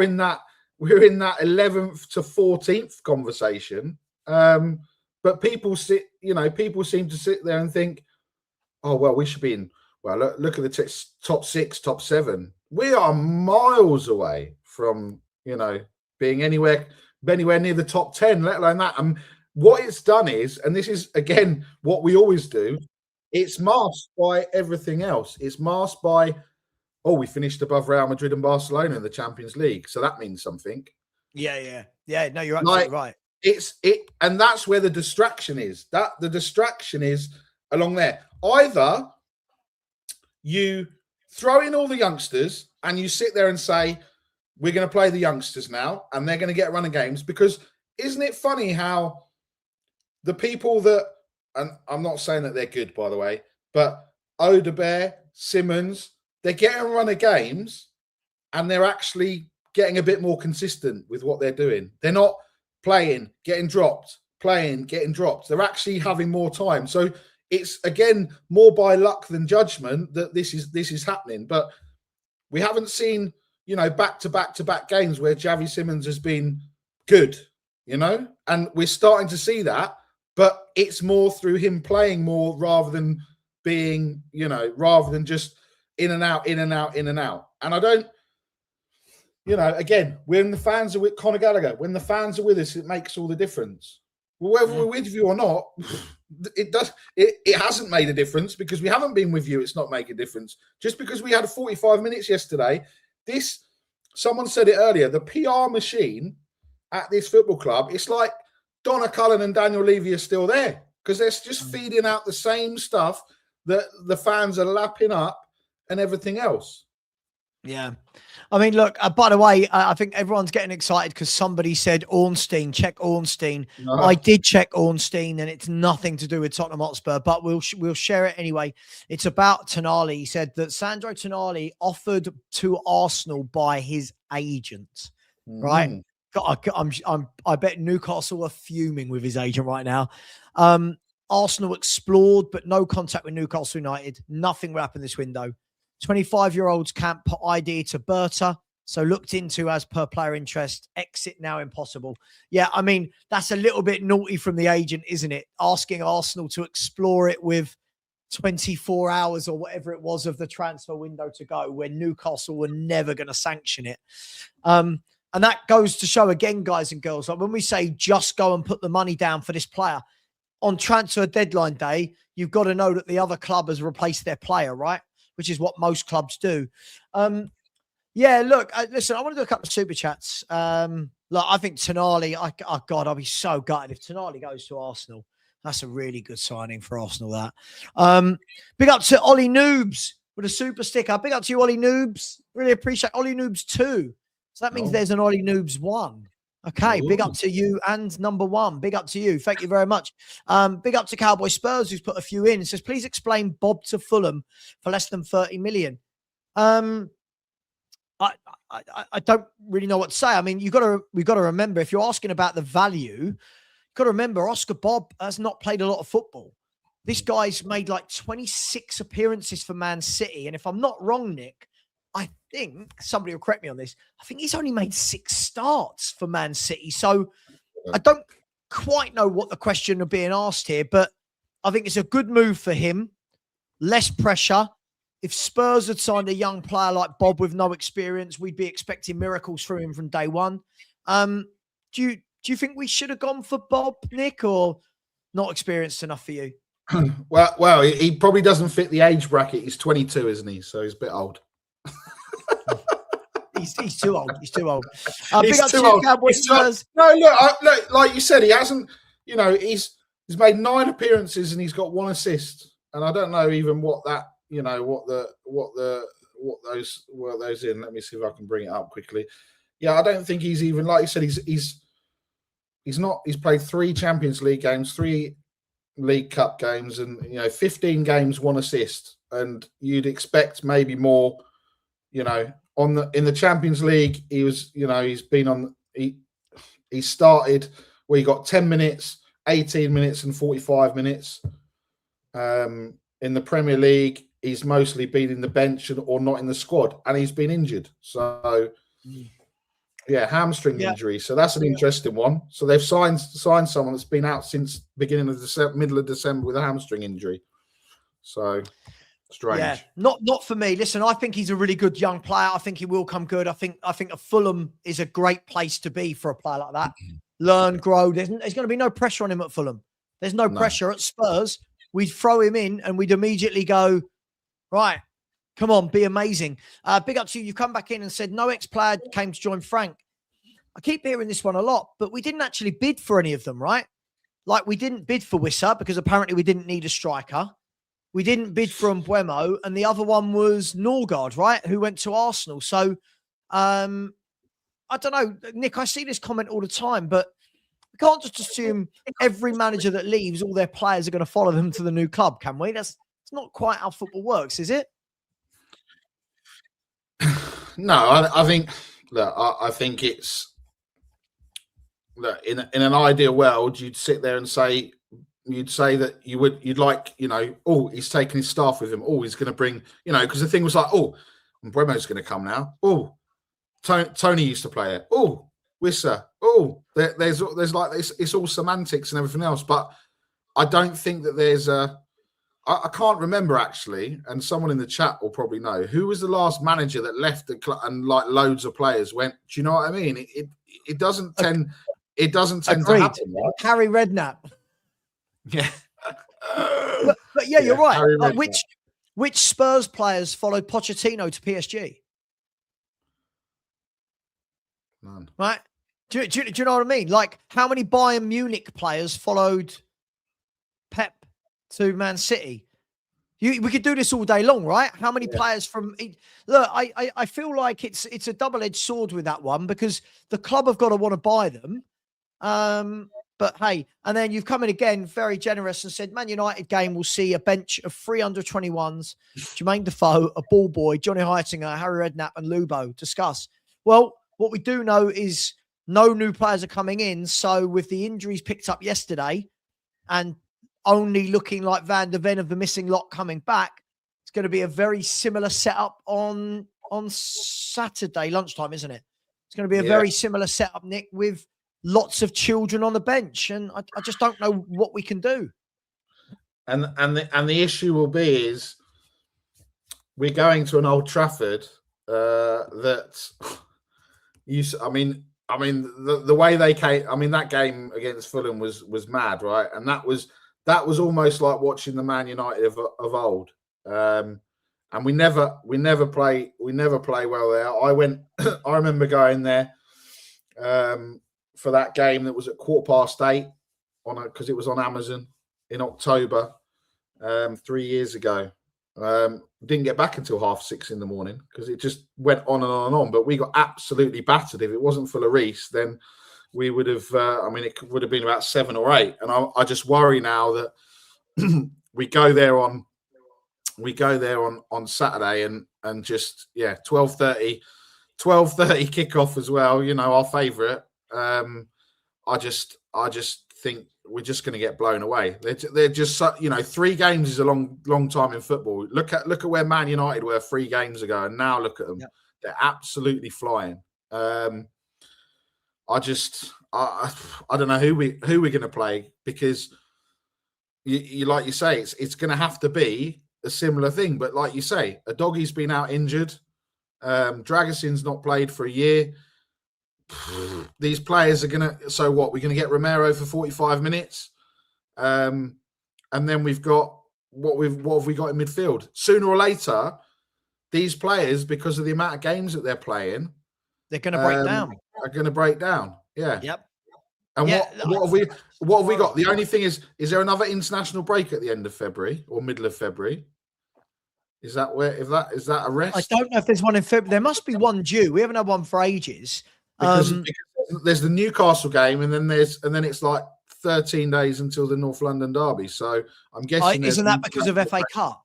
in that 11th to 14th conversation. But people seem to sit there and think, oh well, we should be in. Well, look at the top 6, top 7. We are miles away from being anywhere near the top 10, let alone that. What it's done is, and this is again what we always do, it's masked by everything else. It's masked by, oh, we finished above Real Madrid and Barcelona in the Champions League, so that means something. Yeah. No, you're absolutely right. And that's where the distraction is. The distraction is along there. Either you throw in all the youngsters and you sit there and say, we're going to play the youngsters now, and they're going to get a run of games, because isn't it funny how the people that, and I'm not saying that they're good, by the way, but Odebear, Simmons, they're getting a run of games and they're actually getting a bit more consistent with what they're doing. They're not playing, getting dropped, playing, getting dropped. They're actually having more time. So it's, again, more by luck than judgment that this is happening. But we haven't seen, back-to-back games where Javi Simmons has been good, and we're starting to see that. But it's more through him playing more rather than being, rather than just in and out, in and out, in and out. And I don't, again, when the fans are with Conor Gallagher, when the fans are with us, it makes all the difference. Well, whether we're with you or not, it hasn't made a difference, because we haven't been with you. It's not making a difference. Just because we had 45 minutes yesterday, someone said it earlier, the PR machine at this football club, it's like Donna Cullen and Daniel Levy are still there, because they're just feeding out the same stuff that the fans are lapping up and everything else. Yeah. I mean, look, by the way, I think everyone's getting excited because somebody said Ornstein, check Ornstein. No. I did check Ornstein, and it's nothing to do with Tottenham Hotspur, but we'll share it anyway. It's about Tonali. He said that Sandro Tonali offered to Arsenal by his agent, right? I bet Newcastle are fuming with his agent right now. Arsenal explored, but no contact with Newcastle United. Nothing will happen this window. 25-year-olds can't put ID to Berta, so looked into as per player interest. Exit now impossible. Yeah, I mean, that's a little bit naughty from the agent, isn't it? Asking Arsenal to explore it with 24 hours or whatever it was of the transfer window to go, when Newcastle were never going to sanction it. And that goes to show, again, guys and girls, like when we say just go and put the money down for this player, on transfer deadline day, you've got to know that the other club has replaced their player, right? Which is what most clubs do. Yeah, look, listen, I want to do a couple of super chats. Look, I think Tonali, God, I'll be so gutted if Tonali goes to Arsenal. That's a really good signing for Arsenal, that. Big up to Ollie Noobs with a super sticker. Big up to you, Ollie Noobs. Really appreciate Ollie Noobs 2. So that means there's an Ollie Noobs 1. Okay, big up to you and number 1. Big up to you. Thank you very much. Big up to Cowboy Spurs, who's put a few in. It says, please explain Bob to Fulham for less than 30 million. I don't really know what to say. I mean, we've got to remember, if you're asking about the value, you've got to remember Oscar Bob has not played a lot of football. This guy's made like 26 appearances for Man City. And if I'm not wrong, Nick, I think, somebody will correct me on this, I think he's only made 6 starts for Man City. So I don't quite know what the question of being asked here, but I think it's a good move for him. Less pressure. If Spurs had signed a young player like Bob with no experience, we'd be expecting miracles from him from day one. Do you think we should have gone for Bob, Nick, or not experienced enough for you? Well, he probably doesn't fit the age bracket. He's 22, isn't he? So he's a bit old. He's too old. He's too old. He's too old. No, look, like you said, he hasn't. you know, he's made 9 appearances and he's got 1 assist. And I don't know even what that, you know, what those in. Let me see if I can bring it up quickly. Yeah, I don't think he's even, like you said, he's played 3 Champions League games, 3 League Cup games, and 15 games, 1 assist. And you'd expect maybe more, in the Champions League, he was, he's been on, he started where he got 10 minutes, 18 minutes, and 45 minutes. In the Premier League, he's mostly been in the bench or not in the squad, and he's been injured. So, yeah, hamstring injury. So that's an interesting one. So they've signed someone that's been out since beginning of middle of December with a hamstring injury. So strange. Yeah, not for me. Listen, I think he's a really good young player. I think he will come good. I think a Fulham is a great place to be for a player like that. Learn, grow. There's going to be no pressure on him at Fulham. There's no pressure at Spurs. We'd throw him in and we'd immediately go, right, come on, be amazing. Big up to you. You come back in and said no ex-player came to join Frank. I keep hearing this one a lot, but we didn't actually bid for any of them, right? Like we didn't bid for Wissa because apparently we didn't need a striker. We didn't bid for Mbeumo, and the other one was Norgard, right, who went to Arsenal. So, I don't know, Nick, I see this comment all the time, but we can't just assume every manager that leaves, all their players are going to follow them to the new club, can we? It's not quite how football works, is it? No, I think, look, I think it's, look, in an ideal world, you'd sit there and say, that you'd like, oh, he's taking his staff with him. Oh, he's going to bring, because the thing was like, oh, Mbeumo's going to come now. Oh, Tony used to play it. Oh, Wissa. Oh, there's like this. It's all semantics and everything else. But I don't think that there's I can't remember actually, and someone in the chat will probably know who was the last manager that left the club and like loads of players went. Do you know what I mean? It doesn't tend. It doesn't tend to happen. Right? Harry Redknapp. Yeah, but yeah, you're right. Like, which Spurs players followed Pochettino to PSG? None. Right? Do you know what I mean? Like, how many Bayern Munich players followed Pep to Man City? We could do this all day long, right? How many players from? Look, I feel like it's a double-edged sword with that one because the club have got to want to buy them. But hey, and then you've come in again, very generous, and said Man United game will see a bench of 3 under-21s, Jermaine Defoe, a ball boy, Johnny Heitinger, Harry Redknapp, and Lubo. Discuss. Well, what we do know is no new players are coming in. So with the injuries picked up yesterday and only looking like Van der Ven of the missing lot coming back, it's going to be a very similar setup on Saturday lunchtime, isn't it? It's going to be a very similar setup, Nick, with lots of children on the bench, and I just don't know what we can do. And the issue will be is we're going to an Old Trafford that the way they came. I mean, that game against Fulham was mad, right? And that was almost like watching the Man United of old. And we never play well there. I remember going there for that game that was at 8:15 because it was on Amazon in October 3 years ago. Didn't get back until 6:30 in the morning because it just went on and on and on. But we got absolutely battered. If it wasn't for Lloris, then we would have. It would have been about 7 or 8. And I just worry now that we go there on Saturday and just 12:30 kickoff as well. Our favourite. I just think we're just going to get blown away. They're just 3 games is a long time in football. Look at where Man United were 3 games ago, and now look at them. Yep. They're absolutely flying. I don't know who we're going to play because you like you say it's going to have to be a similar thing. But like you say, a doggy's been out injured. Dragassin's not played for a year. These players are going to. So what? We're going to get Romero for 45 minutes, and then we've got what have we got in midfield? Sooner or later, these players, because of the amount of games that they're playing, they're going to break down. Are going to break down. Yeah. Yep. And Yeah, what have we got? The only thing is there another international break at the end of February or middle of February? Is that is that a rest? I don't know if there's one in February. There must be one due. We haven't had one for ages. Because there's the Newcastle game, and then it's like 13 days until the North London derby. So I'm guessing isn't that because of FA Cup?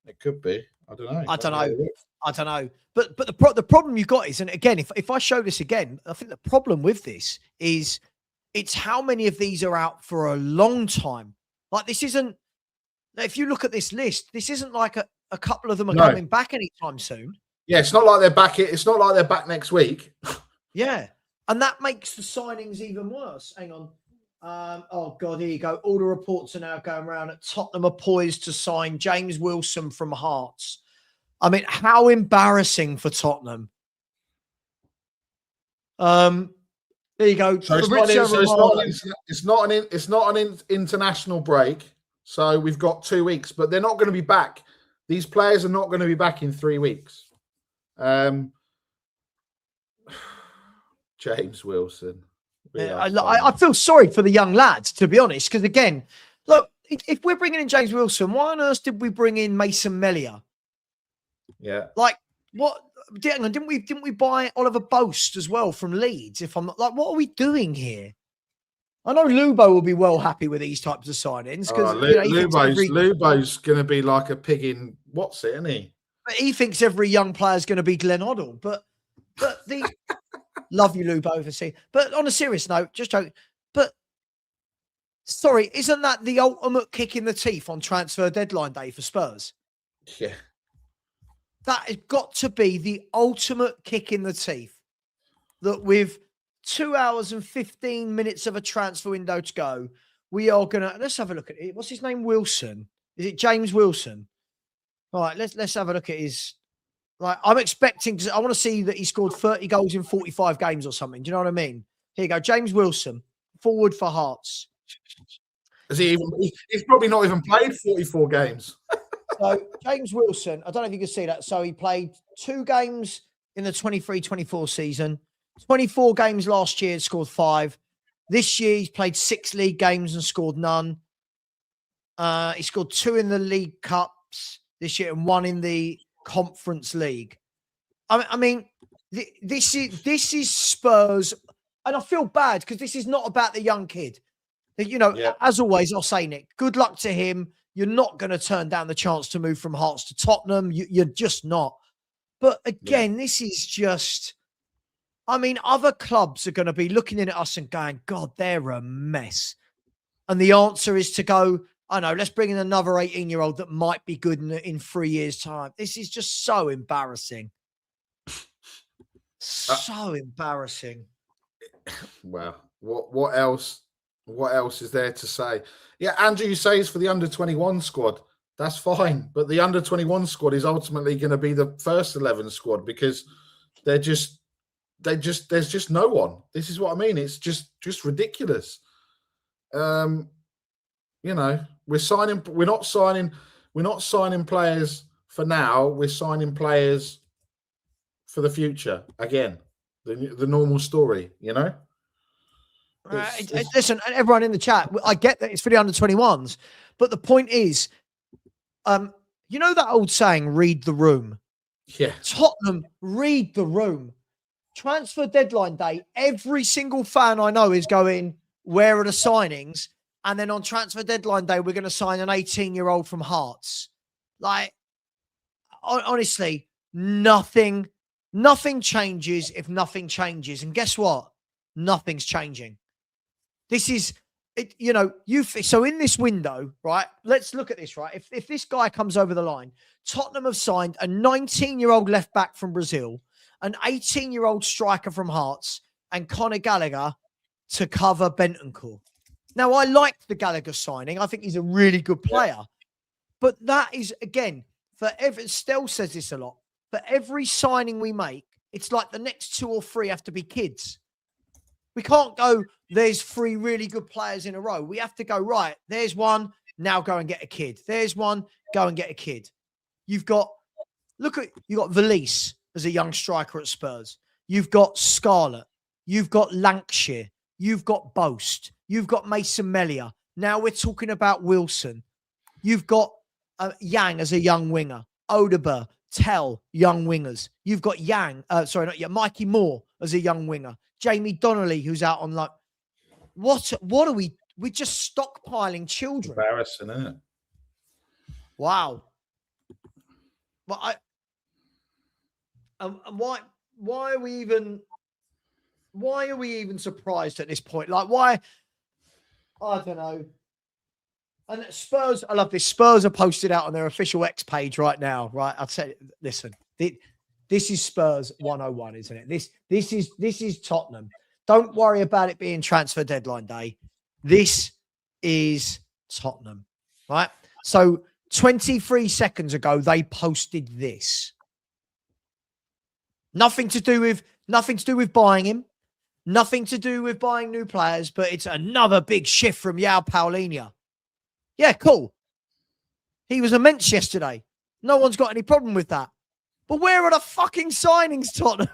It could be. I don't know. I don't know. But the problem you've got is, and again, if I show this again, I think the problem with this is it's how many of these are out for a long time. Like this isn't. If you look at this list, this isn't like a couple of them are coming back anytime soon. Yeah, it's not like they're back. It's not like they're back next week. Yeah, and that makes the signings even worse. Hang on. Oh, God, here you go. All the reports are now going around that Tottenham are poised to sign James Wilson from Hearts. I mean, how embarrassing for Tottenham. There you go. So it's not an international break. So we've got 2 weeks, but they're not going to be back. These players are not going to be back in 3 weeks. James Wilson. I feel sorry for the young lads, to be honest, because again, look, if we're bringing in James Wilson, why on earth did we bring in Mason Melia? Yeah, like what? Didn't we buy Oliver Boast as well from Leeds? If I'm not like, what are we doing here? I know Lubo will be well happy with these types of signings because Lubo's going to be like a pig in what's it, isn't he? But he thinks every young player is going to be Glenn Hoddle, but the. Love you, Lubo, for seeing. But on a serious note, just joking. But sorry, isn't that the ultimate kick in the teeth on transfer deadline day for Spurs? Yeah. That has got to be the ultimate kick in the teeth. That with 2 hours and 15 minutes of a transfer window to go, we are gonna let's have a look at it. What's his name? Wilson. Is it James Wilson? All right, let's have a look at his. Like, I'm expecting I want to see that he scored 30 goals in 45 games or something. Do you know what I mean? Here you go. James Wilson, forward for Hearts. He's probably not even played 44 games. So, James Wilson, I don't know if you can see that. So, he played 2 games in the 23-24 season, 24 games last year, scored 5. This year, he's played 6 league games and scored none. He scored 2 in the League Cups this year and 1 in the Conference League. I mean, this is Spurs, and I feel bad because this is not about the young kid. You know, as always, I'll say, Nick, good luck to him. You're not going to turn down the chance to move from Hearts to Tottenham. You're just not. But again, this is just. I mean, other clubs are going to be looking in at us and going, "God, they're a mess," and the answer is to go. I know, let's bring in another 18-year-old that might be good in 3 years' time. This is just so embarrassing. So embarrassing. Well, what else is there to say? Yeah, Andrew, you say it's for the under-21 squad. That's fine. But the under-21 squad is ultimately going to be the first 11 squad because there's just no one. This is what I mean. It's just ridiculous. You know, we're not signing players for now. We're signing players for the future. Again, the normal story, you know? Listen, everyone in the chat, I get that it's for the under-21s, but the point is, you know that old saying, read the room? Yeah. Tottenham, read the room. Transfer deadline day, every single fan I know is going, where are the signings? And then on transfer deadline day, we're going to sign an 18-year-old from Hearts. Like, honestly, nothing changes if nothing changes. And guess what? Nothing's changing. This is, you know, so in this window, right? Let's look at this, right? If this guy comes over the line, Tottenham have signed a 19-year-old left back from Brazil, an 18-year-old striker from Hearts, and Conor Gallagher to cover Bentancur. Now, I liked the Gallagher signing. I think he's a really good player. But that is, again, Stell says this a lot. For every signing we make, it's like the next 2 or 3 have to be kids. We can't go, there's 3 really good players in a row. We have to go, right, there's one, now go and get a kid. There's one, go and get a kid. You've got Valise as a young striker at Spurs. You've got Scarlett. You've got Lancashire. You've got Boast. You've got Mason Melia. Now we're talking about Wilson. You've got Yang as a young winger. Odeber, Tell, young wingers. You've got Mikey Moore as a young winger. Jamie Donnelly, who's out on like, what are we? We're just stockpiling children. Embarrassing, isn't it? Wow. But why are we even surprised at this point? Like, why? I don't know. And Spurs, I love this. Spurs are posted out on their official X page right now, right? I'll tell you, listen, this is Spurs 101, isn't it? This is Tottenham. Don't worry about it being transfer deadline day. This is Tottenham, right? So 23 seconds ago, they posted this. Nothing to do with buying him. Nothing to do with buying new players, but it's another big shift from João Paulinho. Yeah, cool. He was immense yesterday. No one's got any problem with that. But where are the fucking signings, Tottenham?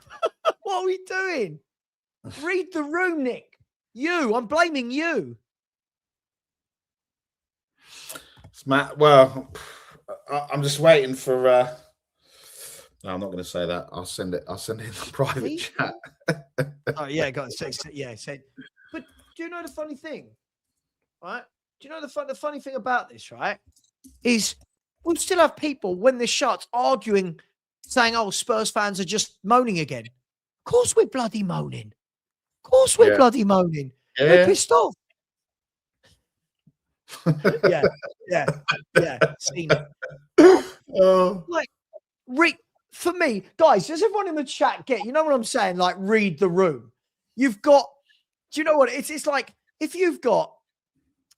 What are we doing? Read the room, Nick. I'm blaming you. Matt, well, I'm just waiting for. No, I'm not going to say that. I'll send it in the private chat. Oh yeah, got to say yeah. But do you know the funny thing, right? Do you know the funny thing about this, right? Is we'll still have people when this shuts arguing, saying, "Oh, Spurs fans are just moaning again." Of course, we're bloody moaning. Of course, we're bloody moaning. Yeah. We're pissed off. yeah. Seen it. Like, for me, guys, does everyone in the chat get? You know what I'm saying? Like, read the room. You've got. Do you know what it's like? If you've got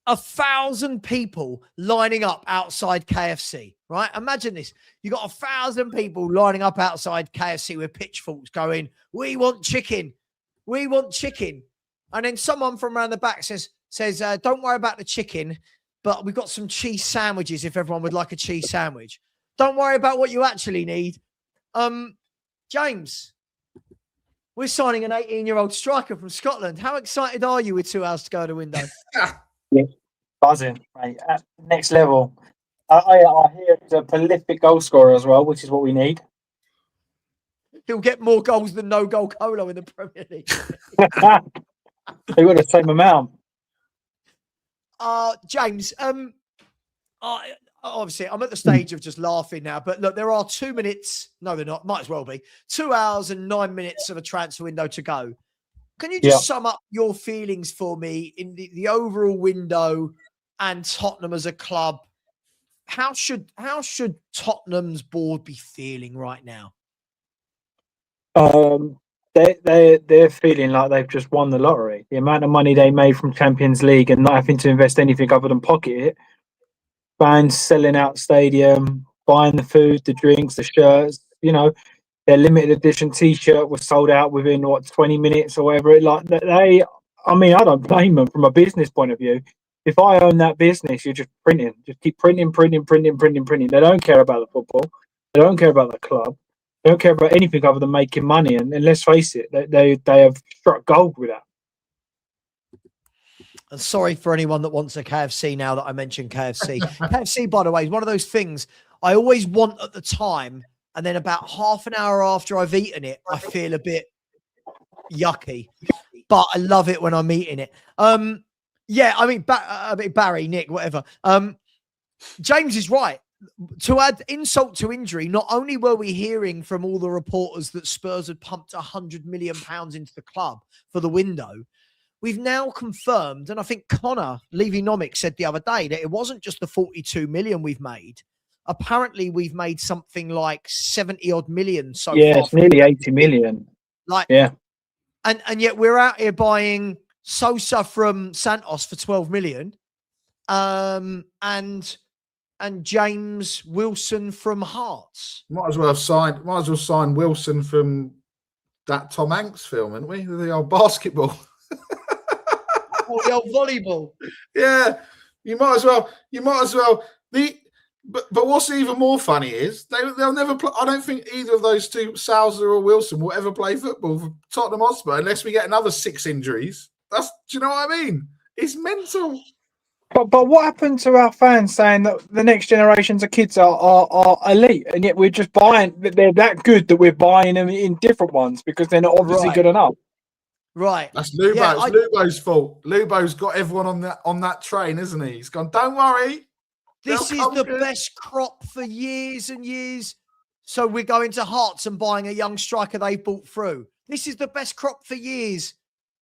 1,000 people lining up outside KFC, right? Imagine this. You got 1,000 people lining up outside KFC with pitchforks going, "We want chicken. We want chicken." And then someone from around the back says, "Don't worry about the chicken, but we've got some cheese sandwiches if everyone would like a cheese sandwich. Don't worry about what you actually need." James, we're signing an 18-year-old striker from Scotland. How excited are you with 2 hours to go to the window? Yeah, buzzing, mate. At next level. I hear he's a prolific goal scorer as well, which is what we need. He'll get more goals than no goal Colo in the Premier League. They got the same amount. James, obviously, I'm at the stage of just laughing now, but look, there are 2 minutes. No, they're not. Might as well be 2 hours and 9 minutes of a transfer window to go. Can you just sum up your feelings for me in the overall window and Tottenham as a club? How should Tottenham's board be feeling right now? They're feeling like they've just won the lottery. The amount of money they made from Champions League and not having to invest anything other than pocket it. Fans selling out stadium, buying the food, the drinks, the shirts. You know, their limited edition T-shirt was sold out within 20 minutes or whatever. I mean, I don't blame them from a business point of view. If I own that business, you're just printing, just keep printing. They don't care about the football. They don't care about the club. They don't care about anything other than making money. And let's face it, they have struck gold with that. And sorry for anyone that wants a KFC now that I mentioned KFC. KFC, by the way, is one of those things I always want at the time. And then about half an hour after I've eaten it, I feel a bit yucky. But I love it when I'm eating it. Yeah, I mean, Barry, Nick, whatever. James is right. To add insult to injury, not only were we hearing from all the reporters that Spurs had pumped £100 million into the club for the window, we've now confirmed, and I think Connor Levy-Nomic said the other day that it wasn't just the 42 million we've made. Apparently, we've made something like 70 odd million so far. Yeah, it's nearly 80 million. And yet we're out here buying Sosa from Santos for 12 million. And James Wilson from Hearts. Might as well sign Wilson from that Tom Hanks film, hadn't we? The old basketball. The old volleyball. Yeah, you might as well. But what's even more funny is they'll never play. I don't think either of those two, Sousa or Wilson, will ever play football for Tottenham Hotspur unless we get another 6 injuries. Do you know what I mean? It's mental. But what happened to our fans saying that the next generations of kids are elite, and yet we're just buying? They're that good that we're buying them in different ones because they're not obviously good enough. Right. That's Lubo. Yeah, it's Lubo's fault. Lubo's got everyone on that train, isn't he? He's gone, don't worry. This is the best crop for years and years. So we're going to Hearts and buying a young striker they bought through. This is the best crop for years.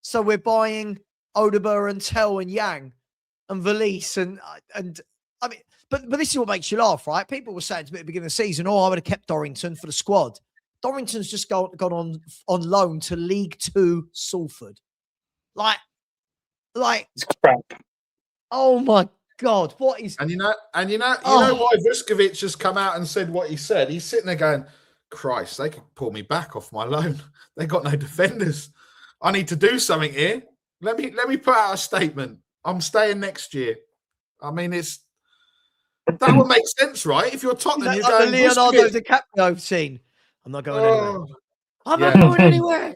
So we're buying Odeber and Tell and Yang and Valise and I mean, but this is what makes you laugh, right? People were saying to me at the beginning of the season, I would have kept Dorrington for the squad. Dorrington's just gone on loan to League Two Salford. Like It's crap. Oh my God, what is? And you know why Vuskovic has come out and said what he said. He's sitting there going, "Christ, they could pull me back off my loan. They got no defenders. I need to do something here. Let me put out a statement. I'm staying next year." I mean, that would make sense, right? If you're Tottenham, you're going the Leonardo DiCaprio scene. I'm not going anywhere. I'm not going anywhere.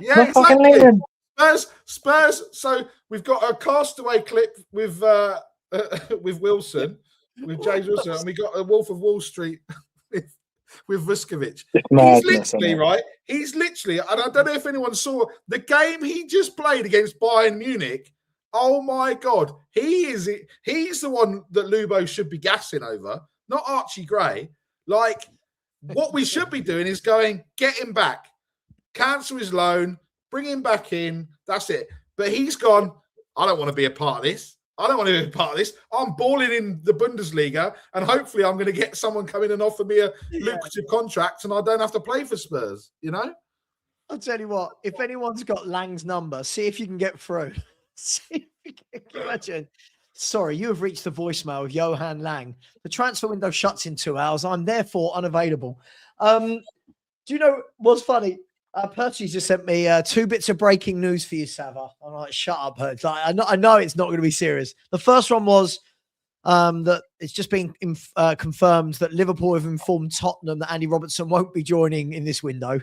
Yeah, exactly. Spurs. So we've got a castaway clip with Wilson, with James Wilson, and we got a Wolf of Wall Street with Vuskovic. He's literally right. He's literally, and I don't know if anyone saw the game he just played against Bayern Munich. Oh my God, he's the one that Lubo should be gassing over, not Archie Gray. Like, what we should be doing is going, get him back, cancel his loan, bring him back in. That's it. But he's gone, I don't want to be a part of this. I don't want to be a part of this. I'm balling in the Bundesliga, and hopefully I'm going to get someone come in and offer me a lucrative contract, and I don't have to play for Spurs, you know? I'll tell you what, if anyone's got Lang's number, see if you can get through. See if you can imagine. Sorry, you have reached the voicemail of Johan Lang. The transfer window shuts in 2 hours. I'm therefore unavailable. Do you know what's funny? Percy just sent me 2 bits of breaking news for you, Savva. I'm like, shut up, Percy. Like, I know it's not going to be serious. The first one was that it's just been confirmed that Liverpool have informed Tottenham that Andy Robertson won't be joining in this window.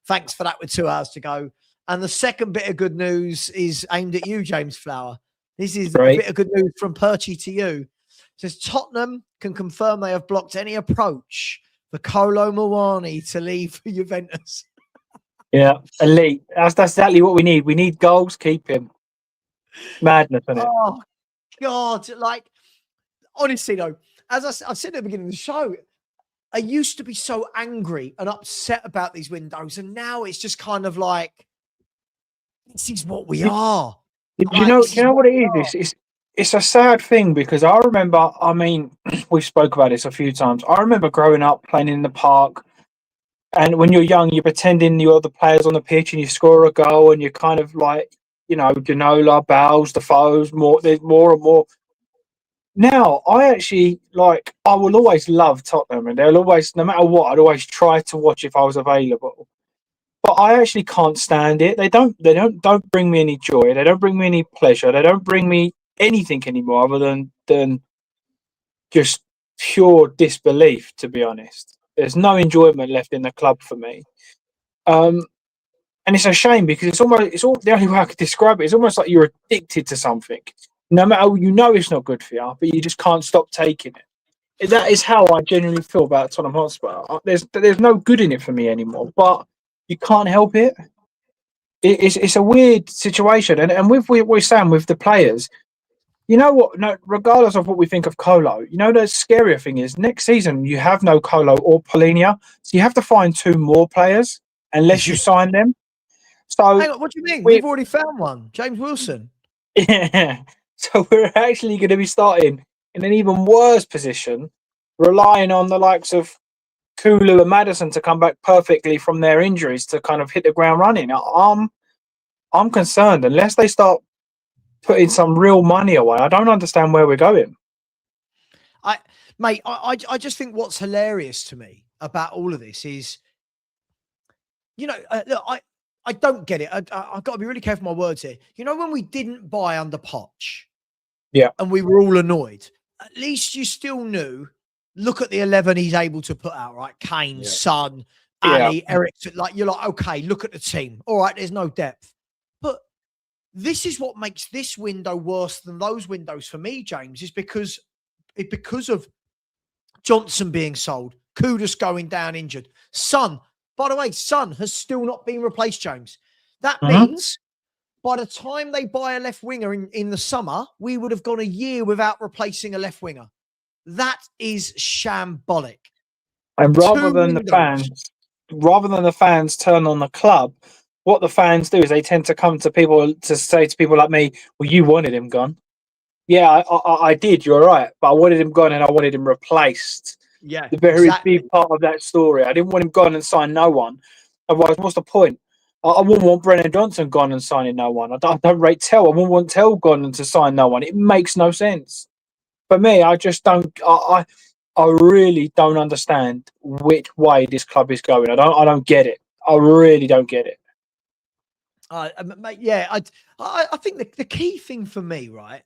Thanks for that with 2 hours to go. And the second bit of good news is aimed at you, James Flower. This is a bit of good news from Percy to you. It says Tottenham can confirm they have blocked any approach for Kolo Muani to leave for Juventus. Yeah, elite. That's exactly what we need. We need goals. Keep him. Madness, isn't it? Oh, God. Like, honestly, though, as I said at the beginning of the show, I used to be so angry and upset about these windows. And now it's just kind of like, this is what we are. Do you know what it is? It's a sad thing because I remember, I mean, we spoke about this a few times. I remember growing up playing in the park. And when you're young, you're pretending you're the players on the pitch and you score a goal and you're kind of like, Ginola, Bowles, the foes, there's more and more. Now, I will always love Tottenham and they'll always, no matter what, I'd always try to watch if I was available. But I actually can't stand it. They don't bring me any joy. They don't bring me any pleasure. They don't bring me anything anymore other than just pure disbelief, to be honest. There's no enjoyment left in the club for me. And it's a shame because it's the only way I could describe it. It's almost like you're addicted to something. No matter, it's not good for you, but you just can't stop taking it. That is how I genuinely feel about Tottenham Hotspur. There's no good in it for me anymore, but you can't help it. It's a weird situation. And with what we're saying with the players, you know what? No, regardless of what we think of Kolo, the scarier thing is next season you have no Kolo or Polinia, so you have to find 2 more players unless you sign them. So, hang on, what do you mean? We've already found one, James Wilson. Yeah. So we're actually going to be starting in an even worse position, relying on the likes of Kulu and Maddison to come back perfectly from their injuries to kind of hit the ground running. I'm concerned unless they start putting some real money away. I don't understand where we're going. I just think what's hilarious to me about all of this is, look, I don't get it. I've got to be really careful with my words here. When we didn't buy under Poch, and we were all annoyed, at least you still knew, look at the 11 he's able to put out, right? Kane, Son, Ali, Ericsson. You're like, okay, look at the team. All right, there's no depth. But this is what makes this window worse than those windows for me, James, is because of Johnson being sold, Kudus going down injured. Son, by the way, Son has still not been replaced, James. That means by the time they buy a left winger in the summer, we would have gone a year without replacing a left winger. That is shambolic. And rather than the fans turn on the club, what the fans do is they tend to come to people to say to people like me, well, you wanted him gone. Yeah, I did. You're right. But I wanted him gone and I wanted him replaced. Yeah. The very big part of that story. I didn't want him gone and sign no one. Otherwise, what's the point? I wouldn't want Brennan Johnson gone and signing no one. I don't rate Tell. I wouldn't want Tell gone and to sign no one. It makes no sense. For me, I just don't. I really don't understand which way this club is going. I don't get it. I really don't get it. Yeah, I think the key thing for me, right?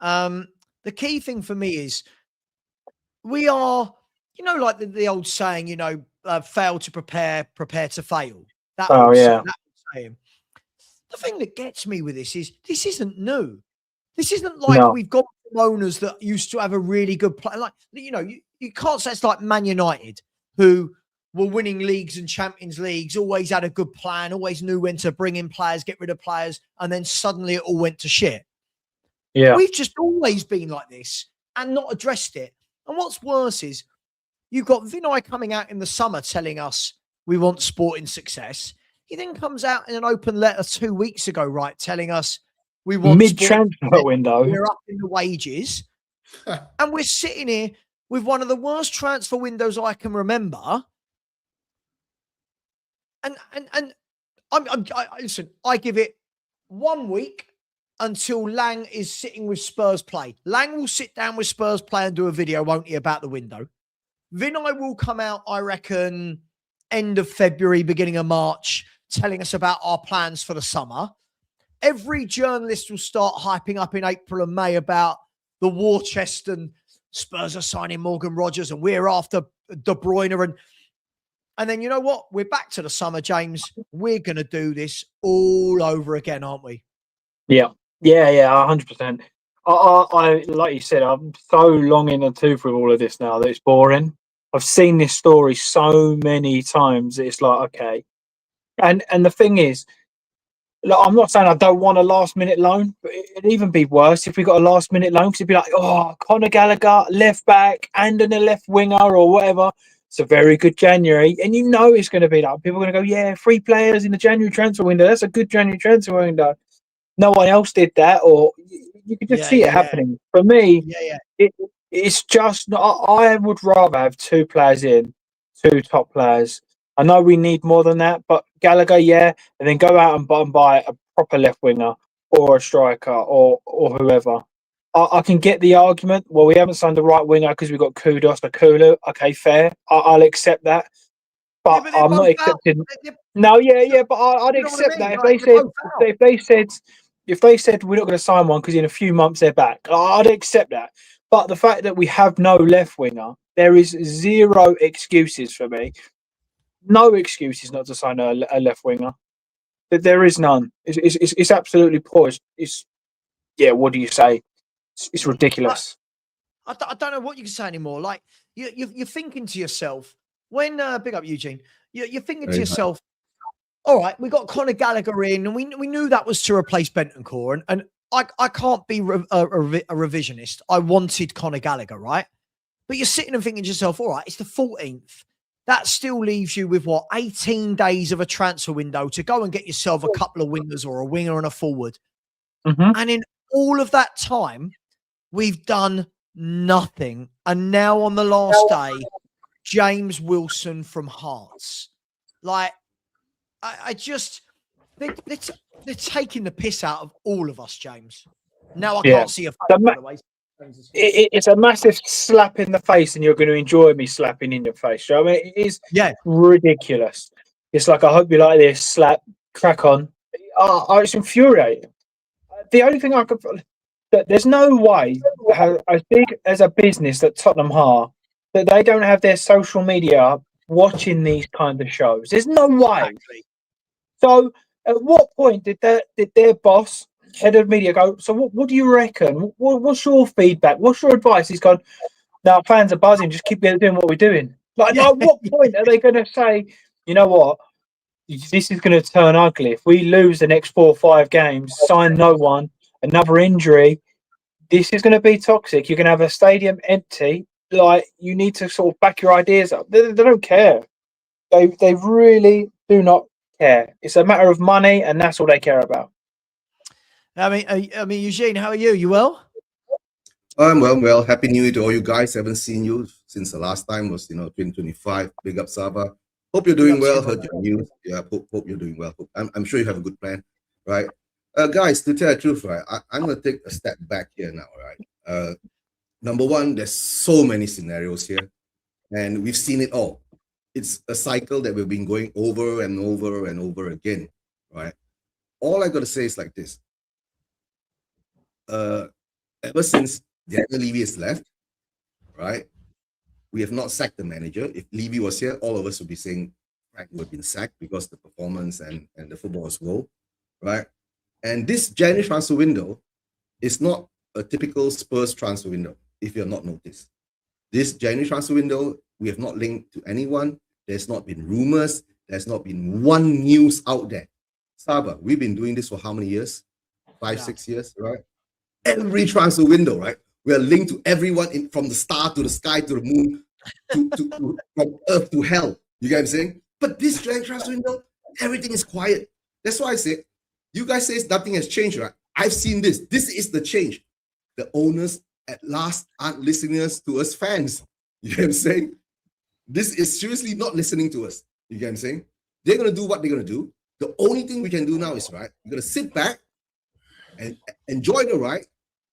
The key thing for me is we are, like the old saying, fail to prepare, prepare to fail. That old saying. The thing that gets me with this is this isn't new. This isn't like we've got owners that used to have a really good plan. Like, you can't say it's like Man United, who were winning leagues and Champions Leagues, always had a good plan, always knew when to bring in players, get rid of players, and then suddenly it all went to shit. Yeah. We've just always been like this and not addressed it. And what's worse is you've got Vinay coming out in the summer telling us we want sporting success. He then comes out in an open letter 2 weeks ago, right, telling us we want mid-transfer window. We're up in the wages. And we're sitting here with one of the worst transfer windows I can remember. And listen, I give it 1 week until Lang is sitting with Spurs play. Lang will sit down with Spurs play and do a video, won't he, about the window. Vinay will come out, I reckon, end of February, beginning of March, telling us about our plans for the summer. Every journalist will start hyping up in April and May about the war chest and Spurs are signing Morgan Rogers and we're after De Bruyne. And then you know what? We're back to the summer, James. We're going to do this all over again, aren't we? Yeah, 100%. I like you said, I'm so long in the tooth with all of this now that it's boring. I've seen this story so many times. It's like, okay. And the thing is, look, I'm not saying I don't want a last minute loan, but it'd even be worse if we got a last minute loan, because it'd be like, oh, Conor Gallagher, left back, and then a left winger or whatever. It's a very good January. And it's going to be like, people are going to go, yeah, 3 players in the January transfer window. That's a good January transfer window. No one else did that, or you could just see it happening. For me, it's just not. I would rather have 2 players in, 2 top players. I know we need more than that, but Gallagher, and then go out and buy a proper left winger or a striker or whoever. I can get the argument. Well, we haven't signed the right winger because we've got Kudus or Kulu. Okay, fair. I'll accept that. But I'm not accepting. But I'd accept that if they said we're not going to sign one because in a few months they're back, I'd accept that. But the fact that we have no left winger, there is 0 excuses for me. No excuses not to sign a left winger. There is none. It's absolutely poor. It's what do you say? It's ridiculous. I don't know what you can say anymore. Like you're thinking to yourself when big up Eugene. You're thinking to yourself, all right, we got Conor Gallagher in, and we knew that was to replace Bentancur, and I can't be a revisionist. I wanted Conor Gallagher, right? But you're sitting and thinking to yourself, all right, it's the 14th. That still leaves you with 18 days of a transfer window to go and get yourself a couple of wingers or a winger and a forward. Mm-hmm. And in all of that time, we've done nothing. And now on the last day, James Wilson from Hearts. Like, I just, they're taking the piss out of all of us, James. Now I can't see a face, by the way. It's a massive slap in the face, and you're going to enjoy me slapping in your face. You know what I mean? It is ridiculous. It's like, I hope you like this, slap, crack on. It's infuriating. The only thing I could... There's no way, as big as a business that Tottenham are, that they don't have their social media watching these kind of shows. There's no way. Exactly. So at what point did their boss head of media go, so what do you reckon? What's your feedback? What's your advice? He's gone, now fans are buzzing, just keep doing what we're doing. Like, at what point are they going to say, you know what, this is going to turn ugly. If we lose the next 4 or 5 games, sign no one, another injury, this is going to be toxic. You're going to have a stadium empty. Like, you need to sort of back your ideas up. They don't care. They really do not care. It's a matter of money, and that's all they care about. I mean, Eugene, how are you? You well? I'm well. Happy New Year to all you guys. Haven't seen you since the last time was 2025. Big up, Savva. Hope you're doing well. Heard your news. Yeah, hope you're doing well. I'm sure you have a good plan, right? Guys, to tell the truth, right, I'm gonna take a step back here now, right? Number one, there's so many scenarios here, and we've seen it all. It's a cycle that we've been going over and over and over again, right? All I gotta say is like this. Ever since Daniel Levy has left, right? We have not sacked the manager. If Levy was here, all of us would be saying Frank would have been sacked because the performance and the football was low, right? And this January transfer window is not a typical Spurs transfer window, if you have not noticed. This January transfer window, we have not linked to anyone. There's not been rumors. There's not been one news out there. Savva, we've been doing this for how many years? 5-6 years, right? Every transfer window, right? We are linked to everyone from the star to the sky to the moon, from earth to hell. You get what I'm saying? But this transfer window, everything is quiet. That's why I say, you guys say nothing has changed, right? I've seen this. This is the change. The owners at last aren't listening to us fans. You get what I'm saying? This is seriously not listening to us. You get what I'm saying? They're going to do what they're going to do. The only thing we can do now is, right, we're going to sit back and enjoy the ride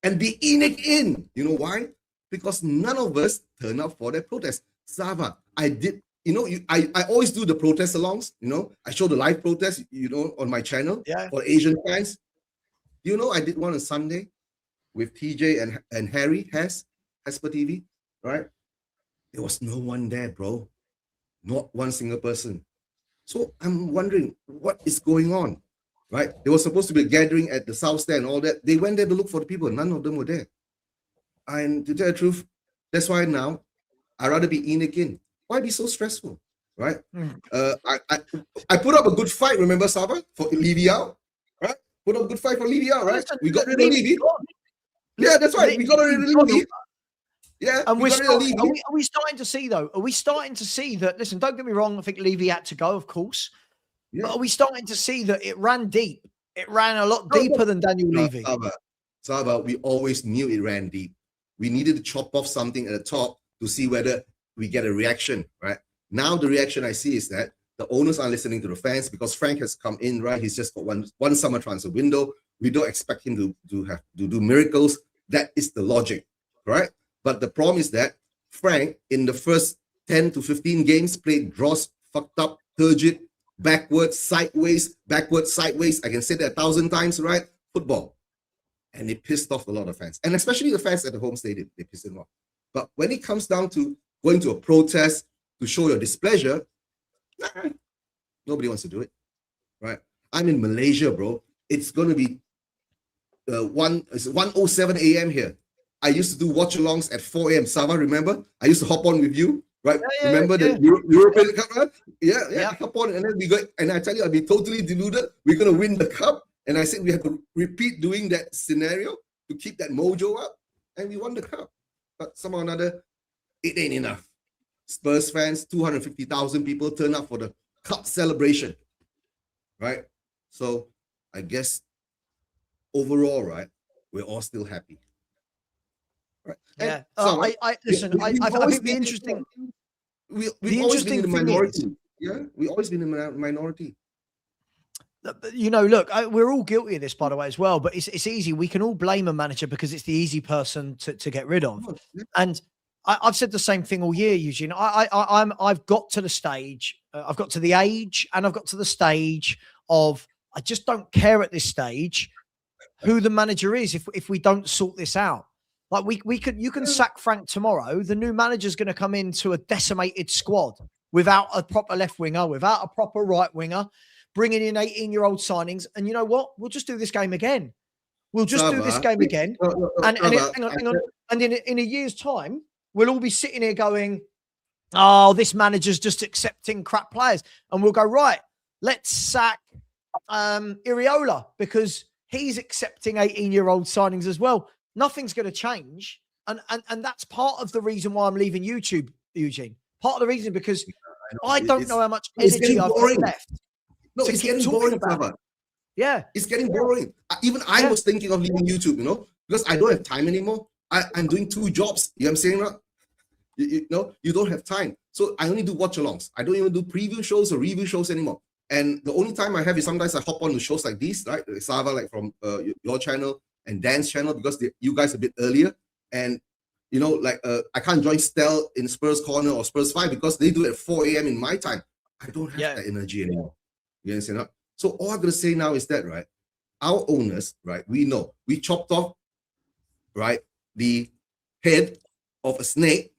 and be in. You know why? Because none of us turn up for that protest. Savva, I did, I always do the protest alongs, I show the live protest, on my channel for Asian fans. I did one on Sunday with TJ and Harry Hesper TV, right? There was no one there, bro. Not one single person. So I'm wondering what is going on, right? There was supposed to be a gathering at the South Stand and all that. They went there to look for the people. None of them were there. And to tell the truth, that's why now I'd rather be in again. Why be so stressful, right? I put up a good fight, remember, Savva, for Levy out, right? Put up a good fight for Levy out, right? We got rid of Levy. Yeah, that's right. We got rid of Levy. Yeah, and are we starting to see, though? Are we starting to see that? Listen, don't get me wrong. I think Levy had to go, of course. Yeah. But are we starting to see that it ran deep? It ran a lot deeper than Daniel Levy. Savva, we always knew it ran deep. We needed to chop off something at the top to see whether we get a reaction, right? Now the reaction I see is that the owners are listening to the fans because Frank has come in, right? He's just got one summer transfer window. We don't expect him to do miracles. That is the logic, right? But the problem is that Frank, in the first 10 to 15 games, played gross, fucked up, turgid, backwards, sideways. I can say that 1,000 times, right? Football. And it pissed off a lot of fans. And especially the fans at the home stadium, they pissed him off. But when it comes down to going to a protest to show your displeasure, nobody wants to do it, right? I'm in Malaysia, bro. It's going to be 1:07 a.m. here. I used to do watch-alongs at 4 a.m. Savva, remember? I used to hop on with you, right? Remember the European Cup, right? Yeah. Hop on, and then we go, and I tell you, I'll be totally deluded. We're going to win the cup. And I said we have to repeat doing that scenario to keep that mojo up. And we won the cup. But somehow or another, it ain't enough. Spurs fans, 250,000 people turn up for the cup celebration, right? So I guess overall, right, we're all still happy. Right? Yeah. Listen, I think the interesting... We've always been in the minority. We've always been in the minority. Look, we're all guilty of this, by the way, as well. But it's easy. We can all blame a manager because it's the easy person to get rid of. And I've said the same thing all year, Eugene. I've got to the stage. I've got to the age, and I've got to the stage of I just don't care at this stage who the manager is if we don't sort this out. Like you can sack Frank tomorrow. The new manager's going to come into a decimated squad without a proper left winger, without a proper right winger, bringing in 18-year-old signings. And you know what? We'll just do this game again. We'll just do this Savva, game again. And Savva, hang on. And in a yeyear's time, we'll all be sitting here going, oh, this manager's just accepting crap players. And we'll go, right, let's sack Iriola because he's accepting 18-year-old signings as well. Nothing's going to change. And that's part of the reason why I'm leaving YouTube, Eugene. Part of the reason because I don't know how much energy I've got left. No, it's getting boring, Savva. Yeah. It's getting boring. Even I was thinking of leaving YouTube, because I don't have time anymore. I'm doing 2 jobs. You know what I'm saying? Right? You don't have time. So I only do watch-alongs. I don't even do preview shows or review shows anymore. And the only time I have is sometimes I hop on to shows like these, right? Savva, like from your channel and Dan's channel, because you guys are a bit earlier. And, I can't join Stel in Spurs Corner or Spurs 5 because they do it at 4 a.m. in my time. I don't have that energy anymore. You understand? Right? So all I'm going to say now is that, right, our owners, right, we chopped off, right, the head of a snake,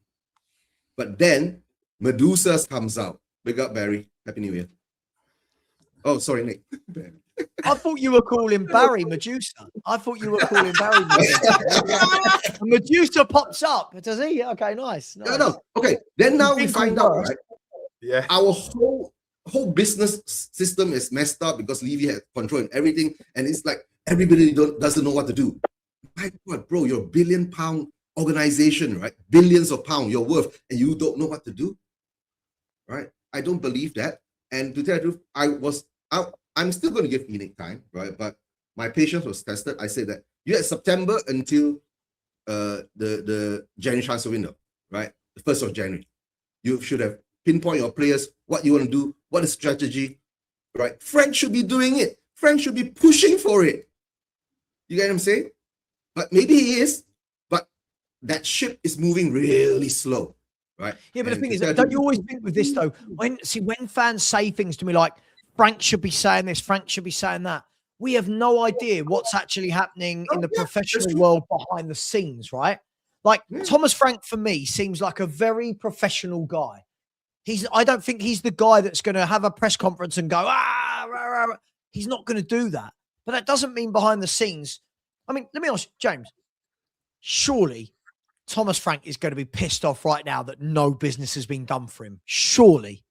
but then Medusa comes out. Big up, Barry. Happy New Year. Oh, sorry, Nick. I thought you were calling Barry Medusa. I thought you were calling Barry Medusa. Medusa pops up. Does he? Okay, nice. No. Okay, then now we find out, right? Yeah. Our whole business system is messed up because Levy has control and everything, and it's like everybody doesn't know what to do. My God, bro, you're a £1 billion organization, right? Billions of pounds you're worth, and you don't know what to do, right? I don't believe that. And to tell the truth, I'm still going to give Enoch time, right? But my patience was tested. I said that you had September until the January transfer window, right? The 1st of January. You should have pinpoint your players, what you want to do, what is strategy, right? Frank should be doing it. Frank should be pushing for it. You get what I'm saying? But maybe he is, but that ship is moving really slow, right? Yeah, but the thing is, don't you always think with this though? When fans say things to me like, Frank should be saying this, Frank should be saying that, we have no idea what's actually happening in the professional world behind the scenes, right? Like Thomas Frank, for me, seems like a very professional guy. I don't think he's the guy that's going to have a press conference and go, rah, rah, rah. He's not going to do that. But that doesn't mean behind the scenes. I mean, let me ask you, James, surely Thomas Frank is going to be pissed off right now that no business has been done for him. Surely.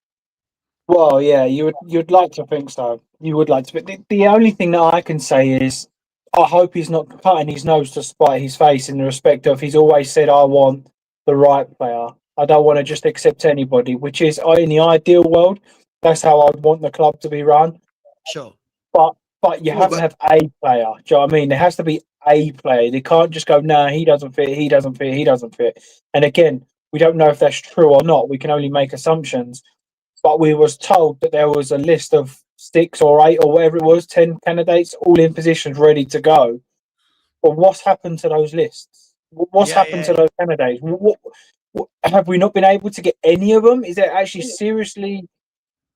Well, yeah, you'd like to think so. You would like to think. The only thing that I can say is I hope he's not cutting his nose to spite his face in the respect of he's always said, I want the right player. I don't want to just accept anybody, which is in the ideal world, that's how I'd want the club to be run. Sure. But you have to have a player. Do you know what I mean? There has to be a player. They can't just go, nah, he doesn't fit, he doesn't fit, he doesn't fit. And again, we don't know if that's true or not. We can only make assumptions. But we was told that there was a list of 6 or 8 or whatever it was, 10 candidates, all in positions ready to go. But what's happened to those lists? What's happened to those candidates? What, have we not been able to get any of them? Is it actually seriously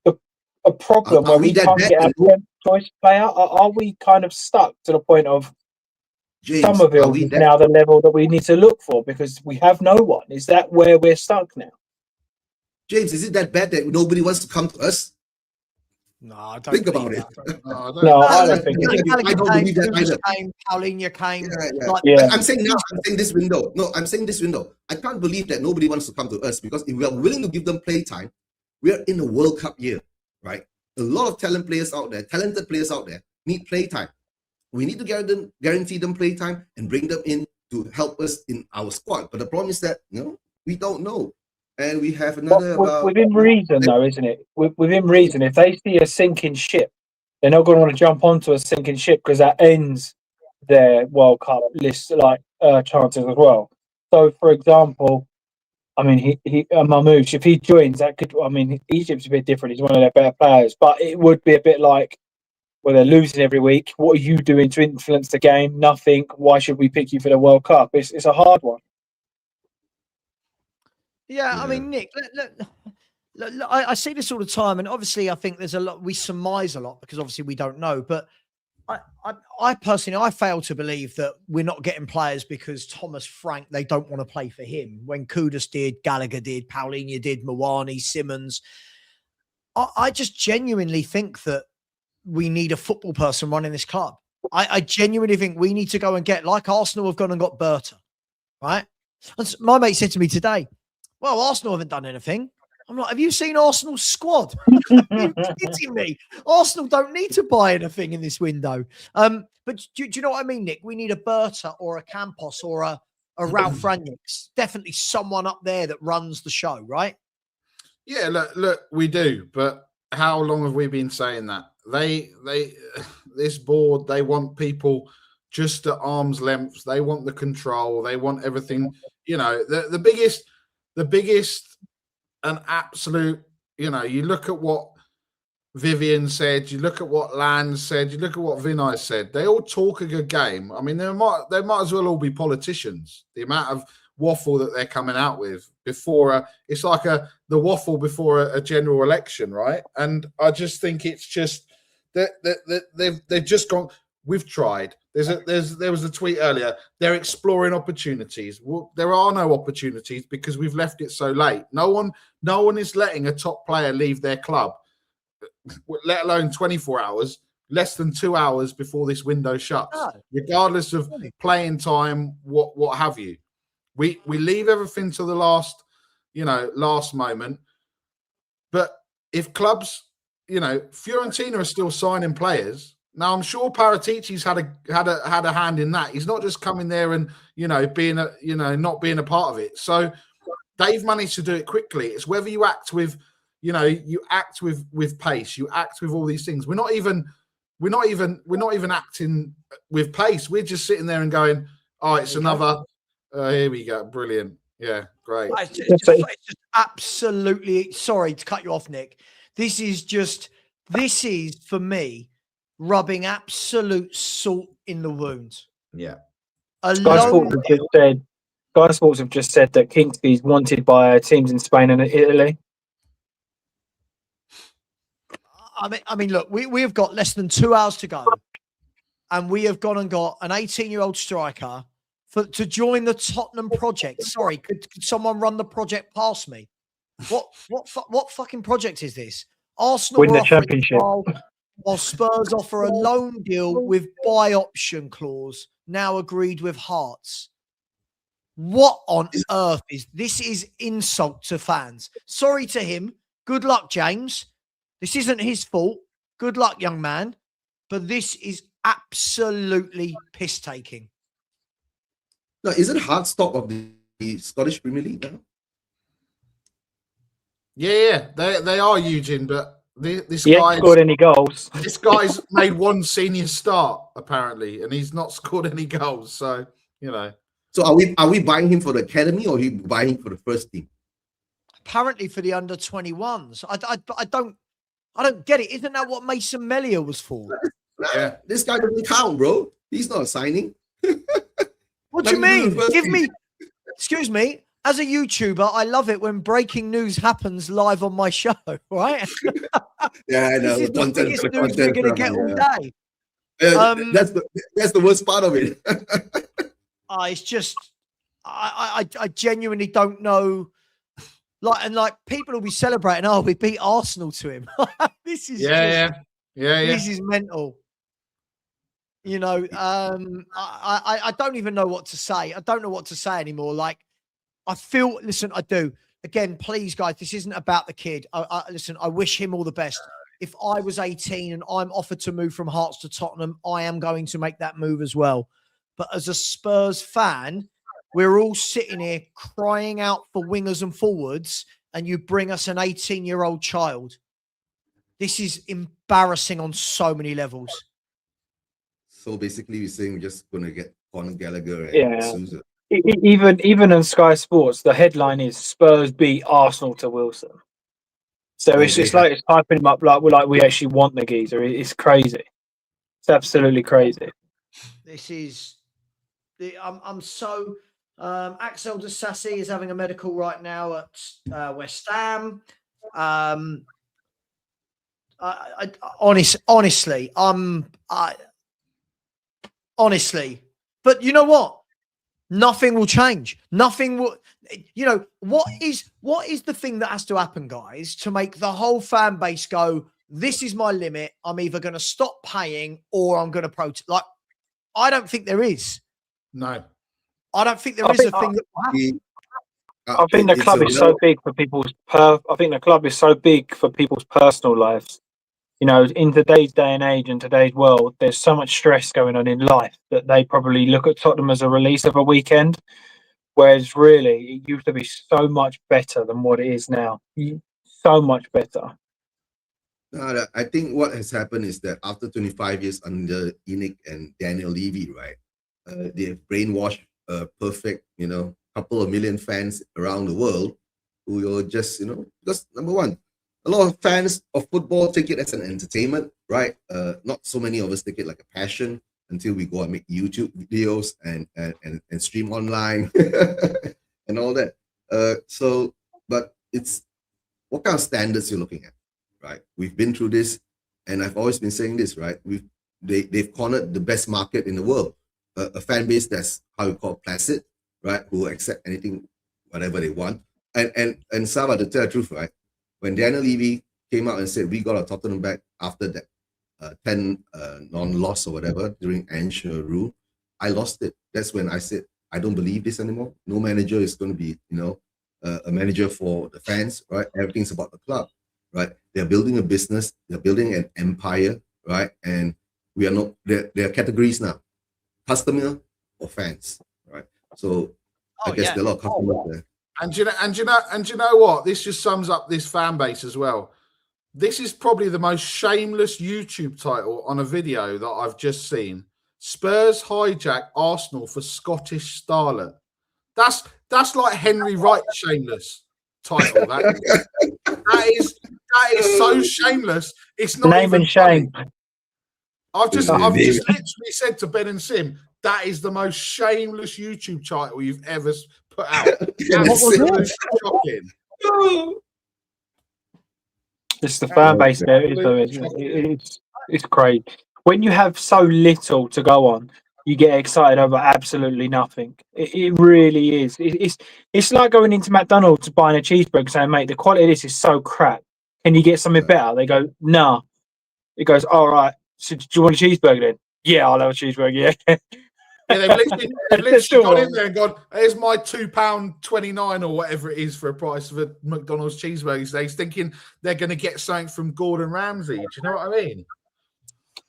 a problem where we can't get a 10th choice player? Are we kind of stuck to the point of Somerville is now the level that we need to look for because we have no one? Is that where we're stuck now? James, is it that bad that nobody wants to come to us? No, I don't think about it. No, I don't think I don't believe that either. Paulinho came. I'm saying now, I'm saying this window. No, I'm saying this window. I can't believe that nobody wants to come to us because if we are willing to give them play time, we are in a World Cup year, right? A lot of talented players out there need play time. We need to guarantee them play time and bring them in to help us in our squad. But the problem is that we don't know. And we have another within reason, though, isn't it? Within reason, if they see a sinking ship, they're not going to want to jump onto a sinking ship because that ends their World Cup list chances as well. So, for example, I mean, he Mamouche, if he joins, that could. I mean, Egypt's a bit different. He's one of their better players, but it would be a bit like, well, they're losing every week. What are you doing to influence the game? Nothing. Why should we pick you for the World Cup? It's a hard one. Yeah, I mean, Nick, look, I see this all the time, and obviously, I think there's a lot. We surmise a lot because obviously we don't know. But I personally, I fail to believe that we're not getting players because Thomas Frank they don't want to play for him. When Kudus did, Gallagher did, Paulinho did, Mawani, Simmons. I just genuinely think that we need a football person running this club. I genuinely think we need to go and get, like Arsenal have gone and got Berta, right? And my mate said to me today, well, Arsenal haven't done anything. I'm like, have you seen Arsenal's squad? Are you kidding me? Arsenal don't need to buy anything in this window. But do you know what I mean, Nick? We need a Berta or a Campos or a Ralph Rangnicks. Definitely someone up there that runs the show, right? Yeah, look, we do. But how long have we been saying that? This board, they want people just at arm's length. They want the control. They want everything. You know, the biggest and absolute. You know, you look at what Vivian said. You look at what Lange said. You look at what Vinay said. They all talk a good game. I mean, they might as well all be politicians. The amount of waffle that they're coming out with before it's like the waffle before a general election, right? And I just think it's just that they've just gone. We've tried. There was a tweet earlier. They're exploring opportunities. Well, there are no opportunities because we've left it so late. No one is letting a top player leave their club, let alone 24 hours, less than 2 hours before this window shuts, regardless of playing time, what have you. We leave everything to the last moment. But if clubs, Fiorentina are still signing players. Now I'm sure Paratici's had a hand in that. He's not just coming there and being not being a part of it. So they've managed to do it quickly. It's whether you act with with pace, you act with all these things. We're not even acting with pace. We're just sitting there and going, oh, it's another. Here we go. Brilliant. Yeah, great. It's just absolutely, sorry to cut you off, Nick. This is for me rubbing absolute salt in the wound. Yeah. Sky Sports have just said that Kingsley's wanted by teams in Spain and Italy. I mean, look, we have got less than 2 hours to go, and we have gone and got an 18-year-old striker to join the Tottenham project. Sorry, could someone run the project past me? What fucking project is this? Arsenal win the championship, while Spurs offer a loan deal with buy option clause now agreed with Hearts. What on earth is this? Is insult to fans. Sorry to him. Good luck, James. This isn't his fault. Good luck, young man. But this is absolutely piss-taking. No, is it Hearts top of the Scottish Premier League now? Yeah, they are, Eugene, but this guy hasn't scored any goals. This guy's made one senior start apparently, and he's not scored any goals. So So are we buying him for the academy, or are we buying him for the first team? Apparently for the under 21s. I don't get it. Isn't that what Mason Melia was for? Yeah, this guy doesn't count, bro. He's not signing. What do you mean? Excuse me. As a YouTuber, I love it when breaking news happens live on my show, right? Yeah, I know. This is the biggest news we're going to get all day. That's the worst part of it. It's just, I genuinely don't know. Like people will be celebrating. Oh, we beat Arsenal to him. This is This is mental. I don't even know what to say. I don't know what to say anymore. Like, I feel, listen, I do. Again, please, guys, this isn't about the kid. Listen, I wish him all the best. If I was 18 and I'm offered to move from Hearts to Tottenham, I am going to make that move as well. But as a Spurs fan, we're all sitting here crying out for wingers and forwards, and you bring us an 18-year-old child. This is embarrassing on so many levels. So basically, we're saying we're just going to get Conor Gallagher and Sousa. Even on Sky Sports, the headline is Spurs beat Arsenal to Wilson. So it's just like it's hyping him up like we actually want the geezer. It's crazy. It's absolutely crazy. This is I'm so Axel de Sassi is having a medical right now at West Ham. Honestly, but you know what? Nothing will change. Nothing will. What is the thing that has to happen, guys, to make the whole fan base go, this is my limit. I'm either going to stop paying or I'm going to protest. Like, I don't think there is. No. I don't think there is a thing that will happen. I think the club is so big for people's I think the club is so big for people's personal lives. You know, in today's day and age and today's world, there's so much stress going on in life that they probably look at Tottenham as a release of a weekend. Whereas really, it used to be so much better than what it is now. So much better. No, I think what has happened is that after 25 years under Enoch and Daniel Levy, right, they have brainwashed a perfect, couple of million fans around the world who are just, because number one, a lot of fans of football take it as an entertainment, right? Not so many of us take it like a passion until we go and make YouTube videos and stream online and all that. But it's what kind of standards you're looking at, right? We've been through this, and I've always been saying this, right? They've cornered the best market in the world, a fan base that's how you call placid, right? Who will accept anything, whatever they want. And Savva, to tell the truth, right? When Daniel Levy came out and said we got our Tottenham back after that 10 non-loss or whatever during LANGE rule, I lost it. That's when I said I don't believe this anymore. No manager is going to be, a manager for the fans, right? Everything's about the club, right? They're building a business, they're building an empire, right? And we are not. There are categories now: customer or fans, right? So I guess there are a lot of customers there. And you know what? This just sums up this fan base as well. This is probably the most shameless YouTube title on a video that I've just seen. Spurs hijack Arsenal for Scottish starlet. That's like Henry Wright shameless title. That is so shameless. It's not name even and shame. funny. I've just literally said to Ben and Sim, that is the most shameless YouTube title you've ever put out. Absolutely shocking. It's the fan base there, it's crazy. When you have so little to go on, you get excited over absolutely nothing. It really is. It's like going into McDonald's buying a cheeseburger saying, mate, the quality of this is so crap. Can you get something better? They go, nah. It goes, all right. So do you want a cheeseburger then? Yeah, I'll have a cheeseburger, yeah. Yeah, they've literally gone in there and gone, here's my £2.29 or whatever it is for a price of a McDonald's cheeseburger. He's thinking they're going to get something from Gordon Ramsay. Do you know what I mean?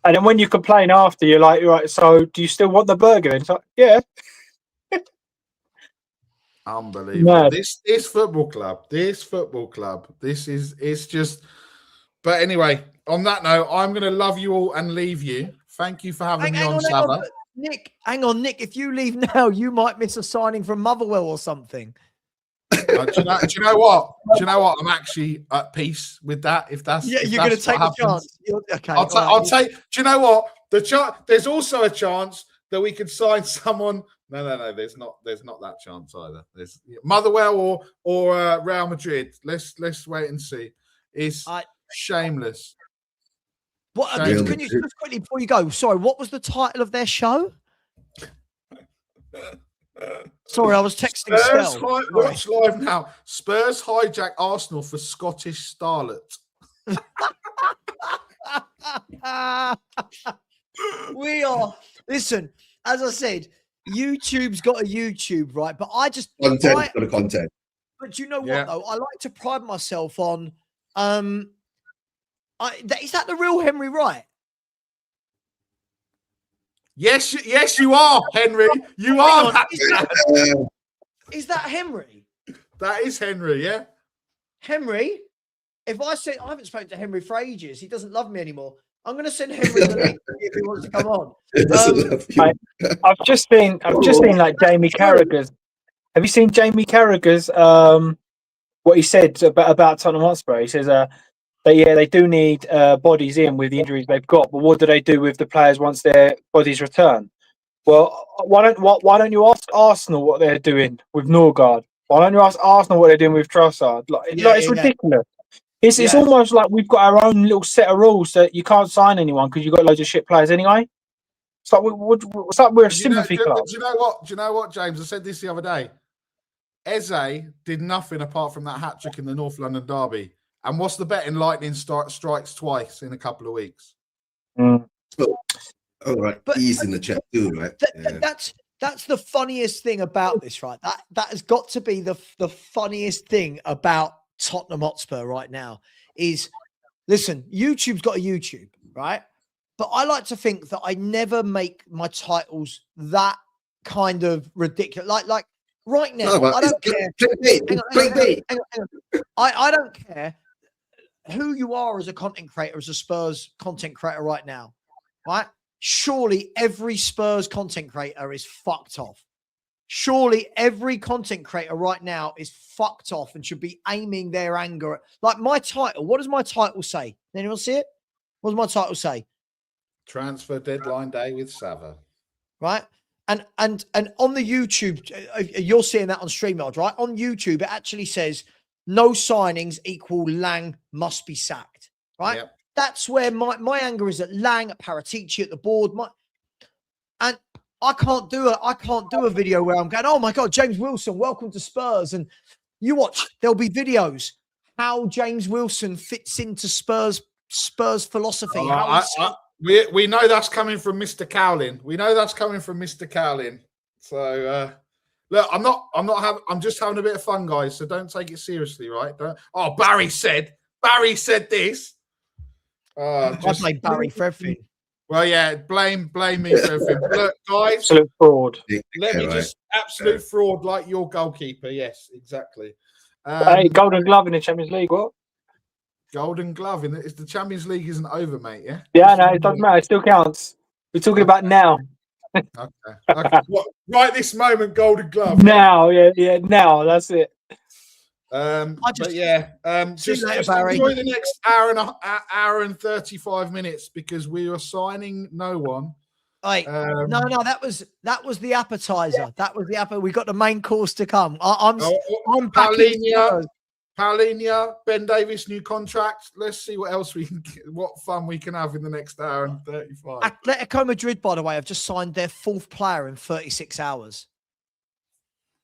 And then when you complain after, you're like, right, so do you still want the burger? And it's like, yeah. Unbelievable. This football club, it's just. But anyway, on that note, I'm going to love you all and leave you. Thank you for having me on, Savva. Nick, hang on, Nick. If you leave now, you might miss a signing from Motherwell or something. Do you know what? I'm actually at peace with that. If you're going to take the chance. Okay, I'll take. Do you know what? There's also a chance that we could sign someone. No. There's not that chance either. There's Motherwell or Real Madrid. Let's wait and see. It's shameless. What can you just quickly before you go? Sorry, what was the title of their show? Sorry, I was texting Spurs. Watch live now. Spurs hijack Arsenal for Scottish starlet. We are. Listen, as I said, YouTube's got a YouTube, right? But I just content for the content. But you know what though? I like to pride myself on. Is that the real Henry Wright? Yes, you are, Henry. You are. Is that Henry? That is Henry, yeah. Henry, if I said I haven't spoken to Henry for ages, he doesn't love me anymore. I'm going to send Henry the link if he wants to come on. I've just seen like Jamie Carragher's. Have you seen Jamie Carragher's? What he said about Tottenham Hotspur? He says, they do need bodies in with the injuries they've got, but what do they do with the players once their bodies return? Well, why don't you ask Arsenal what they're doing with Norgard? Why don't you ask Arsenal what they're doing with Trossard? It's ridiculous. It's almost like we've got our own little set of rules that you can't sign anyone because you've got loads of shit players anyway. It's like we're a sympathy club. Do you know what, James? I said this the other day. Eze did nothing apart from that hat trick in the North London derby. And what's the betting? Lightning strikes twice in a couple of weeks. Mm. So, all right, But- he's in the chat too, right? Yeah. That's the funniest thing about this, right? That has got to be the funniest thing about Tottenham Hotspur right now is, listen, YouTube's got a YouTube, right? But I like to think that I never make my titles that kind of ridiculous. Like right now, No, I don't care. Hang on. I don't care who you are as a content creator, as a Spurs content creator right now, right? Surely every Spurs content creator is fucked off. Surely every content creator right now is fucked off and should be aiming their anger at, like, my title. What does my title say? Anyone see it? What does my title say? Transfer deadline day with Savva. Right? And on the YouTube, you're seeing that on StreamYard, right? On YouTube, it actually says no signings equal Lang must be sacked. Right? Yep. That's where my anger is at Lang, at Paratici, at the board. And I can't do a video where I'm going, oh my God, James Wilson, welcome to Spurs. And you watch, there'll be videos how James Wilson fits into Spurs philosophy. We know that's coming from Mr. Cowlin. So look, I'm just having a bit of fun, guys. So don't take it seriously, right? Barry said this. I blame Barry for everything. Well, yeah, blame me for everything. But look, guys, Absolute fraud. let me just absolute fraud like your goalkeeper. Yes, exactly. Hey, Golden Glove in the Champions League. What? Golden Glove in the Champions League isn't over, mate. Yeah. Yeah, no, it doesn't matter. It still counts. We're talking about now. Okay. Right this moment, Golden Glove. Now, yeah, now. That's it. Just Barry. enjoy the next hour and 35 minutes because we are signing no one. Right. No, that was the appetizer. That was the appetizer. We got the main course to come. I'm Paulinho, Ben Davis, new contract. Let's see what else what fun we can have in the next hour and 35. Atletico Madrid, by the way, have just signed their 4th player in 36 hours.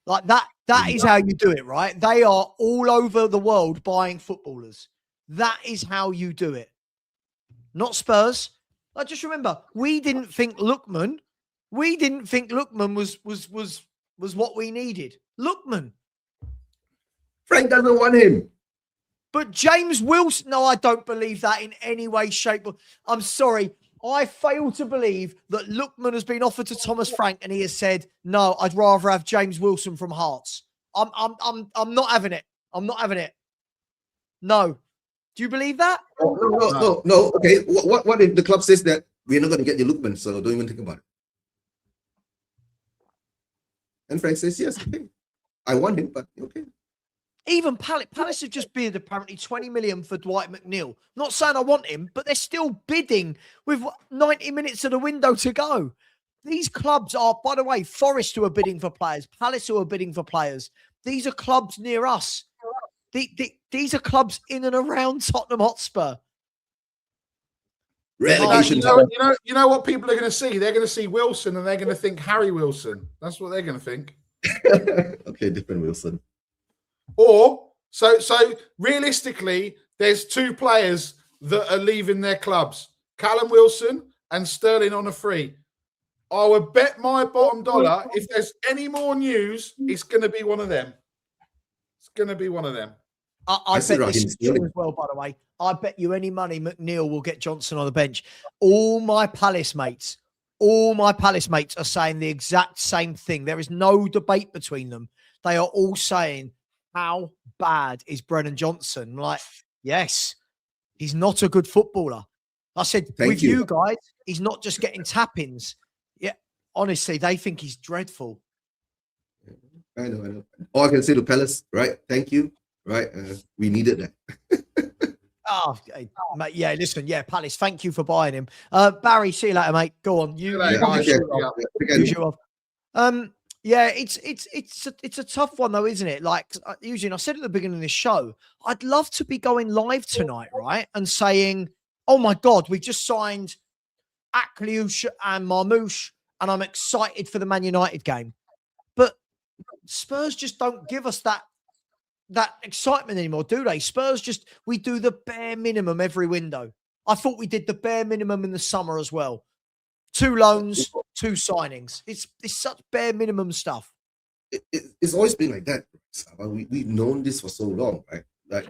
Like that is how you do it, right? They are all over the world buying footballers. That is how you do it. Not Spurs. I just remember we didn't think Lookman was what we needed. Lookman. Frank doesn't want him. But James Wilson, no, I don't believe that in any way, shape. I'm sorry. I fail to believe that Lookman has been offered to Thomas Frank and he has said, no, I'd rather have James Wilson from Hearts. I'm not having it. I'm not having it. No. Do you believe that? No. Okay. What if the club says that we're not going to get the Lookman, so don't even think about it? And Frank says, yes, okay. I want him, but okay. Even Palace have just bid apparently 20 million for Dwight McNeil. Not saying I want him, but they're still bidding with 90 minutes of the window to go. These clubs are, by the way, Forest who are bidding for players, Palace who are bidding for players. These are clubs near us. These are clubs in and around Tottenham Hotspur. Relegation. You know what people are going to see? They're going to see Wilson and they're going to think Harry Wilson. That's what they're going to think. Okay, different Wilson. Or so realistically, there's 2 players that are leaving their clubs: Callum Wilson and Sterling on a free. I would bet my bottom dollar if there's any more news, it's going to be one of them. It's going to be one of them. I bet this is true as well, by the way. I bet you any money McNeil will get Johnson on the bench. All my Palace mates are saying the exact same thing. There is no debate between them. They are all saying, how bad is Brennan Johnson? Like, yes, he's not a good footballer. I said, with you guys, he's not just getting tap-ins. Yeah, honestly, they think he's dreadful. I know. All I can say to Palace, right? Thank you. Right. We needed that. Mate, yeah, listen, yeah, Palace, thank you for buying him. Barry, see you later, mate. Go on. You yeah, it's a tough one though, isn't it? Like Eugene, I said at the beginning of this show, I'd love to be going live tonight, right? And saying, oh my God, we just signed Akliush and Marmoush, and I'm excited for the Man United game. But Spurs just don't give us that that excitement anymore, do they? Spurs we do the bare minimum every window. I thought we did the bare minimum in the summer as well. 2 loans, 2 signings. It's such bare minimum stuff. It's always been like that. We've known this for so long, right?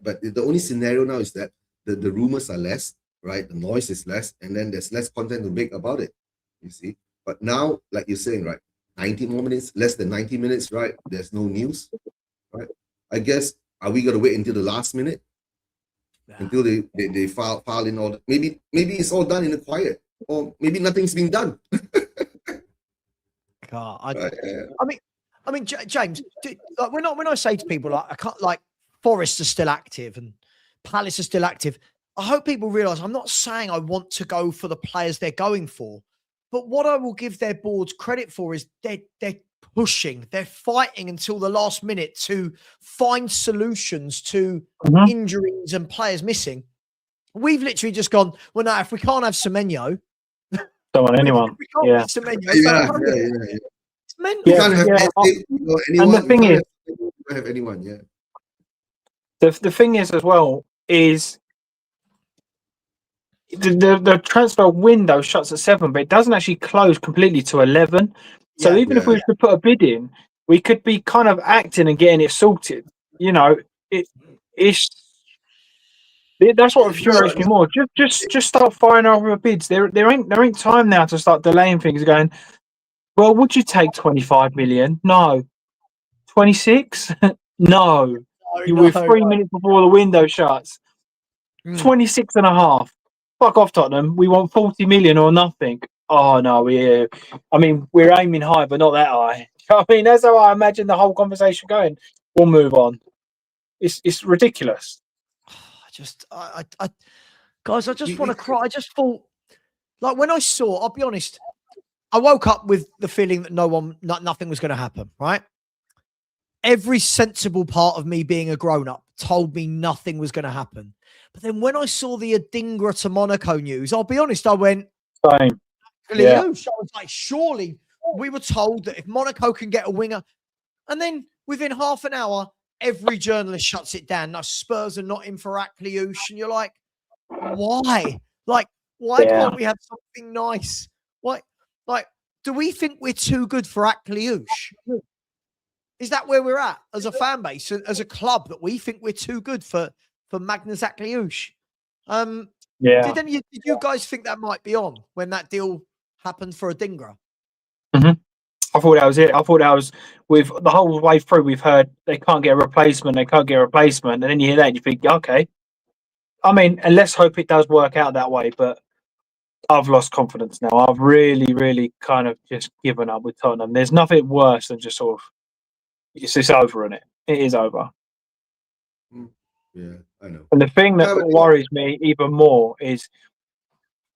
But the only scenario now is that the rumors are less, right? The noise is less, and then there's less content to make about it, you see. But now, like you're saying, right, 90 more minutes, less than 90 minutes, right? There's no news, right? I guess, are we going to wait until the last minute? Until they file in all maybe it's all done in the quiet, or maybe nothing's been done. God, I mean, James, like when I say to people like I can't, like Forest are still active and Palace are still active, I hope people realise I'm not saying I want to go for the players they're going for, but what I will give their boards credit for is they're pushing, they're fighting until the last minute to find solutions to injuries and players missing. We've literally just gone, well, no, if we can't have Semenyo, don't want anyone. we can't have Semenyo. It's mental. You can't have anyone. And the thing is, you can't have anyone. Yeah. The thing is as well is the transfer window shuts at 7, but it doesn't actually close completely to 11. So even if we were to put a bid in, we could be kind of acting and getting it sorted. You know, that's what infuriates me more. Just start firing over bids. There ain't time now to start delaying things. Going, well, would you take 25 million? No. 26? No. You were 3 minutes before the window shuts. 26 and a half. Fuck off, Tottenham. We want 40 million or nothing. Oh no, we're aiming high, but not that high. I mean, that's how I imagine the whole conversation going. We'll move on. It's ridiculous. Guys, I just want to cry. I just thought, like, when I saw, I'll be honest, I woke up with the feeling that nothing was going to happen, right? Every sensible part of me being a grown-up told me nothing was going to happen. But then when I saw the Adingra to Monaco news, I'll be honest, I went, same. Yeah. I was like, surely we were told that if Monaco can get a winger, and then within half an hour, every journalist shuts it down. Now Spurs are not in for Akliouche, and you're like, why? Like, why can't we have something nice? Why? Like, do we think we're too good for Akliouche? Is that where we're at as a fan base, as a club, that we think we're too good for Magnus Akliouche? Did you guys think that might be on when that deal happened for Adingra? I thought that was it. I thought that was, with the whole way through, we've heard they can't get a replacement, and then you hear that and you think, okay. I mean, and let's hope it does work out that way, but I've lost confidence now. I've really, really kind of just given up with Tottenham. There's nothing worse than just sort of, it's over, isn't it? It is over. Yeah, I know. And the thing that worries me even more is,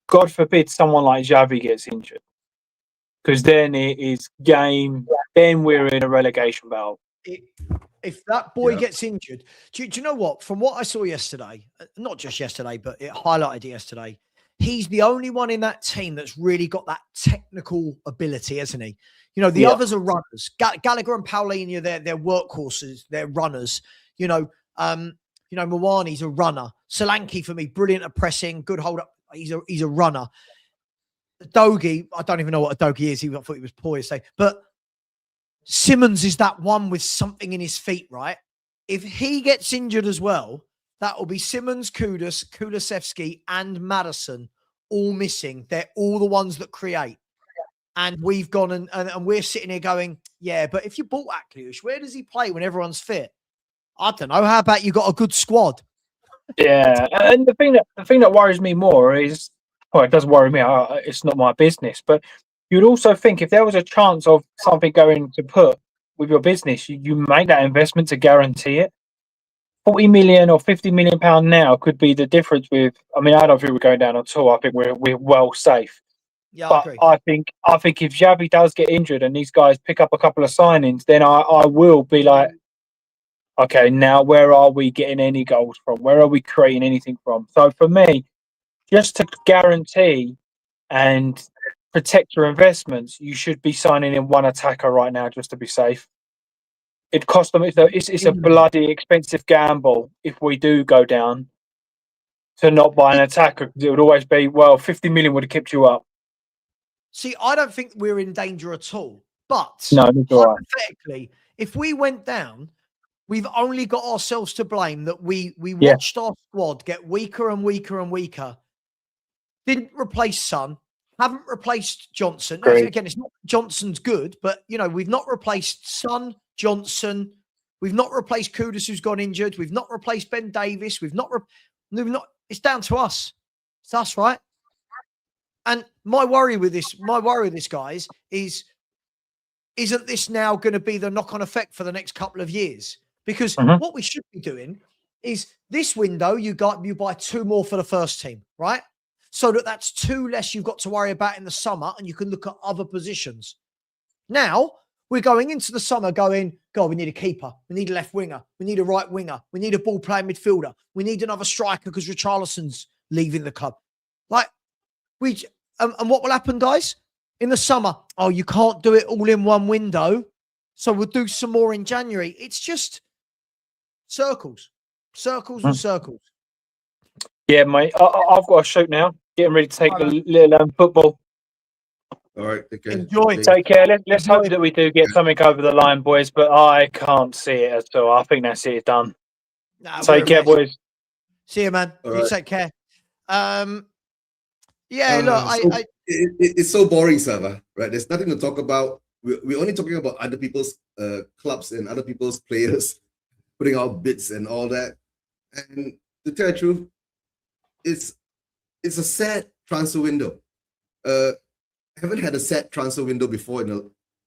God forbid someone like Xavi gets injured, because then it is game. Then we're in a relegation battle. If that boy gets injured, do you know what? From what I saw yesterday, not just yesterday, but it highlighted yesterday, he's the only one in that team that's really got that technical ability, hasn't he? You know, the others are runners. Gallagher and Paulinho, they're workhorses, they're runners. Mwani's a runner. Solanke, for me, brilliant at pressing, good hold up. He's a runner. Dogi, I don't even know what a Dogi is. I thought he was poor yesterday. But Simmons is that one with something in his feet, right? If he gets injured as well, that will be Simmons, Kudus, Kulusevski, and Maddison all missing. They're all the ones that create. And we've gone and we're sitting here going, yeah, but if you bought Akliouche, where does he play when everyone's fit? I don't know. How about you got a good squad? Yeah, and the thing that worries me more is, well, it doesn't worry me. It's not my business. But you'd also think if there was a chance of something going to put with your business, you make that investment to guarantee it. 40 million or 50 million pound now could be the difference with. I mean, I don't think we're going down at all. I think we're well safe. Yeah, but I think if Xavi does get injured and these guys pick up a couple of signings, then I will be like, okay, now where are we getting any goals from? Where are we creating anything from? So for me, just to guarantee and protect your investments, you should be signing in one attacker right now just to be safe. It cost them. It's a bloody expensive gamble if we do go down to not buy an attacker, because it would always be, well, 50 million would have kept you up. See, I don't think we're in danger at all. But No, that's all right. hypothetically, if we went down, we've only got ourselves to blame that we watched our squad get weaker and weaker and weaker. Didn't replace Son, haven't replaced Johnson. Now, Great. again, it's not Johnson's good, but we've not replaced Son, Johnson. We've not replaced Kudus, who's gone injured. We've not replaced Ben Davis. We've not. It's down to us. It's us, right? And my worry with this, guys, isn't this now going to be the knock-on effect for the next couple of years? Because what we should be doing is this window, you buy 2 more for the first team, right? So that's 2 less you've got to worry about in the summer, and you can look at other positions. Now we're going into the summer going, God, we need a keeper. We need a left winger. We need a right winger. We need a ball playing midfielder. We need another striker because Richarlison's leaving the club. And what will happen, guys? In the summer, oh, you can't do it all in one window, so we'll do some more in January. It's just circles and circles. Yeah, mate. I've got to shoot now. Getting ready to take the little football. All right, take care. Enjoy. Take care. Let's hope that we do get something over the line, boys. But I can't see it at all. I think that's it done. Take care, boys. See you, man. All you right. take care. Yeah, look, it's so boring, Savva, right? There's nothing to talk about. We're only talking about other people's clubs and other people's players putting out bids and all that. And to tell the truth, it's a sad transfer window. Haven't had a sad transfer window before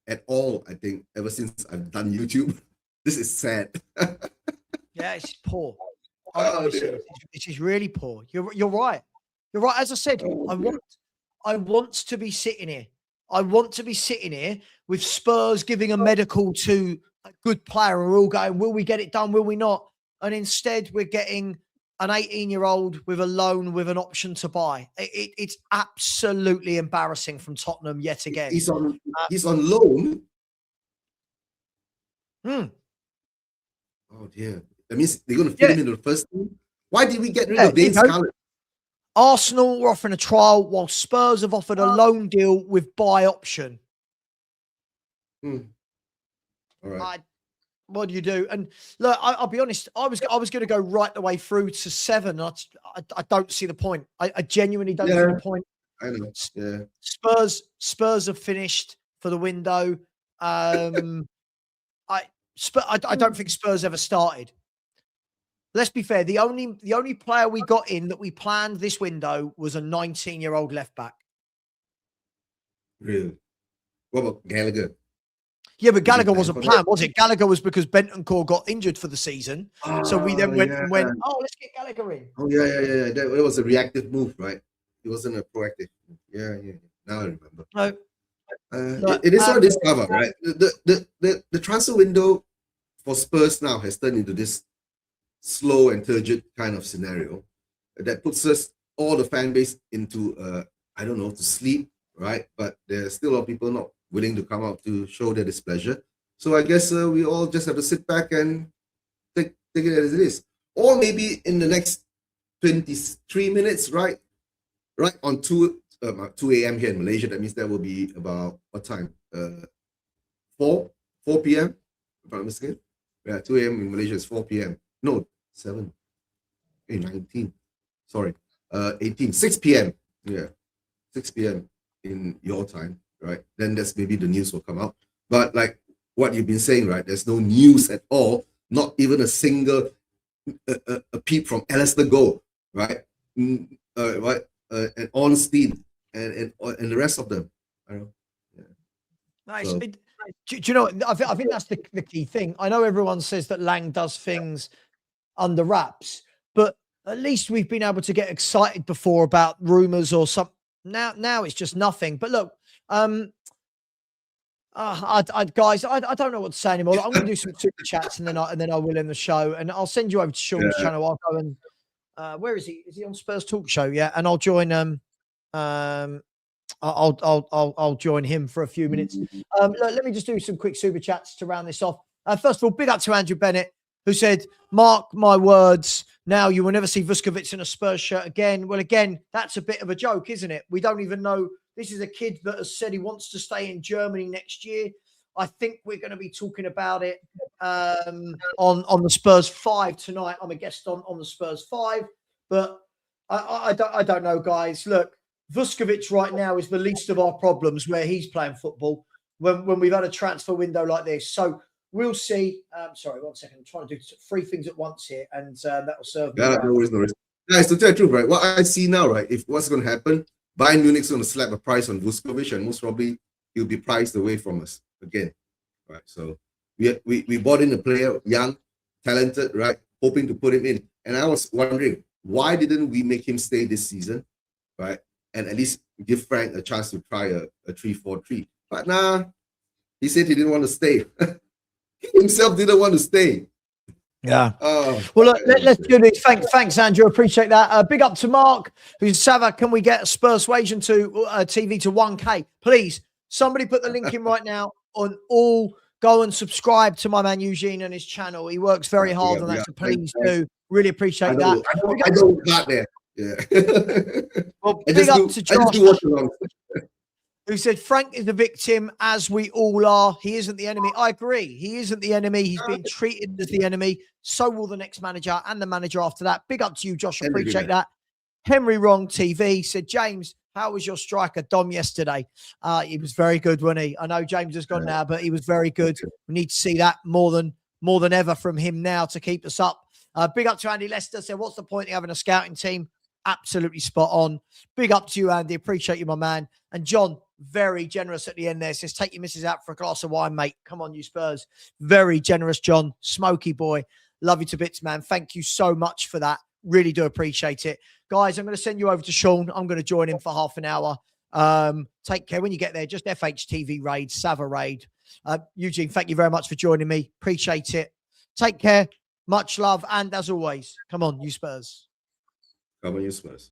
at all, I think, ever since I've done YouTube. This is sad. Yeah, it's poor. Oh, This is really poor. You're right. You're right. As I said, I want to be sitting here. I want to be sitting here with Spurs giving a medical to a good player, and we're all going, will we get it done? Will we not? And instead, we're getting an 18-year-old with a loan with an option to buy. It's absolutely embarrassing from Tottenham yet again. He's on loan. Oh dear. That means they're going to fit him into the first team. Why did we get rid of Dane Scarlett? Arsenal were offering a trial, while Spurs have offered a loan deal with buy option. All right. What do you do? And look, I'll be honest. I was going to go right the way through to 7. I don't see the point. I genuinely don't see the point. I know. Yeah. Spurs have finished for the window. I don't think Spurs ever started. Let's be fair. The only player we got in that we planned this window was a 19-year-old left back. Really? What about Gallagher? Yeah, but Gallagher wasn't planned, was it? Gallagher was because Bentancur got injured for the season. So we then went and went, oh, let's get Gallagher in. Oh, yeah. That was a reactive move, right? It wasn't a proactive move. Yeah. Now I remember. No. It is what it is, Savva, right? The transfer window for Spurs now has turned into this slow and turgid kind of scenario that puts us, all the fan base, into, to sleep, right? But there's still a lot of people not willing to come out to show their displeasure. So I guess we all just have to sit back and take it as it is. Or maybe in the next 23 minutes, right on 2 a.m. here in Malaysia, that means that will be about what time? 4 p.m. if I'm not mistaken. Yeah, 2 a.m. in Malaysia is 4 p.m. No, 7. 19. Sorry. 18. 6 p.m. Yeah. 6 p.m. in your time. Right, then that's maybe the news will come out. But like what you've been saying, right, there's no news at all, not even a single a peep from Alistair Gold, right, and Ornstein and the rest of them. I don't know. Yeah. Nice. So, Do you know? I think that's the key thing. I know everyone says that Lang does things under wraps, but at least we've been able to get excited before about rumors or something. Now it's just nothing. But look. Guys, I don't know what to say anymore. I'm going to do some super chats and then I will end the show, and I'll send you over to Sean's channel. I'll go and where is he? Is he on Spurs Talk Show? Yeah, and I'll join I'll join him for a few minutes. Look, let me just do some quick super chats to round this off. First of all, big up to Andrew Bennett, who said, "Mark my words, now you will never see Vuskovic in a Spurs shirt again." Well, again, that's a bit of a joke, isn't it? We don't even know. This is a kid that has said he wants to stay in Germany next year. I think we're going to be talking about it on the Spurs 5 tonight. I'm a guest on the Spurs 5, but I don't know, guys. Look, Vuskovic right now is the least of our problems where he's playing football when we've had a transfer window like this. So we'll see. Sorry, 1 second. I'm trying to do 3 things at once here, and that will serve me. Yeah, no worries, no worries. Guys, to tell the truth, right? What I see now, right? If what's going to happen, Bayern Munich's going to slap a price on Vuskovic, and most probably he'll be priced away from us again, right? So we bought in a player, young, talented, right? Hoping to put him in, and I was wondering, why didn't we make him stay this season, right? And at least give Frank a chance to try a 3-4-3. But nah, he said he didn't want to stay. He himself didn't want to stay. Yeah. Well, look, let's do this. Thanks, Andrew. Appreciate that. Big up to Mark, who's Savva. Can we get a Spurs Wasion to TV to 1K? Please, somebody put the link in right now on all. Go and subscribe to my man Eugene and his channel. He works very hard on that, so please do. Really appreciate that. I don't got there. Yeah. Well, big up to Josh, who said Frank is the victim, as we all are. He isn't the enemy. I agree. He isn't the enemy. He's being treated as the enemy. So will the next manager and the manager after that. Big up to you, Josh. Appreciate that. Henry Wrong TV said, James, how was your striker Dom yesterday? He was very good, wasn't he? I know James has gone now, but he was very good. We need to see that more than ever from him now to keep us up. Big up to Andy Lester. Said, what's the point of having a scouting team? Absolutely spot on. Big up to you, Andy. Appreciate you, my man. And John, very generous at the end there. Says, take your missus out for a glass of wine, mate. Come on, you Spurs. Very generous, John. Smoky boy. Love you to bits, man. Thank you so much for that. Really do appreciate it. Guys, I'm going to send you over to Sean. I'm going to join him for half an hour. Take care when you get there. Just FHTV raid, Savva raid. Eugene, thank you very much for joining me. Appreciate it. Take care. Much love. And as always, come on, you Spurs. Come on, you Spurs.